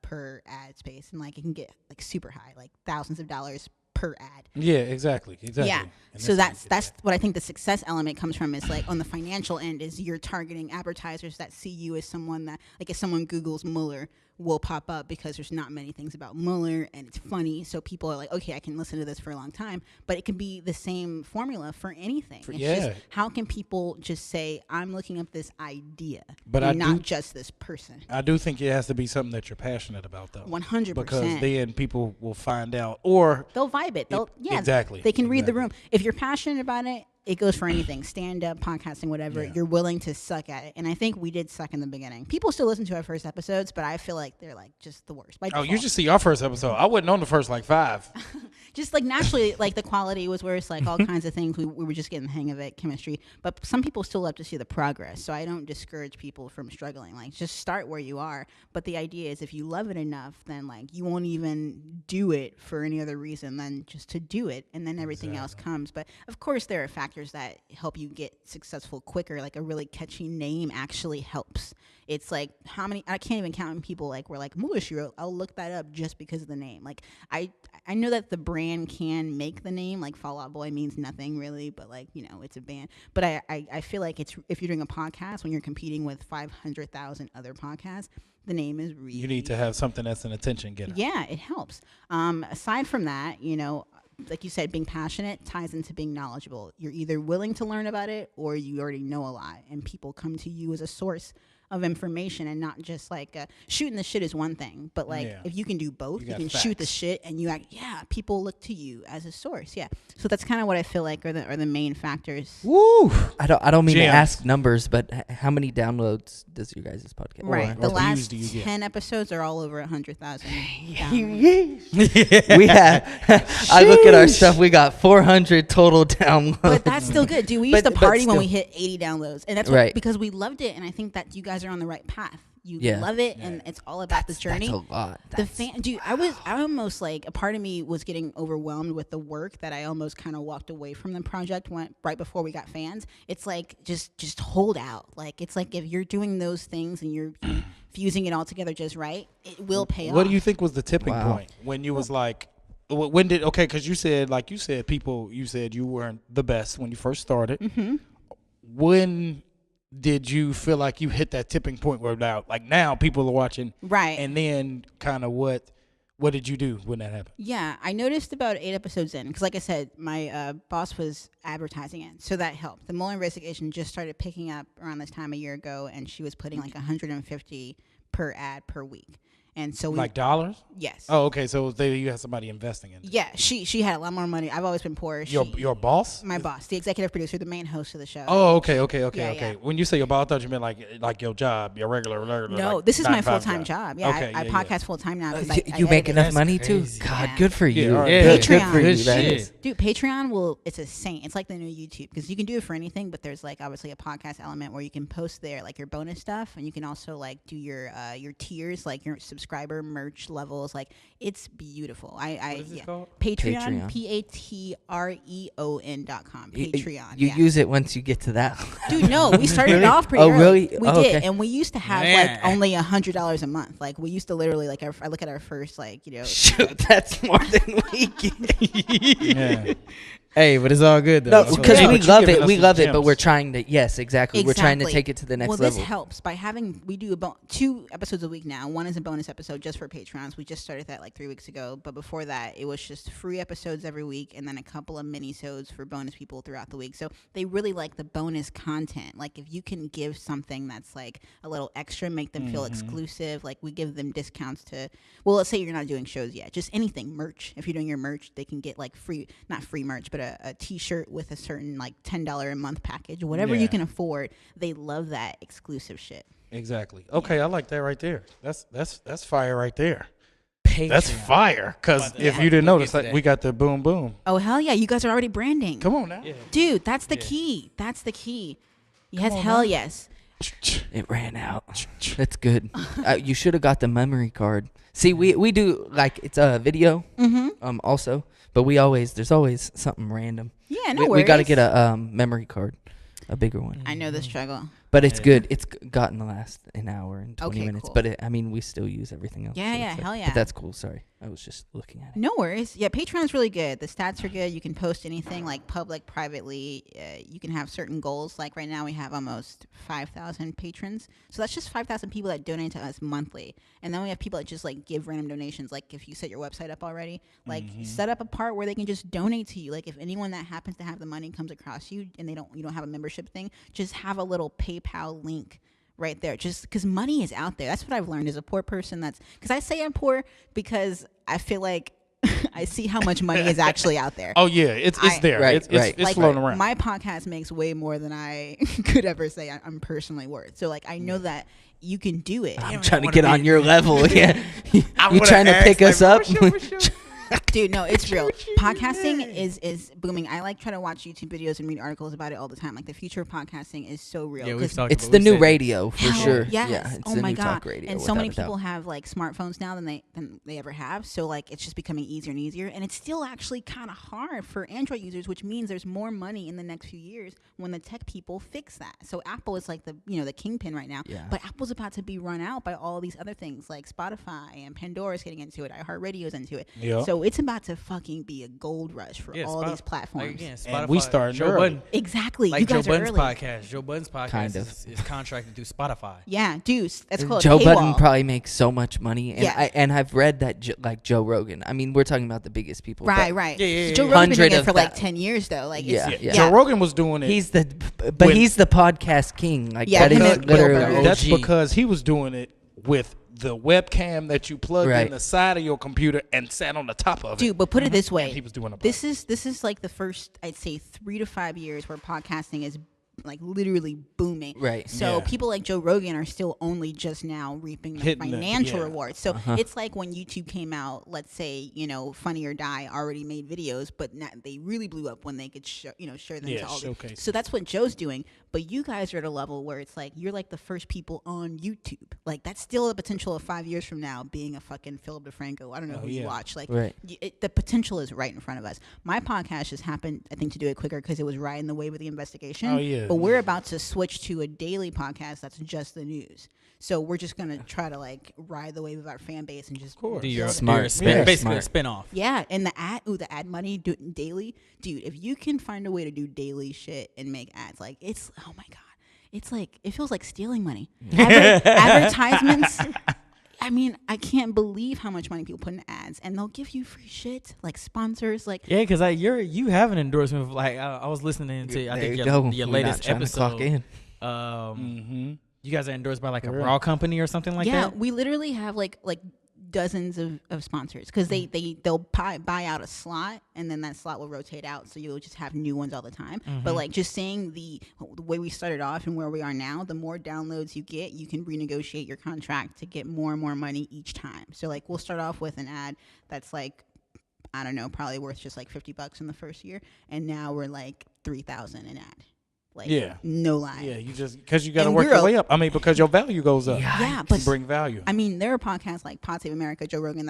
Speaker 1: per ad space, and like it can get like super high, like thousands of dollars per ad.
Speaker 3: Yeah, exactly.
Speaker 1: Yeah.
Speaker 3: And
Speaker 1: So
Speaker 3: that's
Speaker 1: that's what I think the success element comes from, is like on the financial end is you're targeting advertisers that see you as someone that, like if someone Googles Mueller, will pop up because there's not many things about Mueller and it's funny. So people are like, okay, I can listen to this for a long time. But it can be the same formula for anything. It's just, how can people just say, I'm looking up this idea,
Speaker 3: but
Speaker 1: and not just this person?
Speaker 3: I do think it has to be something that you're passionate about, though.
Speaker 1: 100%.
Speaker 3: Because then people will find out, or
Speaker 1: they'll vibe it.
Speaker 3: Exactly.
Speaker 1: They can read the room. If you're passionate about it, it goes for anything, stand-up, podcasting, whatever. You're willing to suck at it. And I think we did suck in the beginning. People still listen to our first episodes, but I feel like they're like just the worst. By default.
Speaker 3: you should see our first episode. I wasn't on the first like 5.
Speaker 1: Just like naturally, like the quality was worse, like all kinds of things. We were just getting the hang of it, chemistry. But some people still love to see the progress. So I don't discourage people from struggling. Like just start where you are. But the idea is if you love it enough, then like you won't even do it for any other reason than just to do it. And then everything else comes. But of course there are factors factors that help you get successful quicker. Like a really catchy name actually helps. It's like how many, I can't even count people like we're like Mueller She Wrote. I'll look that up just because of the name. Like I know that the brand can make the name, like Fall Out Boy means nothing really, but like, you know, it's a band. But I feel like it's, if you're doing a podcast, when you're competing with 500,000 other podcasts, the name is really,
Speaker 3: you need to have something that's an attention getter.
Speaker 1: Yeah, it helps. Aside from that, you know, like you said, being passionate ties into being knowledgeable. You're either willing to learn about it or you already know a lot, and people come to you as a source of information and not just like shooting the shit is one thing, but like if you can do both, you can shoot the shit and you act, people look to you as a source. So that's kind of what I feel like are the main factors.
Speaker 4: Woo! I don't mean to ask numbers, but how many downloads does your guys' podcast?
Speaker 1: Right, the last 10 episodes are all over 100,000.
Speaker 4: We have. I look at our stuff. We got 400 total downloads.
Speaker 1: But that's still good, dude. We used to party when we hit 80 downloads, and that's because we loved it, and I think that you guys are on the right path. You love it, and it's all about the journey.
Speaker 4: That's a lot.
Speaker 1: Dude, I almost like, a part of me was getting overwhelmed with the work that I almost kind of walked away from the project right before we got fans. It's like just hold out. Like it's like if you're doing those things and you're fusing it all together just right, it will pay off.
Speaker 3: What do you think was the tipping point when you was like, when did because you said you weren't the best when you first started. Mm-hmm. When did you feel like you hit that tipping point where now people are watching,
Speaker 1: right?
Speaker 3: And then kind of what did you do when that happened?
Speaker 1: Yeah, I noticed about 8 episodes in, because like I said, my boss was advertising it, so that helped. The Mueller investigation just started picking up around this time a year ago, and she was putting like 150 per ad per week. And so
Speaker 3: like dollars?
Speaker 1: Yes.
Speaker 3: Oh, okay. So you had somebody investing in it.
Speaker 1: Yeah, she had a lot more money. I've always been poor.
Speaker 3: Your boss?
Speaker 1: My boss, the executive producer, the main host of the show.
Speaker 3: Oh, okay. Yeah. When you say your boss, I thought you meant like your job, your regular.
Speaker 1: No,
Speaker 3: like
Speaker 1: this is my full-time job. Yeah, okay, I podcast full-time now.
Speaker 4: You make enough money too? God, good for you.
Speaker 1: Yeah,
Speaker 4: Patreon. Good for you.
Speaker 1: Dude, Patreon it's a saint. It's like the new YouTube, because you can do it for anything, but there's like obviously a podcast element where you can post there like your bonus stuff, and you can also like do your tiers, like your subscriber merch levels. Like it's beautiful. What
Speaker 3: is it called?
Speaker 1: Patreon. Patreon.com. Patreon.
Speaker 4: You use it once you get to that.
Speaker 1: Dude, no, we started it off pretty early.
Speaker 4: Really?
Speaker 1: We did, and we used to have like only $100 a month. Like we used to literally like I look at our first
Speaker 4: Shoot, that's more than we get.
Speaker 5: Yeah. Hey, but it's all good though.
Speaker 4: No, because we love it. We love it, but we're trying to. Yes, exactly. We're trying to take it to the next level.
Speaker 1: Well, this helps by we do 2 episodes a week now. One is a bonus episode just for Patrons. We just started that like 3 weeks ago. But before that, it was just free episodes every week, and then a couple of mini-sodes for bonus people throughout the week. So they really like the bonus content. Like if you can give something that's like a little extra, make them feel exclusive. Like we give them discounts to. Well, let's say you're not doing shows yet. Just anything merch. If you're doing your merch, they can get like not free merch, but a t-shirt with a certain like $10 a month package, whatever you can afford. They love that exclusive shit.
Speaker 3: Exactly. Okay, I like that right there. That's fire right there.
Speaker 5: Patreon.
Speaker 3: That's fire. Because if you didn't notice, we got the boom boom.
Speaker 1: Oh hell yeah! You guys are already branding.
Speaker 3: Come on now,
Speaker 1: dude. That's the key. That's the key. Yes, hell yes.
Speaker 4: It ran out. That's good. You should have got the memory card. See, we do like it's a video. Also. But there's always something random.
Speaker 1: Yeah, no worries.
Speaker 4: We got to get a memory card, a bigger one.
Speaker 1: I know the struggle.
Speaker 4: But it's good. It's gotten to last an hour and 20 minutes.
Speaker 1: Cool.
Speaker 4: But we still use everything else.
Speaker 1: Yeah, hell yeah.
Speaker 4: But that's cool. Sorry. I was just looking at it.
Speaker 1: No worries. Yeah, Patreon's really good. The stats are good. You can post anything like public, privately. You can have certain goals. Like right now we have almost 5,000 patrons. So that's just 5,000 people that donate to us monthly. And then we have people that just like give random donations. Like if you set your website up already, like set up a part where they can just donate to you. Like if anyone that happens to have the money comes across you and you don't have a membership thing, just have a little PayPal link right there, just because money is out there. That's what I've learned as a poor person. Because I say I'm poor because I feel like I see how much money is actually out there.
Speaker 3: Oh yeah, it's there.
Speaker 4: Right,
Speaker 3: it's floating around.
Speaker 1: My podcast makes way more than I could ever say I'm personally worth. So like I know that you can do it.
Speaker 4: I'm trying to get on your level. Yeah, you trying to pick us up?
Speaker 1: Dude, no, it's real. Podcasting is booming. I like try to watch YouTube videos and read articles about it all the time. Like the future of podcasting is so real.
Speaker 5: Yeah, we've talked
Speaker 4: It's
Speaker 5: about
Speaker 4: the
Speaker 5: we
Speaker 4: new
Speaker 5: said-
Speaker 4: radio for sure.
Speaker 1: Yes.
Speaker 4: Yeah, it's
Speaker 1: oh
Speaker 4: the
Speaker 1: my
Speaker 4: new
Speaker 1: god.
Speaker 4: talk radio.
Speaker 1: And so many
Speaker 4: without a doubt.
Speaker 1: people have like smartphones now than they ever have. So like it's just becoming easier and easier. And it's still actually kind of hard for Android users, which means there's more money in the next few years when the tech people fix that. So Apple is like the kingpin right now.
Speaker 4: Yeah.
Speaker 1: But Apple's about to be run out by all these other things like Spotify and Pandora's getting into it. iHeartRadio's into it.
Speaker 3: Yep.
Speaker 1: So it's about to fucking be a gold rush for all
Speaker 5: Spot-
Speaker 1: these platforms.
Speaker 5: Like, again,
Speaker 3: And we
Speaker 5: Spotify,
Speaker 3: started
Speaker 5: Joe
Speaker 3: early.
Speaker 5: Budden,
Speaker 1: Exactly.
Speaker 5: like
Speaker 1: you
Speaker 5: Joe
Speaker 1: guys are
Speaker 5: Budden's
Speaker 1: early.
Speaker 5: podcast. Joe Budden's podcast
Speaker 4: Kind
Speaker 5: is contracted through Spotify.
Speaker 1: Yeah, dude. That's called
Speaker 4: Joe
Speaker 1: paywall.
Speaker 4: Budden probably makes so much money, and
Speaker 1: Yeah.
Speaker 4: I've read that like Joe Rogan. I mean, we're talking about the biggest people.
Speaker 1: Right,
Speaker 4: but
Speaker 1: right.
Speaker 5: Yeah, yeah,
Speaker 1: So Joe
Speaker 5: yeah.
Speaker 1: Rogan's been
Speaker 4: 100
Speaker 1: doing it
Speaker 4: of
Speaker 1: for like
Speaker 4: that-
Speaker 1: 10 years though. Like
Speaker 4: Yeah,
Speaker 1: it's,
Speaker 4: yeah.
Speaker 3: Joe Rogan was doing it.
Speaker 4: He's the
Speaker 3: When-
Speaker 4: he's the podcast king. Like
Speaker 1: Yeah,
Speaker 4: that
Speaker 1: him
Speaker 4: is
Speaker 1: and Bill
Speaker 4: literally.
Speaker 1: Burr.
Speaker 3: That's
Speaker 5: OG.
Speaker 3: because he was doing it with the webcam that you plugged
Speaker 4: Right.
Speaker 3: in the side of your computer and sat on the top of it.
Speaker 1: Dude, but put it this way.
Speaker 3: And he was doing a
Speaker 1: This is like the first, I'd say, 3 to 5 years where podcasting is like literally booming.
Speaker 4: Right.
Speaker 1: So
Speaker 3: Yeah.
Speaker 1: people like Joe Rogan are still only just now reaping the
Speaker 3: Hitting it,
Speaker 1: financial
Speaker 3: yeah.
Speaker 1: rewards. So it's like when YouTube came out, let's say, Funny or Die already made videos, but they really blew up when they could share them
Speaker 3: Yeah,
Speaker 1: to all
Speaker 3: showcase.
Speaker 1: So that's what Joe's doing. But you guys are at a level where it's like you're like the first people on YouTube. Like that's still a potential of 5 years from now being a fucking Philip DeFranco. I don't know who you
Speaker 3: yeah.
Speaker 1: watch. Like
Speaker 4: Right.
Speaker 1: the potential is right in front of us. My podcast just happened, I think, to do it quicker because it was right in the way with the investigation.
Speaker 3: Oh, yeah.
Speaker 1: But we're about to switch to a daily podcast that's just the news. So we're just gonna try to like ride the wave of our fan base and just
Speaker 3: course.
Speaker 5: Do your,
Speaker 4: Smart.
Speaker 5: do your spin,
Speaker 4: Yeah.
Speaker 5: basically a
Speaker 4: Smart.
Speaker 5: spinoff.
Speaker 1: yeah, and the ad money, do it daily, dude. If you can find a way to do daily shit and make ads, like it's oh my god, it's like it feels like stealing money. Advertisements. I mean, I can't believe how much money people put in ads, and they'll give you free shit like sponsors, like
Speaker 5: Yeah, because you have an endorsement. Like I was listening to I
Speaker 4: There
Speaker 5: think
Speaker 4: you
Speaker 5: your
Speaker 4: go.
Speaker 5: your
Speaker 4: We're
Speaker 5: latest
Speaker 4: not trying to clock
Speaker 5: episode.
Speaker 4: in.
Speaker 5: You guys are endorsed by like a
Speaker 3: Correct.
Speaker 5: bra company or something like
Speaker 1: yeah,
Speaker 5: that.
Speaker 1: we literally have like dozens of sponsors because they'll buy out a slot and then that slot will rotate out, so you'll just have new ones all the time. But like just saying the way we started off and where we are now, the more downloads you get, you can renegotiate your contract to get more and more money each time. So like we'll start off with an ad that's like, I don't know, probably worth just like $50 in the first year, and now we're like $3,000 an ad. Like,
Speaker 3: Yeah.
Speaker 1: no lie.
Speaker 3: Yeah, you just because you got to
Speaker 1: And
Speaker 3: work
Speaker 1: we're
Speaker 3: your way up. I mean, because your value goes up.
Speaker 1: Yeah,
Speaker 3: You
Speaker 1: but
Speaker 3: bring value.
Speaker 1: I mean, there are podcasts like Pod Save America, Joe Rogan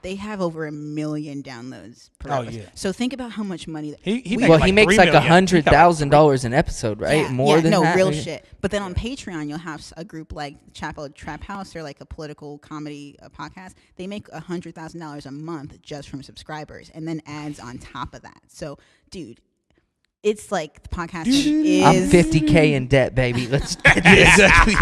Speaker 1: they have over 1 million downloads per
Speaker 3: Oh,
Speaker 1: episode.
Speaker 3: yeah.
Speaker 1: So think about how much money
Speaker 3: He
Speaker 1: we-
Speaker 3: makes
Speaker 4: He makes
Speaker 3: $3
Speaker 4: like
Speaker 3: million.
Speaker 4: $100,000 an episode, right? More than
Speaker 1: no,
Speaker 4: that.
Speaker 1: real shit. But then on Patreon, you'll have a group like Trap House or like a political comedy podcast. They make $100,000 a month just from subscribers, and then ads on top of that. So, dude, it's like the podcast is.
Speaker 4: I'm 50K in debt, baby. Let's get this.
Speaker 3: Exactly.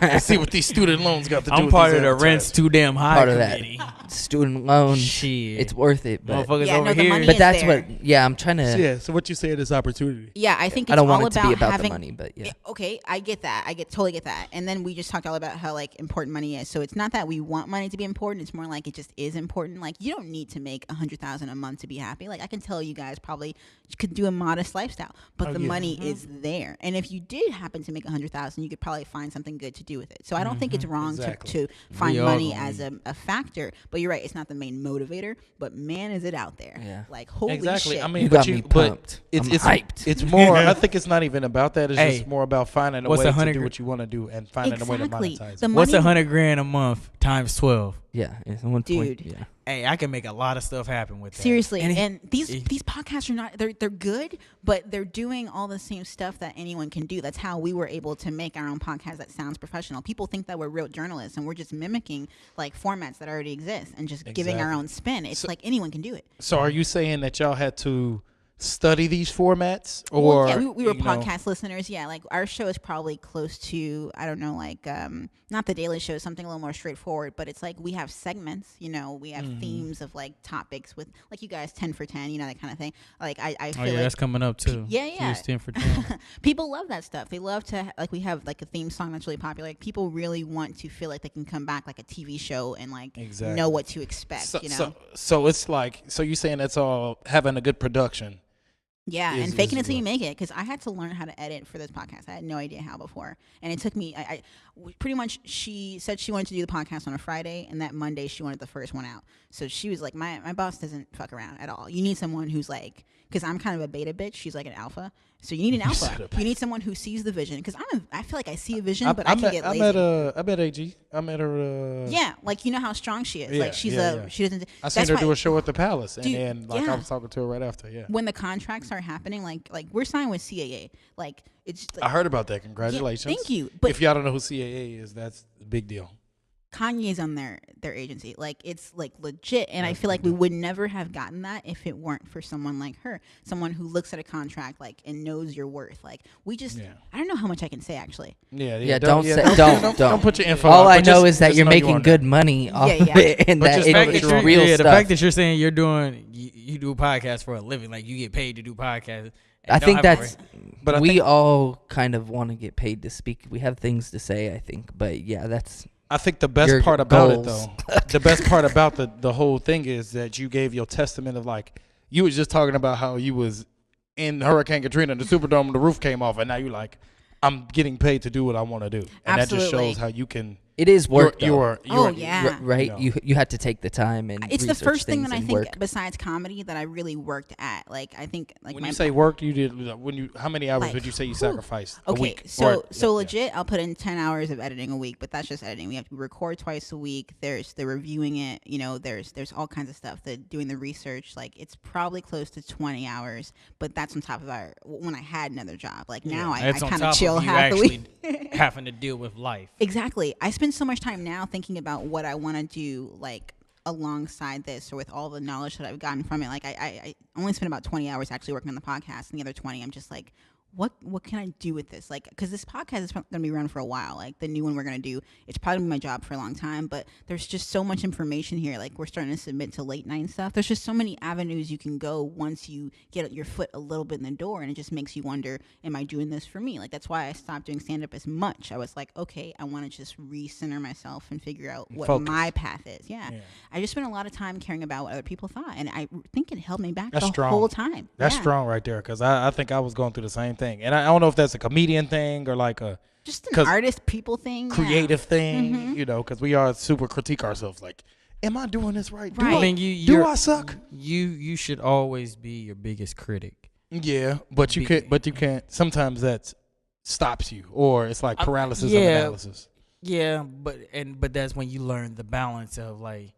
Speaker 3: Let's see what these student loans got to do
Speaker 5: I'm
Speaker 3: with
Speaker 5: part
Speaker 3: these
Speaker 5: of the rent's
Speaker 3: advertisements.
Speaker 5: too damn high
Speaker 4: Part of that
Speaker 5: committee.
Speaker 4: student loan.
Speaker 5: Shit.
Speaker 4: It's worth it, but
Speaker 5: Motherfuckers
Speaker 1: Yeah,
Speaker 5: over
Speaker 1: no, the
Speaker 5: here.
Speaker 1: money
Speaker 4: but
Speaker 1: is
Speaker 4: that's
Speaker 1: there.
Speaker 4: what. Yeah, I'm trying to.
Speaker 3: Yeah. So what you say is opportunity.
Speaker 1: Yeah, I think it's
Speaker 4: I don't
Speaker 1: all
Speaker 4: want it to be about
Speaker 1: having,
Speaker 4: the money, but yeah.
Speaker 1: Okay, I get that. Totally get that. And then we just talked all about how like important money is. So it's not that we want money to be important. It's more like it just is important. Like you don't need to make $100,000 a month to be happy. Like I can tell you guys probably could do a modest lifestyle, but the money is there. And if you did happen to make $100,000, you could probably find something good to do with it. So I don't think it's wrong
Speaker 3: Exactly.
Speaker 1: to find
Speaker 5: We all
Speaker 1: money
Speaker 5: gonna
Speaker 1: as a factor. But you're right, it's not the main motivator. But man, is it out there?
Speaker 4: Yeah.
Speaker 1: Like holy
Speaker 3: Exactly.
Speaker 1: shit.
Speaker 3: I mean,
Speaker 4: You
Speaker 3: but
Speaker 4: got me
Speaker 3: but
Speaker 4: pumped.
Speaker 3: it's
Speaker 4: I'm
Speaker 3: it's
Speaker 4: hyped.
Speaker 3: It's more. I think it's not even about that. It's
Speaker 5: Hey,
Speaker 3: just more about finding a
Speaker 5: what's
Speaker 3: way to
Speaker 5: 100
Speaker 3: do what you want to do and finding a way to
Speaker 1: Exactly.
Speaker 3: monetize
Speaker 1: The
Speaker 3: it.
Speaker 5: What's
Speaker 1: money-
Speaker 5: $100,000 a month times 12?
Speaker 4: Yeah, it's 1 point.
Speaker 1: Dude.
Speaker 4: Yeah.
Speaker 5: Hey, I can make a lot of stuff happen with that.
Speaker 1: Seriously,
Speaker 5: And
Speaker 1: and these
Speaker 5: it-
Speaker 1: these podcasts are not they're good, but they're doing all the same stuff that anyone can do. That's how we were able to make our own podcast that sounds professional. People think that we're real journalists and we're just mimicking like formats that already exist and just giving our
Speaker 3: Exactly.
Speaker 1: own spin. It's
Speaker 3: So-
Speaker 1: like anyone can do it.
Speaker 3: So are you saying that y'all had to study these formats, or
Speaker 1: Well, yeah, we were
Speaker 3: you know,
Speaker 1: podcast listeners. Yeah, like our show is probably close to I don't know, like not the Daily Show, something a little more straightforward. But it's like we have segments. You know, we have themes of like topics with like you guys 10 for 10. You know, that kind of thing. Like I feel
Speaker 5: Oh, yeah,
Speaker 1: like
Speaker 5: that's coming up too.
Speaker 1: Yeah, yeah.
Speaker 5: Here's 10 for 10.
Speaker 1: people love that stuff. They love to like we have like a theme song that's really popular. Like people really want to feel like they can come back like a TV show and like
Speaker 3: Exactly.
Speaker 1: know what to expect.
Speaker 3: So,
Speaker 1: you know,
Speaker 3: so it's like, so you saying that's all having a good production
Speaker 1: Yeah, and faking it till you make it. Because I had to learn how to edit for this podcast. I had no idea how before, and it took me. Pretty much. She said she wanted to do the podcast on a Friday, and that Monday she wanted the first one out. So she was like, "My boss doesn't fuck around at all. You need someone who's like." Because I'm kind of a beta bitch. She's like an alpha. So you need an alpha. You need someone who sees the vision. Because I feel like I see a vision, but I can get lazy.
Speaker 3: I met AG. I met her.
Speaker 1: Yeah, like you know how strong she is.
Speaker 3: Yeah,
Speaker 1: like she doesn't.
Speaker 3: I seen her do a show at the Palace,
Speaker 1: Dude,
Speaker 3: and then I was talking to her right after. Yeah.
Speaker 1: When the contracts are happening, like we're signed with CAA. Like it's. Like,
Speaker 3: I heard about that. Congratulations.
Speaker 1: Yeah, thank you. But
Speaker 3: if y'all don't know who CAA is, that's a big deal.
Speaker 1: Kanye's on their agency. Like it's like legit, and I feel like we would never have gotten that if it weren't for someone like her, someone who looks at a contract like and knows your worth. Like we just, I don't know how much I can say actually.
Speaker 4: Yeah. Don't
Speaker 3: put your info.
Speaker 4: All I know is that you're making good money off of it, and that it's real stuff.
Speaker 5: The fact that you're saying you're doing, you do a podcast for a living, like you get paid to do podcasts.
Speaker 4: I think that's, but we all kind of want to get paid to speak. We have things to say, I think, but yeah, that's.
Speaker 3: I think the best part about it, though, the best part about the whole thing is that you gave your testament of like, you was just talking about how you was in Hurricane Katrina, the Superdome, the roof came off, and now you're like, I'm getting paid to do what I want to do. And that just shows how you can.
Speaker 4: It is work,
Speaker 1: right?
Speaker 4: You had to take the time and
Speaker 1: it's the first thing that I think besides comedy that I really worked at. Like I think like
Speaker 3: when you say work, you did how many hours would you say you sacrificed a week?
Speaker 1: So legit, I'll put in 10 hours of editing a week, but that's just editing. We have to record twice a week. There's the reviewing it. You know, there's all kinds of stuff. The doing the research. Like it's probably close to 20 hours, but that's on top of when I had another job. Like now I kind of chill half the week.
Speaker 5: Having to deal with life.
Speaker 1: Exactly. I spend so much time now thinking about what I want to do, like alongside this or with all the knowledge that I've gotten from it. Like I only spend about 20 hours actually working on the podcast, and the other 20 I'm just like, what can I do with this? Like, because this podcast is going to be around for a while. Like the new one we're going to do, it's probably going to be my job for a long time, but there's just so much information here. Like we're starting to submit to late night stuff. There's just so many avenues you can go once you get your foot a little bit in the door, and it just makes you wonder, am I doing this for me? Like that's why I stopped doing stand-up as much. I was like, okay, I want to just recenter myself and figure out what my path is. Yeah. I just spent a lot of time caring about what other people thought, and I think it held me back whole time.
Speaker 3: That's strong right there, because I think I was going through the same thing. And I don't know if that's a comedian thing or like a
Speaker 1: just an artist people thing,
Speaker 3: creative thing, you know, because we are super critique ourselves. Like, am I doing this right?
Speaker 5: I mean,
Speaker 3: do I suck?
Speaker 5: You should always be your biggest critic.
Speaker 3: Yeah, but you can't. Sometimes that stops you, or it's like paralysis of analysis.
Speaker 5: Yeah, but that's when you learn the balance of like,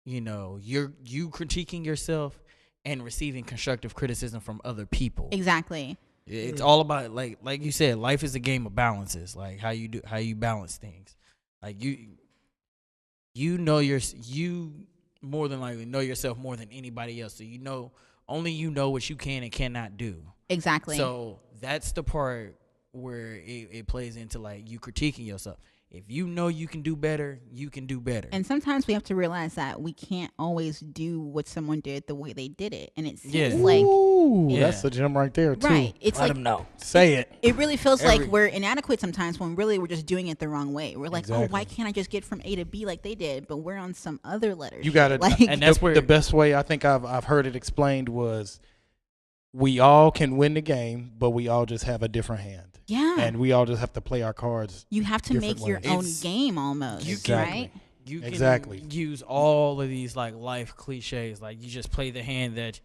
Speaker 5: you know, you critiquing yourself and receiving constructive criticism from other people.
Speaker 1: Exactly.
Speaker 5: It's all about like you said, life is a game of balances. Like how you balance things. Like you more than likely know yourself more than anybody else. So only you know what you can and cannot do.
Speaker 1: Exactly.
Speaker 5: So that's the part where it plays into like you critiquing yourself. If you know you can do better, you can do better.
Speaker 1: And sometimes we have to realize that we can't always do what someone did the way they did it. And it seems like...
Speaker 3: that's a gem right there, too.
Speaker 1: Right. It's
Speaker 3: Let them know. Say it.
Speaker 1: It really feels like we're inadequate sometimes when really we're just doing it the wrong way. We're like, oh, why can't I just get from A to B like they did? But we're on some other letters.
Speaker 3: You got it. Like, and that's where the best way I think I've heard it explained was we all can win the game, but we all just have a different hand.
Speaker 1: Yeah.
Speaker 3: And we all just have to play our cards.
Speaker 1: You have to make your own game almost, right?
Speaker 5: You can use all of these like life cliches. Like you just play the hand that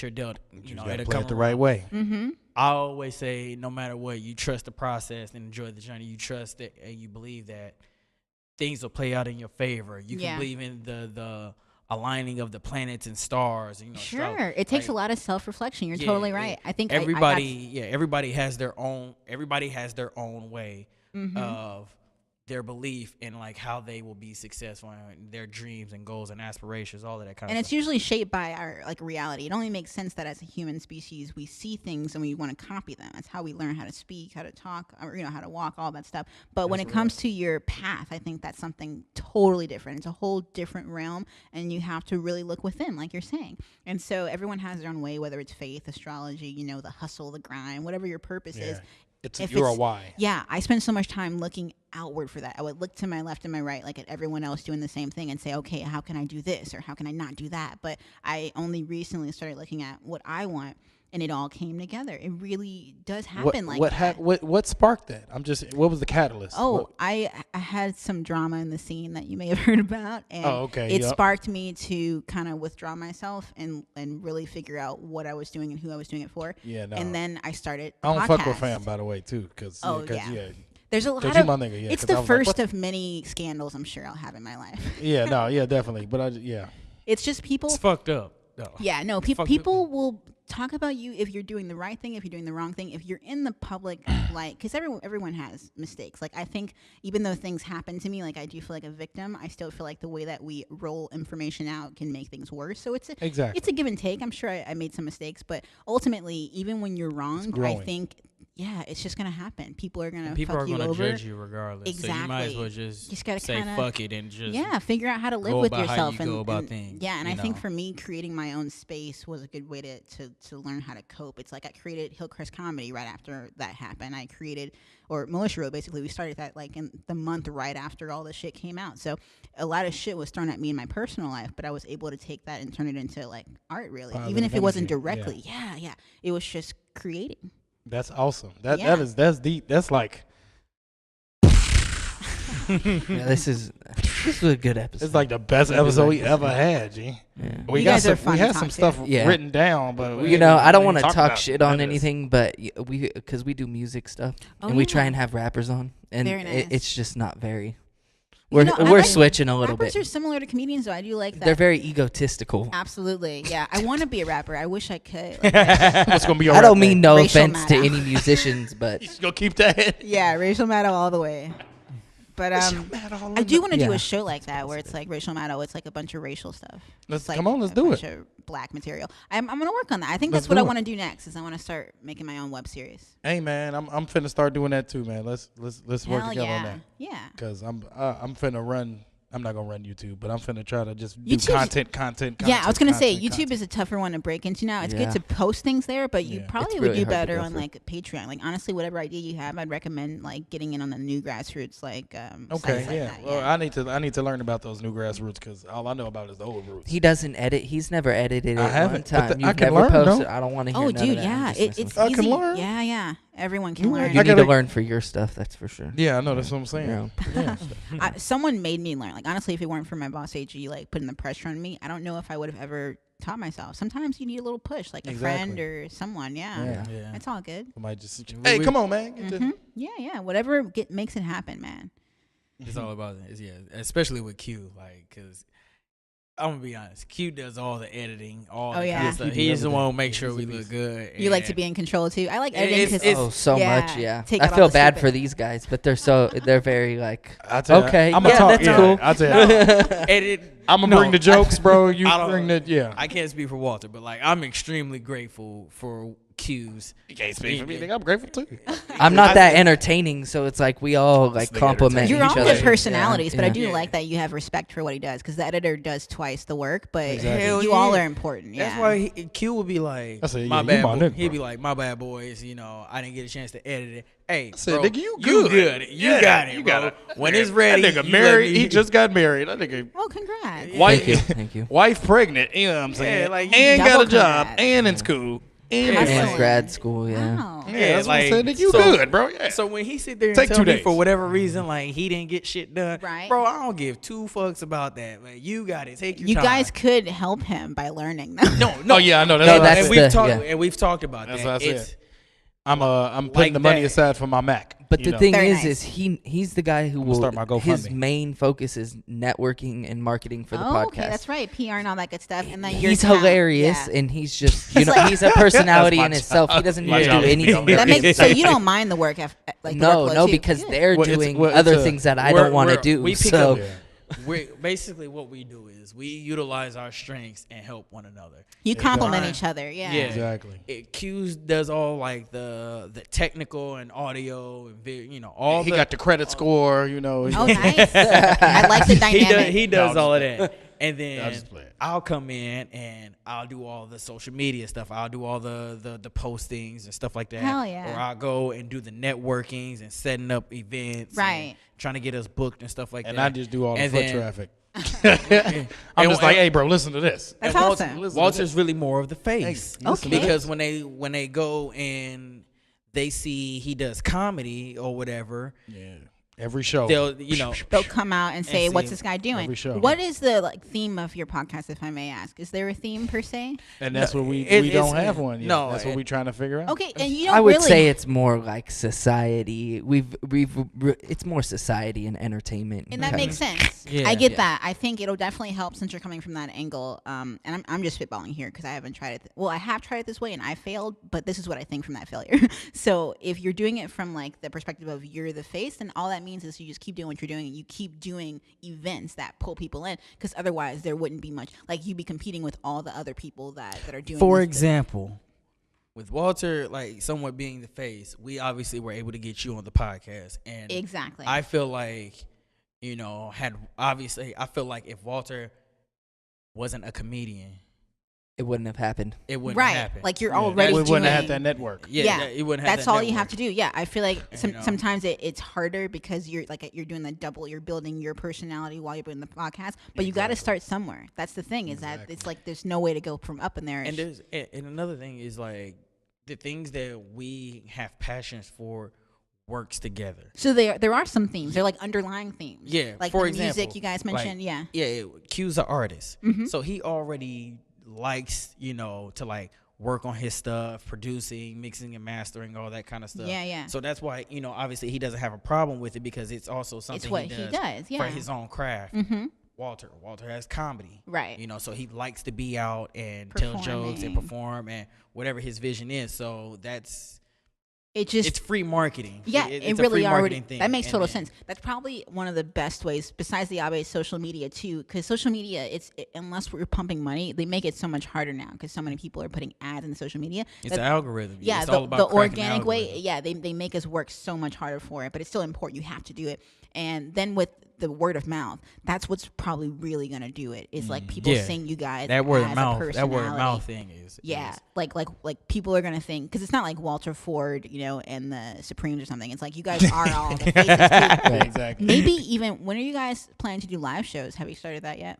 Speaker 5: you're dealt. You know,
Speaker 3: it'll come the right way.
Speaker 1: Mm-hmm.
Speaker 5: I always say, no matter what, you trust the process and enjoy the journey. You trust it and you believe that things will play out in your favor. You can believe in the aligning of the planets and stars. You know,
Speaker 1: sure. It takes a lot of self-reflection. You're totally right. I think
Speaker 5: everybody has their own way of their belief in like how they will be successful and their dreams and goals and aspirations, all of that kind of stuff.
Speaker 1: And it's usually shaped by our like reality. It only makes sense that as a human species, we see things and we want to copy them. That's how we learn how to speak, how to talk, or how to walk, all that stuff. But when it comes to your path, I think that's something totally different. It's a whole different realm, and you have to really look within, like you're saying. And so everyone has their own way, whether it's faith, astrology, the hustle, the grind, whatever your purpose is.
Speaker 3: You're a why.
Speaker 1: Yeah, I spend so much time looking outward for that. I would look to my left and my right, like at everyone else doing the same thing, and say, okay, how can I do this, or how can I not do that? But I only recently started looking at what I want, and it all came together. It really does happen that.
Speaker 3: What sparked that? What was the catalyst?
Speaker 1: I had some drama in the scene that you may have heard about, and it sparked me to kind of withdraw myself and really figure out what I was doing and who I was doing it for.
Speaker 3: Yeah, no.
Speaker 1: And then I started
Speaker 3: I don't fuck with fam, by the way, too, because
Speaker 1: there's a lot of it's the first of many scandals I'm sure I'll have in my life.
Speaker 3: Yeah, definitely. But
Speaker 1: it's just people.
Speaker 5: It's fucked up. No.
Speaker 1: Yeah, no. People will talk about you if you're doing the right thing, if you're doing the wrong thing, if you're in the public light, because everyone has mistakes. Like, I think even though things happen to me, like I do feel like a victim, I still feel like the way that we roll information out can make things worse. So it's a give and take. I'm sure I made some mistakes, but ultimately, even when you're wrong, I think. Yeah, it's just gonna happen. People are gonna
Speaker 5: judge you regardless.
Speaker 1: Exactly.
Speaker 5: So you might as well just
Speaker 1: gotta
Speaker 5: say fuck it and just
Speaker 1: figure out how to live with yourself
Speaker 5: and go about things.
Speaker 1: Yeah, and I think for me, creating my own space was a good way to learn how to cope. It's like I created Hillcrest Comedy right after that happened. Mueller She Wrote, basically. We started that like in the month right after all the shit came out. So a lot of shit was thrown at me in my personal life, but I was able to take that and turn it into like art, really.
Speaker 3: Positive
Speaker 1: even if it wasn't
Speaker 3: energy.
Speaker 1: directly. Yeah. It was just creating.
Speaker 3: That's awesome. That's deep. That's like.
Speaker 4: This is a good episode.
Speaker 3: It's like the best episode we ever had, G.
Speaker 1: Yeah. We had
Speaker 3: some stuff written down, but
Speaker 4: I don't want to talk shit on anything, but because we do music stuff and we try and have rappers on, and it's just not very. We're switching a little bit.
Speaker 1: Rappers are similar to comedians, though. I do like that.
Speaker 4: They're very egotistical.
Speaker 1: Absolutely, yeah. I want to be a rapper. I wish I could.
Speaker 3: What's gonna be?
Speaker 4: I don't mean no offense to any musicians, but
Speaker 3: you just gonna keep that.
Speaker 1: Yeah, racial maddow all the way. But I do want to do a show like that where it's like racial maddow. It's like a bunch of racial stuff.
Speaker 3: Let's
Speaker 1: do
Speaker 3: it.
Speaker 1: Of black material. I'm gonna work on that. I think that's what I want to do next. Is I want to start making my own web series.
Speaker 3: Hey man, I'm finna start doing that too, man. Let's work together on that.
Speaker 1: Yeah.
Speaker 3: Because I'm finna run. I'm not gonna run YouTube, but I'm finna try to just do content.
Speaker 1: Yeah, I was gonna say YouTube is a tougher one to break into now. It's good to post things there, but you probably would do better on like Patreon. Like honestly, whatever idea you have, I'd recommend like getting in on the new grassroots like.
Speaker 3: I need to learn about those new grassroots because all I know about is the old roots.
Speaker 4: He doesn't edit. He's never edited.
Speaker 3: I haven't.
Speaker 4: One time.
Speaker 3: I can learn.
Speaker 4: Posted. I don't want to hear.
Speaker 1: Oh, dude, yeah, it's easy.
Speaker 3: I can learn.
Speaker 1: Yeah. Everyone can learn.
Speaker 4: You need to learn for your stuff. That's for sure.
Speaker 3: Yeah, I know. That's what I'm saying.
Speaker 4: Yeah.
Speaker 1: Someone made me learn. Like honestly, if it weren't for my boss AG like putting the pressure on me, I don't know if I would have ever taught myself. Sometimes you need a little push, like a friend or someone. Yeah. It's all good.
Speaker 3: I might just come on, man.
Speaker 1: Yeah. Whatever makes it happen, man.
Speaker 5: It's all about it. Especially with Q, like, cause I'm gonna be honest, Q does all the editing, all the kind of stuff. He's the one who makes sure we look good.
Speaker 1: You like to be in control too. I like editing because
Speaker 4: so much. Yeah, I feel bad for these guys, but they're very like that's cool.
Speaker 3: I'll tell you, edit. I'm gonna bring the jokes, bro. You bring the
Speaker 5: I can't speak for Walter, but like I'm extremely grateful for Q's.
Speaker 3: You can't speak for me. I'm grateful too.
Speaker 4: I'm not that entertaining, so it's like we all like compliment each other.
Speaker 1: You're all good personalities, but I do like that you have respect for what he does because the editor does twice the work, but you all are important. Yeah.
Speaker 5: That's why Q will be like, my bad. He'd be like, my bad, boys. You know, I didn't get a chance to edit it. Hey, bro,
Speaker 3: nigga, you good.
Speaker 5: You got it. You got it. When it's ready,
Speaker 3: that nigga married. He just got married. That nigga.
Speaker 1: Oh, congrats.
Speaker 4: Thank you.
Speaker 3: Wife pregnant. You know what I'm saying? And got a job. And in school.
Speaker 4: And grad school,
Speaker 1: Wow.
Speaker 3: That's what I said. Nigga, you good, bro. Yeah.
Speaker 5: So when he sit there and tell me for whatever reason, like he didn't get shit done, bro, I don't give two fucks about that. Like you got it. Take your time.
Speaker 1: You guys could help him by learning.
Speaker 5: No.
Speaker 3: Oh yeah, I know. That's
Speaker 5: and we've talked about that.
Speaker 3: That's what I said. I'm putting the money aside for my Mac.
Speaker 4: But the thing is he's the guy who will start my GoFundMe. His main focus is networking and marketing for the podcast. Okay,
Speaker 1: that's right, PR and all that good stuff. And then
Speaker 4: he's hilarious, and he's just he's a personality in himself. He doesn't need to do anything.
Speaker 1: So you don't mind the work, like
Speaker 4: no, because they're doing other things that I don't want to do. So.
Speaker 5: Basically what we do is we utilize our strengths and help one another.
Speaker 1: You complement each other, yeah.
Speaker 3: Exactly.
Speaker 5: Q does all like the technical and audio and all.
Speaker 3: He got the credit score,
Speaker 1: Oh, nice. I like the dynamic.
Speaker 5: He does all of that, and then I'll come in and I'll do all the social media stuff. I'll do all the postings and stuff like that.
Speaker 1: Hell yeah.
Speaker 5: Or I'll go and do the networkings and setting up events.
Speaker 1: Right.
Speaker 5: Trying to get us booked and stuff like that.
Speaker 3: And I just do all the foot traffic. I'm just like, hey, bro, listen to this.
Speaker 1: That's awesome.
Speaker 5: Walter's really more of the face.
Speaker 1: Okay.
Speaker 5: Because when they go and they see he does comedy or whatever,
Speaker 3: Every show,
Speaker 1: they'll come out and say, "What's this guy doing?"
Speaker 3: Every show.
Speaker 1: What is the theme of your podcast, if I may ask? Is there a theme per se?
Speaker 3: And that's what we don't have one yet.
Speaker 5: No,
Speaker 3: that's what we're trying to figure out.
Speaker 1: Okay, and you don't.
Speaker 4: I would
Speaker 1: really
Speaker 4: say it's more like society. It's more society and entertainment,
Speaker 1: and that makes sense.
Speaker 5: Yeah,
Speaker 1: I get that. I think it'll definitely help since you're coming from that angle. And I'm just spitballing here because I haven't tried it. Well, I have tried it this way and I failed, but this is what I think from that failure. So if you're doing it from like the perspective of you're the face, then all that means is you just keep doing what you're doing and you keep doing events that pull people in, because otherwise there wouldn't be much. Like you'd be competing with all the other people that are doing.
Speaker 5: For example, with Walter, like somewhat being the face, we obviously were able to get you on the podcast, and
Speaker 1: exactly.
Speaker 5: I feel like I feel like if Walter wasn't a comedian,
Speaker 4: it wouldn't have happened.
Speaker 5: It wouldn't have happened.
Speaker 1: Like you're already
Speaker 3: we
Speaker 1: doing.
Speaker 3: wouldn't have had that network.
Speaker 5: It wouldn't have.
Speaker 1: That's
Speaker 5: that
Speaker 1: all
Speaker 5: network.
Speaker 1: you have to do. Yeah, I feel like sometimes it's harder because you're doing the double. You're building your personality while you're doing the podcast, but you got to start somewhere. That's the thing. Is that it's like there's no way to go from up in there.
Speaker 5: And another thing is like the things that we have passions for works together.
Speaker 1: So there are some themes. They're like underlying themes.
Speaker 5: Yeah,
Speaker 1: like
Speaker 5: for
Speaker 1: the
Speaker 5: example,
Speaker 1: music you guys mentioned.
Speaker 5: Q's an artist,
Speaker 1: Mm-hmm.
Speaker 5: so he already likes to like work on his stuff, producing, mixing and mastering, all that kind of stuff.
Speaker 1: Yeah.
Speaker 5: So that's why obviously he doesn't have a problem with it because it's also something
Speaker 1: It's what he does.
Speaker 5: for his own craft.
Speaker 1: Mm-hmm.
Speaker 5: Walter has comedy,
Speaker 1: Right.
Speaker 5: So he likes to be out and tell jokes and
Speaker 1: Performing.
Speaker 5: perform and whatever his vision is. So
Speaker 1: It's
Speaker 5: free marketing.
Speaker 1: Yeah,
Speaker 5: it's
Speaker 1: it
Speaker 5: a
Speaker 1: really
Speaker 5: free
Speaker 1: already.
Speaker 5: marketing thing.
Speaker 1: That makes
Speaker 5: And
Speaker 1: total
Speaker 5: then-
Speaker 1: sense. That's probably one of the best ways, besides the obvious social media too, because social media, unless we're pumping money, they make it so much harder now because so many people are putting ads in social media.
Speaker 5: It's an algorithm.
Speaker 1: Yeah,
Speaker 5: it's
Speaker 1: the
Speaker 5: all about cracking the
Speaker 1: organic way.
Speaker 5: algorithm.
Speaker 1: Yeah, they make us work so much harder for it, but it's still important. You have to do it. And then with the word of mouth, that's what's probably really gonna do it. Is like people seeing you guys
Speaker 5: That word
Speaker 1: as
Speaker 5: of mouth.
Speaker 1: a
Speaker 5: That word of
Speaker 1: personality.
Speaker 5: mouth thing is.
Speaker 1: Yeah, like people are gonna think, because it's not like Walter Ford, and the Supremes or something. It's like you guys are all the faces too.
Speaker 3: Right, exactly.
Speaker 1: Maybe even when are you guys planning to do live shows? Have you started that yet?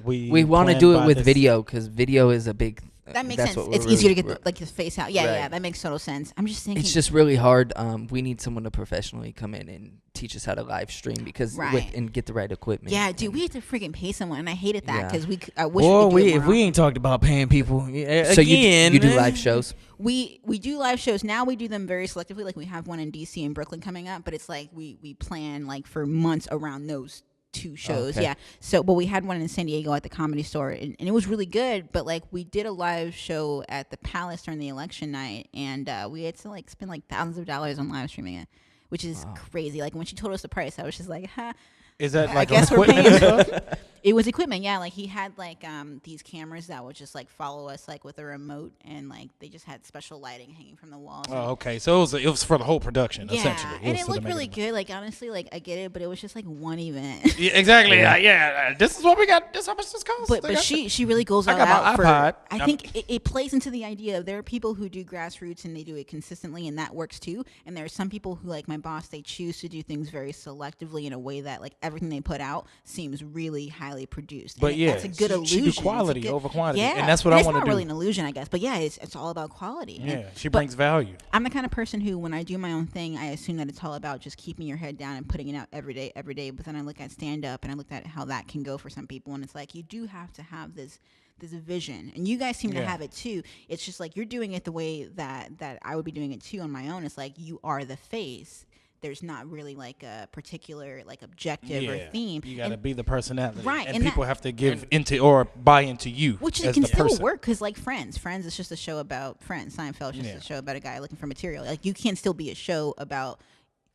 Speaker 3: We
Speaker 4: want to
Speaker 3: plan
Speaker 4: do
Speaker 3: by
Speaker 4: it with
Speaker 3: this-
Speaker 4: video because video is a big.
Speaker 1: That makes
Speaker 4: that's
Speaker 1: sense.
Speaker 4: what
Speaker 1: It's
Speaker 4: we're
Speaker 1: easier to
Speaker 4: really-
Speaker 1: get the face out. Yeah,
Speaker 4: Right.
Speaker 1: yeah, that makes total sense. I'm just thinking.
Speaker 4: It's just really hard. We need someone to professionally come in and teach us how to live stream
Speaker 1: Right.
Speaker 4: and get the right equipment.
Speaker 1: yeah, dude, we had to freaking pay someone, and I hated that
Speaker 4: Yeah.
Speaker 1: because I wish
Speaker 5: Well,
Speaker 1: we could do it
Speaker 5: if
Speaker 1: more
Speaker 5: we ain't talked about paying people,
Speaker 4: So
Speaker 5: again,
Speaker 4: you do live shows.
Speaker 1: We do live shows now. We do them very selectively. Like we have one in DC and Brooklyn coming up, but it's like we plan like for months around those two shows.
Speaker 4: Okay.
Speaker 1: Yeah. So, but we had one in San Diego at the Comedy Store, and it was really good. But like we did a live show at the Palace during the election night, and we had to like spend like thousands of dollars on live streaming it, which is crazy. Like when she told us the price, I was just like, huh.
Speaker 3: Is that
Speaker 1: I
Speaker 3: like
Speaker 1: guess we're
Speaker 3: equipment
Speaker 1: paying.
Speaker 3: and stuff?
Speaker 1: It was equipment, yeah. Like he had like these cameras that would just like follow us like with a remote, and like they just had special lighting hanging from the walls.
Speaker 3: Oh, okay. So it was for the whole production, essentially.
Speaker 1: and
Speaker 3: was
Speaker 1: it
Speaker 3: for the
Speaker 1: looked really
Speaker 3: making
Speaker 1: good. Like honestly, like I get it, but it was just like one event.
Speaker 3: Yeah, exactly. Yeah. This is what we got. This is how much this costs.
Speaker 1: But she really goes
Speaker 3: I
Speaker 1: all
Speaker 3: got my
Speaker 1: out for.
Speaker 3: iPod.
Speaker 1: I think it plays into the idea of there are people who do grassroots and they do it consistently, and that works too. And there are some people who, like my boss, they choose to do things very selectively in a way that like everything they put out seems really highly produced.
Speaker 3: But
Speaker 1: And
Speaker 3: yeah,
Speaker 1: that's a good illusion.
Speaker 3: she do
Speaker 1: It's a
Speaker 3: quality
Speaker 1: good-
Speaker 3: over quantity,
Speaker 1: Yeah,
Speaker 3: and that's what I
Speaker 1: it's
Speaker 3: want to
Speaker 1: not
Speaker 3: do.
Speaker 1: really an illusion, I guess. But yeah, it's all about quality.
Speaker 3: Yeah,
Speaker 1: And-
Speaker 3: she
Speaker 1: but
Speaker 3: brings value.
Speaker 1: I'm the kind of person who, when I do my own thing, I assume that it's all about just keeping your head down and putting it out every day. But then I look at stand up and I look at how that can go for some people, and it's like you do have to have this vision, and you guys seem to have it too. It's just like you're doing it the way that I would be doing it too on my own. It's like you are the face. There's not really like a particular like objective or theme.
Speaker 3: You got to
Speaker 1: And-
Speaker 3: be the personality,
Speaker 1: Right,
Speaker 3: And
Speaker 1: and
Speaker 3: people
Speaker 1: that-
Speaker 3: have to give into or buy into you,
Speaker 1: Which
Speaker 3: as
Speaker 1: it can
Speaker 3: the
Speaker 1: still
Speaker 3: person.
Speaker 1: work, because like Friends is just a show about Friends. Seinfeld is just a show about a guy looking for material. Like you can still be a show about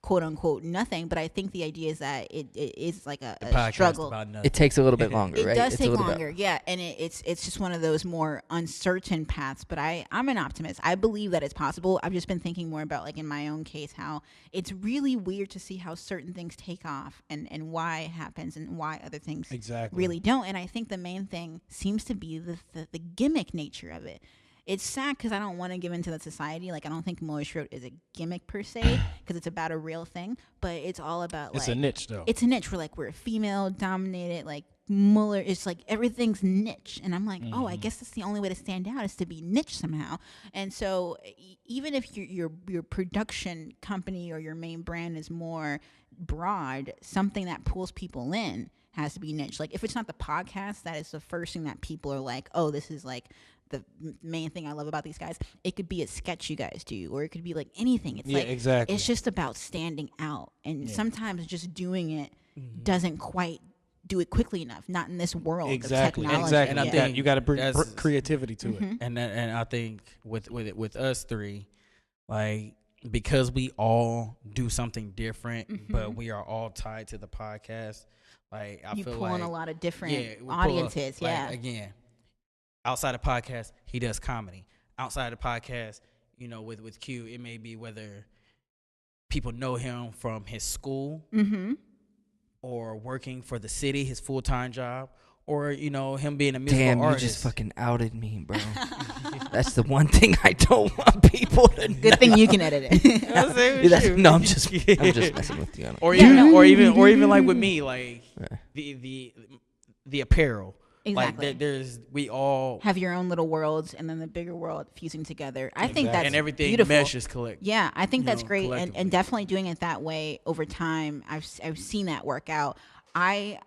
Speaker 1: quote unquote nothing, but I think the idea is that it is like a
Speaker 5: podcast
Speaker 1: struggle.
Speaker 5: about nothing.
Speaker 4: It takes a little bit longer,
Speaker 1: It
Speaker 4: right?
Speaker 1: does
Speaker 4: It's a
Speaker 1: take
Speaker 4: little bit-
Speaker 1: longer, yeah, and it's just one of those more uncertain paths. But I'm an optimist. I believe that it's possible. I've just been thinking more about like in my own case how it's really weird to see how certain things take off and why it happens and why other things
Speaker 3: Exactly.
Speaker 1: really don't. And I think the main thing seems to be the gimmick nature of it. it's sad because I don't want to give into that society. Like, I don't think Mueller She Wrote is a gimmick per se because it's about a real thing, but it's all about
Speaker 3: it's
Speaker 1: like,
Speaker 3: a niche though.
Speaker 1: It's a niche. We're female dominated. Like Mueller, it's like everything's niche, and I'm like, oh, I guess that's the only way to stand out is to be niche somehow. And so even if your production company or your main brand is more broad, something that pulls people in has to be niche. Like if it's not the podcast, that is the first thing that people are like, oh, this is like the main thing I love about these guys. It could be a sketch you guys do, or it could be like anything. It's like
Speaker 3: exactly.
Speaker 1: It's just about standing out, and sometimes just doing it doesn't quite do it quickly enough. Not in this world of technology.
Speaker 3: Exactly. And
Speaker 5: I think
Speaker 3: you got to bring creativity to it.
Speaker 5: And I think with us three, like, because we all do something different, but we are all tied to the podcast. Like I feel
Speaker 1: pull in a lot of different audiences.
Speaker 5: Like, again, outside of podcast, he does comedy. Outside of podcast, with Q, it may be whether people know him from his school, or working for the city, his full-time job, or him being a musical artist.
Speaker 4: You just fucking outed me, bro. That's the one thing I don't want people to know.
Speaker 1: Good thing you can edit it.
Speaker 4: No, I'm just messing with you.
Speaker 5: Or even like with me, like the apparel.
Speaker 1: Exactly.
Speaker 5: Like we all
Speaker 1: have your own little worlds, and then the bigger world fusing together. I think that's
Speaker 5: and everything
Speaker 1: beautiful.
Speaker 5: Meshes collect.
Speaker 1: Yeah, I think that's great, and definitely doing it that way over time. I've seen that work out. I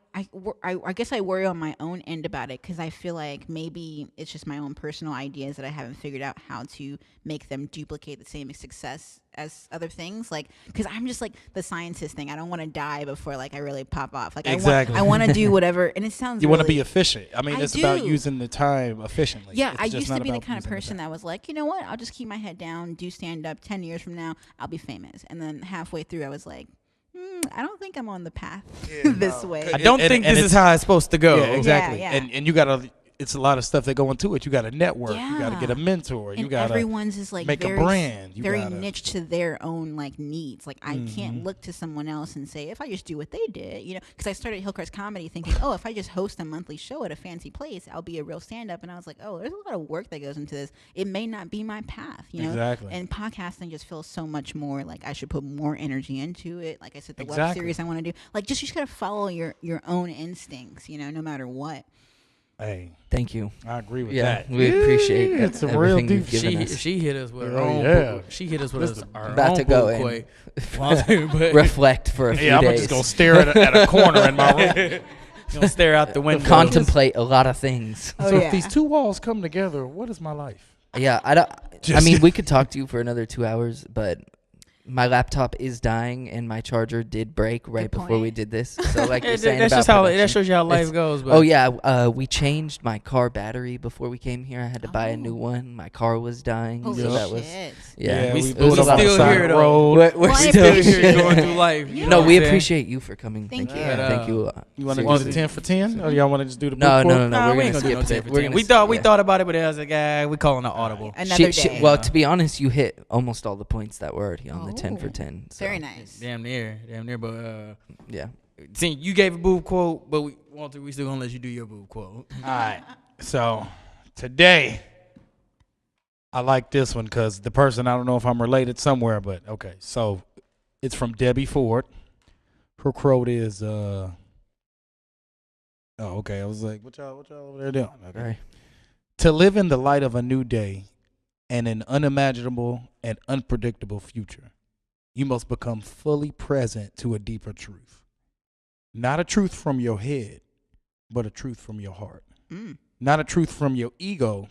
Speaker 1: guess I worry on my own end about it because I feel like maybe it's just my own personal ideas that I haven't figured out how to make them duplicate the same success as other things. Like, because I'm just like the scientist thing. I don't want to die before like I really pop off. Like I want to do whatever, and it sounds.
Speaker 3: You want to be efficient. I mean, it's about using the time efficiently.
Speaker 1: Yeah, I used to be the kind of person that was like, you know what? I'll just keep my head down, do stand up. 10 years from now, I'll be famous. And then halfway through, I was like, I don't think I'm on the path this way.
Speaker 5: I don't think this is how it's supposed to go.
Speaker 3: Yeah, exactly.
Speaker 1: Yeah.
Speaker 3: And you gotta. It's a lot of stuff that go into it. You got to network. Yeah. You got to get a mentor.
Speaker 1: And
Speaker 3: you got to
Speaker 1: everyone's is like
Speaker 3: make a brand. You
Speaker 1: very niche to their own like needs. Like I can't look to someone else and say if I just do what they did, because I started Hillcrest Comedy thinking, oh, if I just host a monthly show at a fancy place, I'll be a real stand-up. And I was like, oh, there's a lot of work that goes into this. It may not be my path,
Speaker 3: Exactly.
Speaker 1: And podcasting just feels so much more like I should put more energy into it. Like I said, the web series I want to do. Like just you just gotta follow your own instincts, no matter what.
Speaker 3: Hey,
Speaker 4: thank you.
Speaker 3: I agree with that.
Speaker 4: We appreciate it.
Speaker 3: It's a real deep.
Speaker 5: She hit us with her own. She hit us with our
Speaker 4: about
Speaker 5: own
Speaker 4: to go and reflect for a few days.
Speaker 3: I'm just gonna stare at a corner in my room.
Speaker 5: Gonna stare out the window.
Speaker 4: Contemplate a lot of things.
Speaker 3: If these two walls come together, what is my life?
Speaker 4: Yeah, I mean, we could talk to you for another 2 hours, but my laptop is dying and my charger did break right before we did this. So like you're saying,
Speaker 5: that's just how that shows you how life goes. But.
Speaker 4: Oh yeah, we changed my car battery before we came here. I had to buy a new one. My car was dying.
Speaker 1: Holy
Speaker 4: so that
Speaker 1: shit.
Speaker 4: Was
Speaker 5: we still here though.
Speaker 4: We're still
Speaker 5: here going through life.
Speaker 4: No, we appreciate you for coming.
Speaker 1: Thank you.
Speaker 4: Thank you a lot.
Speaker 3: You want to do the 10 for 10, or y'all want to just do the
Speaker 4: no?
Speaker 5: We ain't gonna do no 10 for 10. We thought about it, but I was like, we calling it audible.
Speaker 1: Another day.
Speaker 4: Well, to be honest, you hit almost all the points that were already on the 10 for 10. So.
Speaker 1: Very nice.
Speaker 5: Damn near, but
Speaker 4: yeah.
Speaker 5: See, you gave a boob quote, but we still gonna let you do your boob quote.
Speaker 3: All right. So today, I like this one because the person, I don't know if I'm related somewhere, but okay. So it's from Debbie Ford. Her quote is, oh, okay. I was like, what y'all over there doing? Okay.
Speaker 4: Right.
Speaker 3: To live in the light of a new day and an unimaginable and unpredictable future, you must become fully present to a deeper truth. Not a truth from your head, but a truth from your heart. Not a truth from your ego,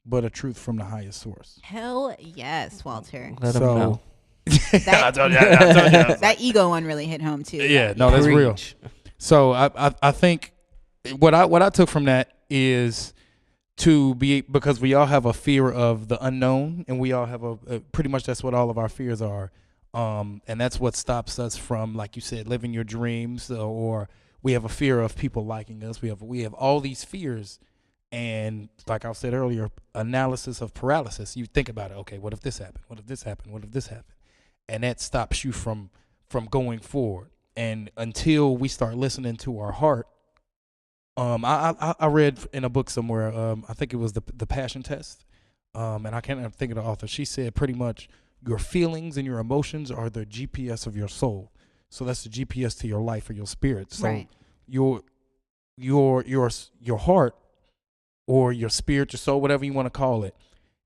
Speaker 3: but a truth from the highest source.
Speaker 1: Hell yes, Walter.
Speaker 4: Let them know.
Speaker 3: I told you.
Speaker 1: That ego one really hit home too.
Speaker 3: Yeah, no, that's real. So I think what I took from that is to be, because we all have a fear of the unknown, and we all have a pretty much that's what all of our fears are. And that's what stops us from, like you said, living your dreams, or we have a fear of people liking us. We have all these fears, and like I said earlier, analysis of paralysis. You think about it. Okay, what if this happened? What if this happened? What if this happened? And that stops you from going forward. And until we start listening to our heart, I read in a book somewhere, I think it was the Passion Test. and I can't think of the author. She said pretty much your feelings and your emotions are the GPS of your soul. So that's the GPS to your life or your spirit. So your heart or your spirit, your soul, whatever you want to call it,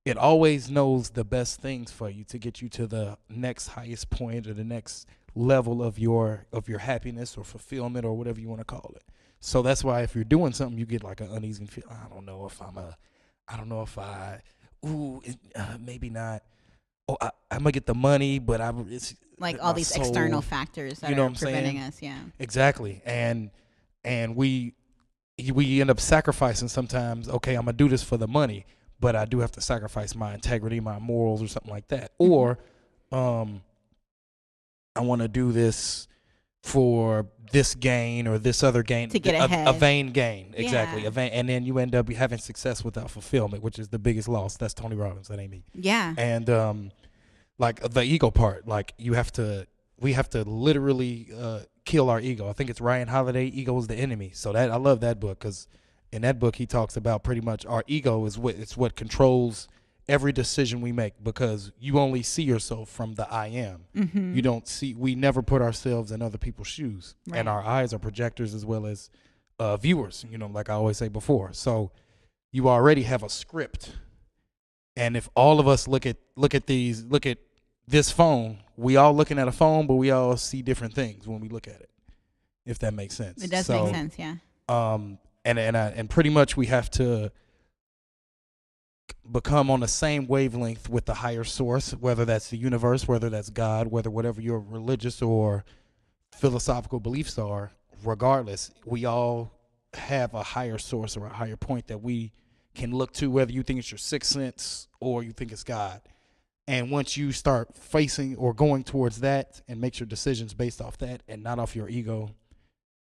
Speaker 3: it always knows the best things for you to get you to the next highest point or the next level of your happiness or fulfillment or whatever you want to call it. So that's why if you're doing something, you get like an uneasy feeling. I don't know if maybe not. Oh, I'm gonna get the money, but it's
Speaker 1: like all these
Speaker 3: soul,
Speaker 1: external factors that are preventing us. Yeah,
Speaker 3: exactly. And we end up sacrificing sometimes. Okay, I'm gonna do this for the money, but I do have to sacrifice my integrity, my morals, or something like that. Or, I want to do this for this gain or this other gain
Speaker 1: to get ahead.
Speaker 3: A vain gain, exactly. And then you end up having success without fulfillment, which is the biggest loss. That's Tony Robbins. That ain't me.
Speaker 1: Yeah.
Speaker 3: And like the ego part, like we have to literally kill our ego. I think it's Ryan Holiday, Ego is the Enemy. So that I love that book, because in that book he talks about pretty much our ego is what controls every decision we make, because you only see yourself from the I am.
Speaker 1: Mm-hmm.
Speaker 3: You don't see, we never put ourselves in other people's shoes.
Speaker 1: Right.
Speaker 3: And our eyes are projectors as well as viewers, like I always say before. So you already have a script. And if all of us look at this phone, we all looking at a phone, but we all see different things when we look at it, if that makes sense.
Speaker 1: It does make sense, yeah.
Speaker 3: And pretty much we have to become on the same wavelength with the higher source, whether that's the universe, whether that's God, whatever your religious or philosophical beliefs are. Regardless, we all have a higher source or a higher point that we can look to, whether you think it's your sixth sense or you think it's God. And once you start facing or going towards that and make your decisions based off that and not off your ego,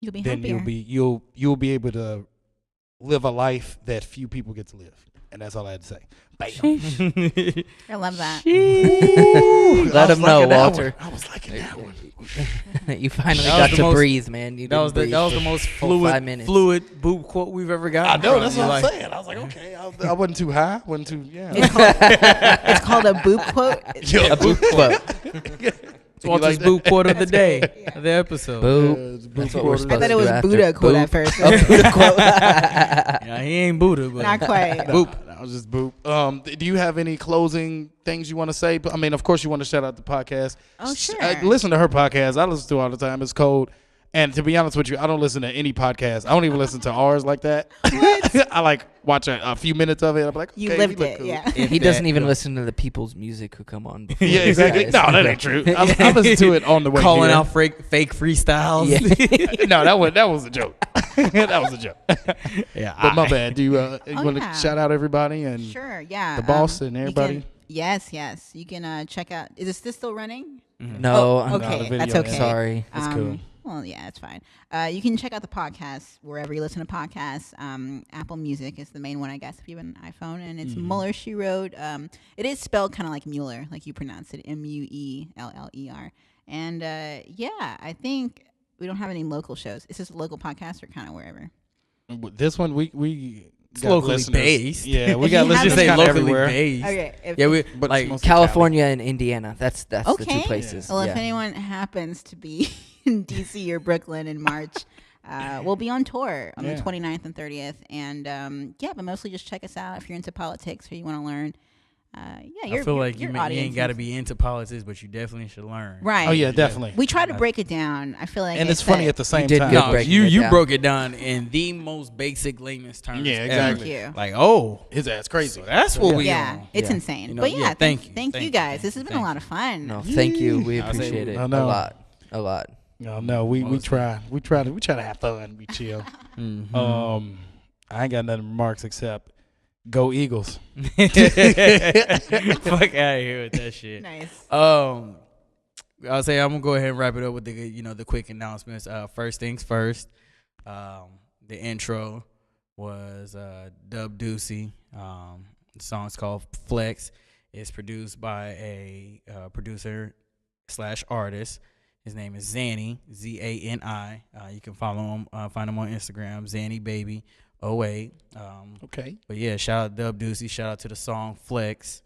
Speaker 1: you'll be
Speaker 3: then
Speaker 1: happier.
Speaker 3: you'll be able to live a life that few people get to live. And that's all I had to say. Bam.
Speaker 1: I love that.
Speaker 4: Let him know, Walter.
Speaker 3: I was liking that one.
Speaker 4: You finally got to breathe, man.
Speaker 5: That was the most fluid boop quote we've ever got.
Speaker 3: I know, that's what I'm saying. I was like, okay, I wasn't too high, wasn't too, yeah.
Speaker 1: It's called a boop quote.
Speaker 4: A boop quote.
Speaker 5: It's Walter's boop quote of the day, of the episode.
Speaker 4: Boop. That's what we're supposed
Speaker 1: I thought it
Speaker 4: to
Speaker 1: was
Speaker 4: do after.
Speaker 1: Buddha quote at first.
Speaker 4: Buddha quote.
Speaker 5: Yeah, he ain't Buddha, but
Speaker 1: Not quite.
Speaker 3: Boop. That was just boop. Do you have any closing things you want to say? I mean, of course, you want to shout out the podcast.
Speaker 1: Oh, sure.
Speaker 3: Listen to her podcast. I listen to it all the time. It's Cold. And to be honest with you, I don't listen to any podcast. I don't even listen to ours like that. I like watch a few minutes of it. I'm like, okay,
Speaker 1: you lived it,
Speaker 3: cool.
Speaker 1: yeah.
Speaker 4: He doesn't even listen to the people's music who come on.
Speaker 3: Yeah, exactly. No, that ain't true. I listen to it on the way
Speaker 5: calling
Speaker 3: here.
Speaker 5: out fake freestyles.
Speaker 4: Yeah.
Speaker 3: No, that was a joke. That was a joke.
Speaker 5: Yeah,
Speaker 3: but my bad. Do you want to shout out everybody and
Speaker 1: sure, yeah,
Speaker 3: the boss and everybody?
Speaker 1: Yes. You can check out. Is this still running?
Speaker 4: Mm-hmm. No.
Speaker 1: Okay, that's okay.
Speaker 4: Sorry.
Speaker 3: It's cool.
Speaker 1: Well, yeah, it's fine. You can check out the podcast wherever you listen to podcasts. Apple Music is the main one, I guess, if you have an iPhone. And it's Mueller She Wrote. It is spelled kind of like Mueller, like you pronounce it, Mueller. And, I think we don't have any local shows. Is this a local podcast or kind of wherever?
Speaker 3: This one, we
Speaker 5: it's locally
Speaker 3: listeners.
Speaker 5: Based.
Speaker 3: Yeah, we got listeners
Speaker 5: say
Speaker 3: kind of
Speaker 5: locally
Speaker 3: everywhere.
Speaker 5: based.
Speaker 1: Okay.
Speaker 5: Yeah,
Speaker 3: but
Speaker 5: like
Speaker 4: California and Indiana. That's the two places.
Speaker 1: Yeah. Well, if anyone happens to be in DC or Brooklyn in March, we'll be on tour on the 29th and 30th. And but mostly just check us out if you're into politics or you want to learn.
Speaker 5: I feel like you ain't got to be into politics, but you definitely should learn.
Speaker 1: Right.
Speaker 3: Oh yeah, definitely.
Speaker 1: We try to break it down. I feel like,
Speaker 3: and it's funny at the same time.
Speaker 5: No, you broke it down in the most basic layman's terms.
Speaker 3: Yeah, exactly.
Speaker 1: Thank you.
Speaker 5: Like,
Speaker 3: his ass crazy.
Speaker 5: So that's what we on.
Speaker 1: It's insane. But thank you guys. This has been a lot of fun.
Speaker 4: No, thank you. We appreciate it a lot.
Speaker 3: No, we try to have fun. We chill. I ain't got nothing remarks except go Eagles.
Speaker 5: Fuck out of here with that shit.
Speaker 1: Nice.
Speaker 5: I'll say I'm gonna go ahead and wrap it up with the quick announcements. First things first. The intro was Dub Deucey. The song's called Flex. It's produced by a producer / artist. His name is Zanny, Zani. You can follow him, find him on Instagram, Zanny Baby. 08.
Speaker 3: Okay.
Speaker 5: But yeah, shout out Dub Deucey. Shout out to the song Flex.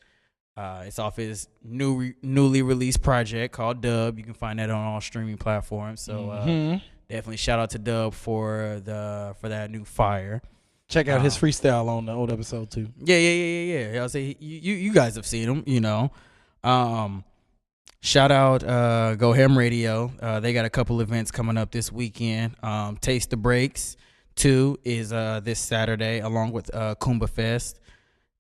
Speaker 5: It's off his newly released project called Dub. You can find that on all streaming platforms. So definitely shout out to Dub for that new fire.
Speaker 3: Check out his freestyle on the old episode too.
Speaker 5: Yeah. I'll say you guys have seen him, you know. Shout out Go Ham Radio. They got a couple events coming up this weekend. Taste the Breaks 2 is this Saturday, along with Kumba Fest.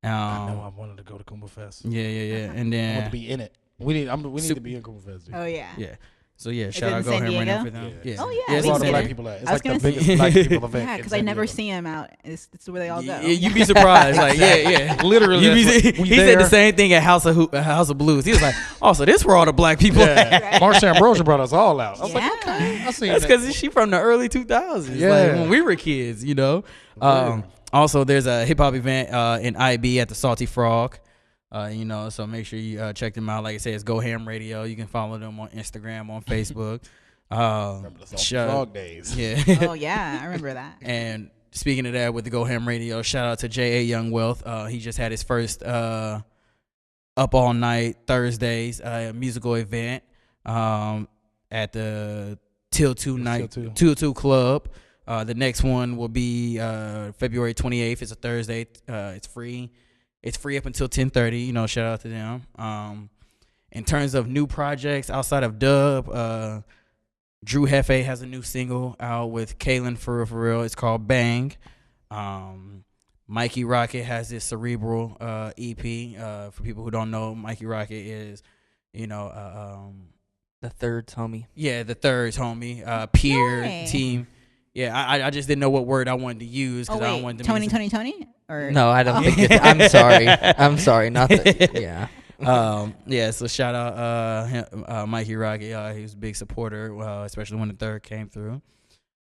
Speaker 3: I know I wanted to go to Kumba Fest.
Speaker 5: Yeah. And then
Speaker 3: I want to be in it. We need to be in Kumba Fest. Dude.
Speaker 1: Oh yeah.
Speaker 5: Yeah. So yeah, shout out Go Ham Radio for them. Yeah.
Speaker 1: Oh yeah.
Speaker 3: It's
Speaker 1: I
Speaker 3: all the
Speaker 1: think
Speaker 3: black
Speaker 1: so.
Speaker 3: people at. It's
Speaker 1: I was
Speaker 3: like the
Speaker 1: gonna
Speaker 3: biggest black people event.
Speaker 1: Yeah, because I never see him out. It's where they all go.
Speaker 5: Yeah, you'd be surprised. Like, yeah.
Speaker 3: Literally,
Speaker 5: he said the same thing at House of Blues. He was like, "Oh, so this where all the black people at."
Speaker 3: Marsha Ambrosia brought us all out. I was
Speaker 1: Yeah.
Speaker 3: like, okay, I see
Speaker 5: That's because she from the early 2000s.
Speaker 3: Yeah.
Speaker 5: Like when we were kids, you know. Also, there's a hip hop event in IB at the Salty Frog. You know, so make sure you check them out. Like I said, it's Go Ham Radio. You can follow them on Instagram, on Facebook.
Speaker 3: Remember the Salty Frog days.
Speaker 5: Yeah.
Speaker 1: Oh yeah, I remember that.
Speaker 5: And speaking of that, with the Go Ham Radio, shout out to J.A. Young Wealth. He just had his first Up All Night Thursdays musical event at the Till 2 Club. The next one will be February 28th. It's a Thursday. It's free. It's free up until 10:30. You know, shout out to them. In terms of new projects outside of Dub, Drew Hefe has a new single out with Kaylin for real. It's called Bang. Mikey Rocket has this Cerebral EP. For people who don't know, Mikey Rocket is, you know,
Speaker 4: the Thirds homie.
Speaker 5: Yeah, the Thirds homie. Peer team. Yeah, I just didn't know what word I wanted to use because I don't want to
Speaker 1: Tony? Or
Speaker 4: no, I don't think it's. I'm sorry. Not that. Yeah.
Speaker 5: Yeah, so shout out Mikey Rocket. He was a big supporter, especially when the Third came through.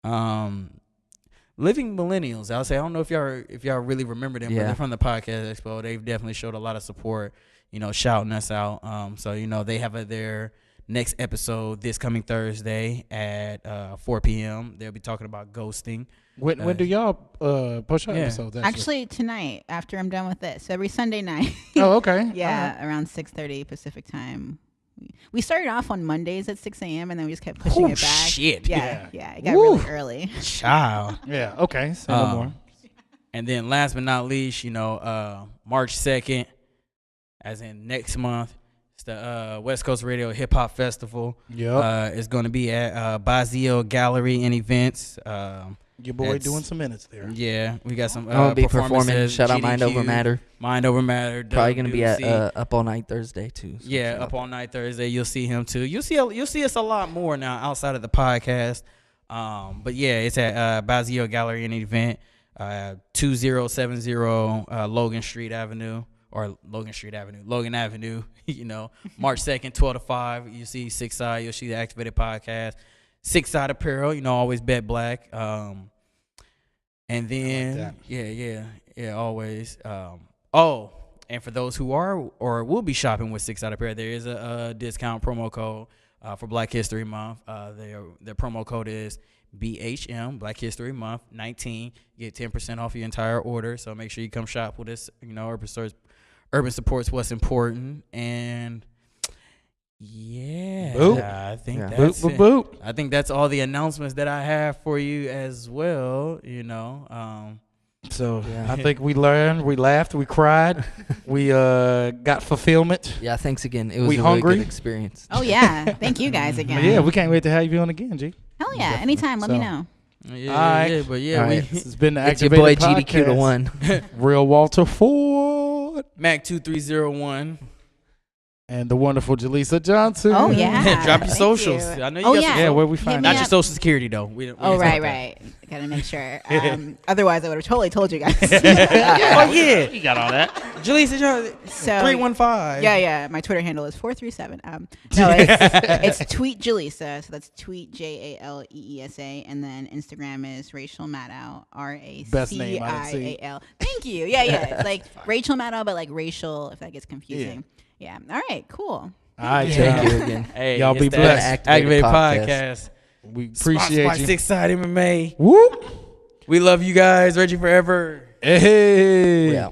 Speaker 5: Living Millennials, I'll say, I don't know if y'all really remember them, but they're from the Podcast Expo. They've definitely showed a lot of support, you know, shouting us out. So, you know, they have their next episode this coming Thursday at 4 p.m. They'll be talking about ghosting.
Speaker 3: When do y'all push out episodes?
Speaker 1: Actually, tonight, after I'm done with this. Every Sunday night.
Speaker 3: Oh, okay.
Speaker 1: Yeah, around 6:30 Pacific time. We started off on Mondays at 6 a.m. and then we just kept pushing it back.
Speaker 5: Shit.
Speaker 1: Yeah, it got really early.
Speaker 5: Child.
Speaker 3: Yeah, okay. Say no more.
Speaker 5: And then last but not least, you know, March 2nd, as in next month, it's the West Coast Radio Hip Hop Festival.
Speaker 3: Yep.
Speaker 5: It's going to be at Bazio Gallery and Events.
Speaker 3: Your boy doing some minutes there.
Speaker 5: Yeah, we got some
Speaker 4: I'm gonna be performing. Shout out
Speaker 5: GDQ,
Speaker 4: Mind Over Matter.
Speaker 5: Mind Over Matter.
Speaker 4: Probably gonna be at Up All Night Thursday too. So
Speaker 5: yeah, Up All Night Thursday. You'll see him too. You'll see us a lot more now outside of the podcast. But yeah, it's at Bazio Gallery and Event, 2070 Logan Avenue. You know, March 2nd, 12 to 5. You see Six Side. You'll see the Activated Podcast. Six Side Apparel, you know, always bet black. And then, yeah, always. And for those who are or will be shopping with Six Side Apparel, there is a discount promo code for Black History Month. Their promo code is BHM, Black History Month 19. You get 10% off your entire order. So make sure you come shop with us. You know, Urban supports what's important. And yeah,
Speaker 3: boop.
Speaker 5: I think that's
Speaker 3: boop,
Speaker 5: it.
Speaker 3: boop.
Speaker 5: I think that's all the announcements that I have for you as well. You know,
Speaker 3: so I think we learned, we laughed, we cried, we got fulfillment.
Speaker 4: Yeah, thanks again. It was
Speaker 3: we
Speaker 4: a
Speaker 3: hungry.
Speaker 4: really good experience.
Speaker 1: Oh yeah, thank you guys again.
Speaker 3: Yeah, we can't wait to have you on again, G.
Speaker 1: Hell yeah, anytime. Let me know.
Speaker 5: Yeah,
Speaker 3: all right.
Speaker 5: yeah, but yeah,
Speaker 3: all right. This has been the
Speaker 4: it's your
Speaker 3: Activated
Speaker 4: boy
Speaker 3: Podcast.
Speaker 4: GDQ the one.
Speaker 3: Real Walter Ford.
Speaker 5: Mac 2301.
Speaker 3: And the wonderful Jaleesa Johnson.
Speaker 1: Oh yeah.
Speaker 5: Drop your
Speaker 1: Thank
Speaker 5: socials.
Speaker 1: you.
Speaker 5: I know you
Speaker 1: Oh
Speaker 5: got
Speaker 1: yeah.
Speaker 5: some.
Speaker 3: Yeah, where we
Speaker 1: Hit
Speaker 3: find
Speaker 1: me
Speaker 5: Not
Speaker 3: that.
Speaker 5: your
Speaker 1: up.
Speaker 5: social security though. We
Speaker 1: Oh
Speaker 5: ain't talking
Speaker 1: right. Gotta make sure. Otherwise, I would have totally told you guys.
Speaker 5: Oh yeah.
Speaker 3: You got all that.
Speaker 5: Jaleesa Johnson.
Speaker 1: So
Speaker 5: 315.
Speaker 1: Yeah. My Twitter handle is 437. No, it's tweet Jaleesa. So that's tweet JALEESA, and then Instagram is Rachel Maddow,
Speaker 3: Best name I've seen.
Speaker 1: RACIAL. Thank you. Yeah. It's like Rachel Maddow, but like racial, if that gets confusing. Yeah. All right. Cool.
Speaker 3: All right,
Speaker 4: Thank you again.
Speaker 5: Hey,
Speaker 3: y'all be
Speaker 5: it's the
Speaker 3: blessed.
Speaker 5: Activated
Speaker 4: Podcast.
Speaker 5: Podcast.
Speaker 3: We
Speaker 5: Sponsored
Speaker 3: appreciate
Speaker 5: by
Speaker 3: you.
Speaker 5: Six Side MMA.
Speaker 3: Whoop.
Speaker 5: We love you guys. Reggie forever.
Speaker 3: Hey.
Speaker 4: Yeah.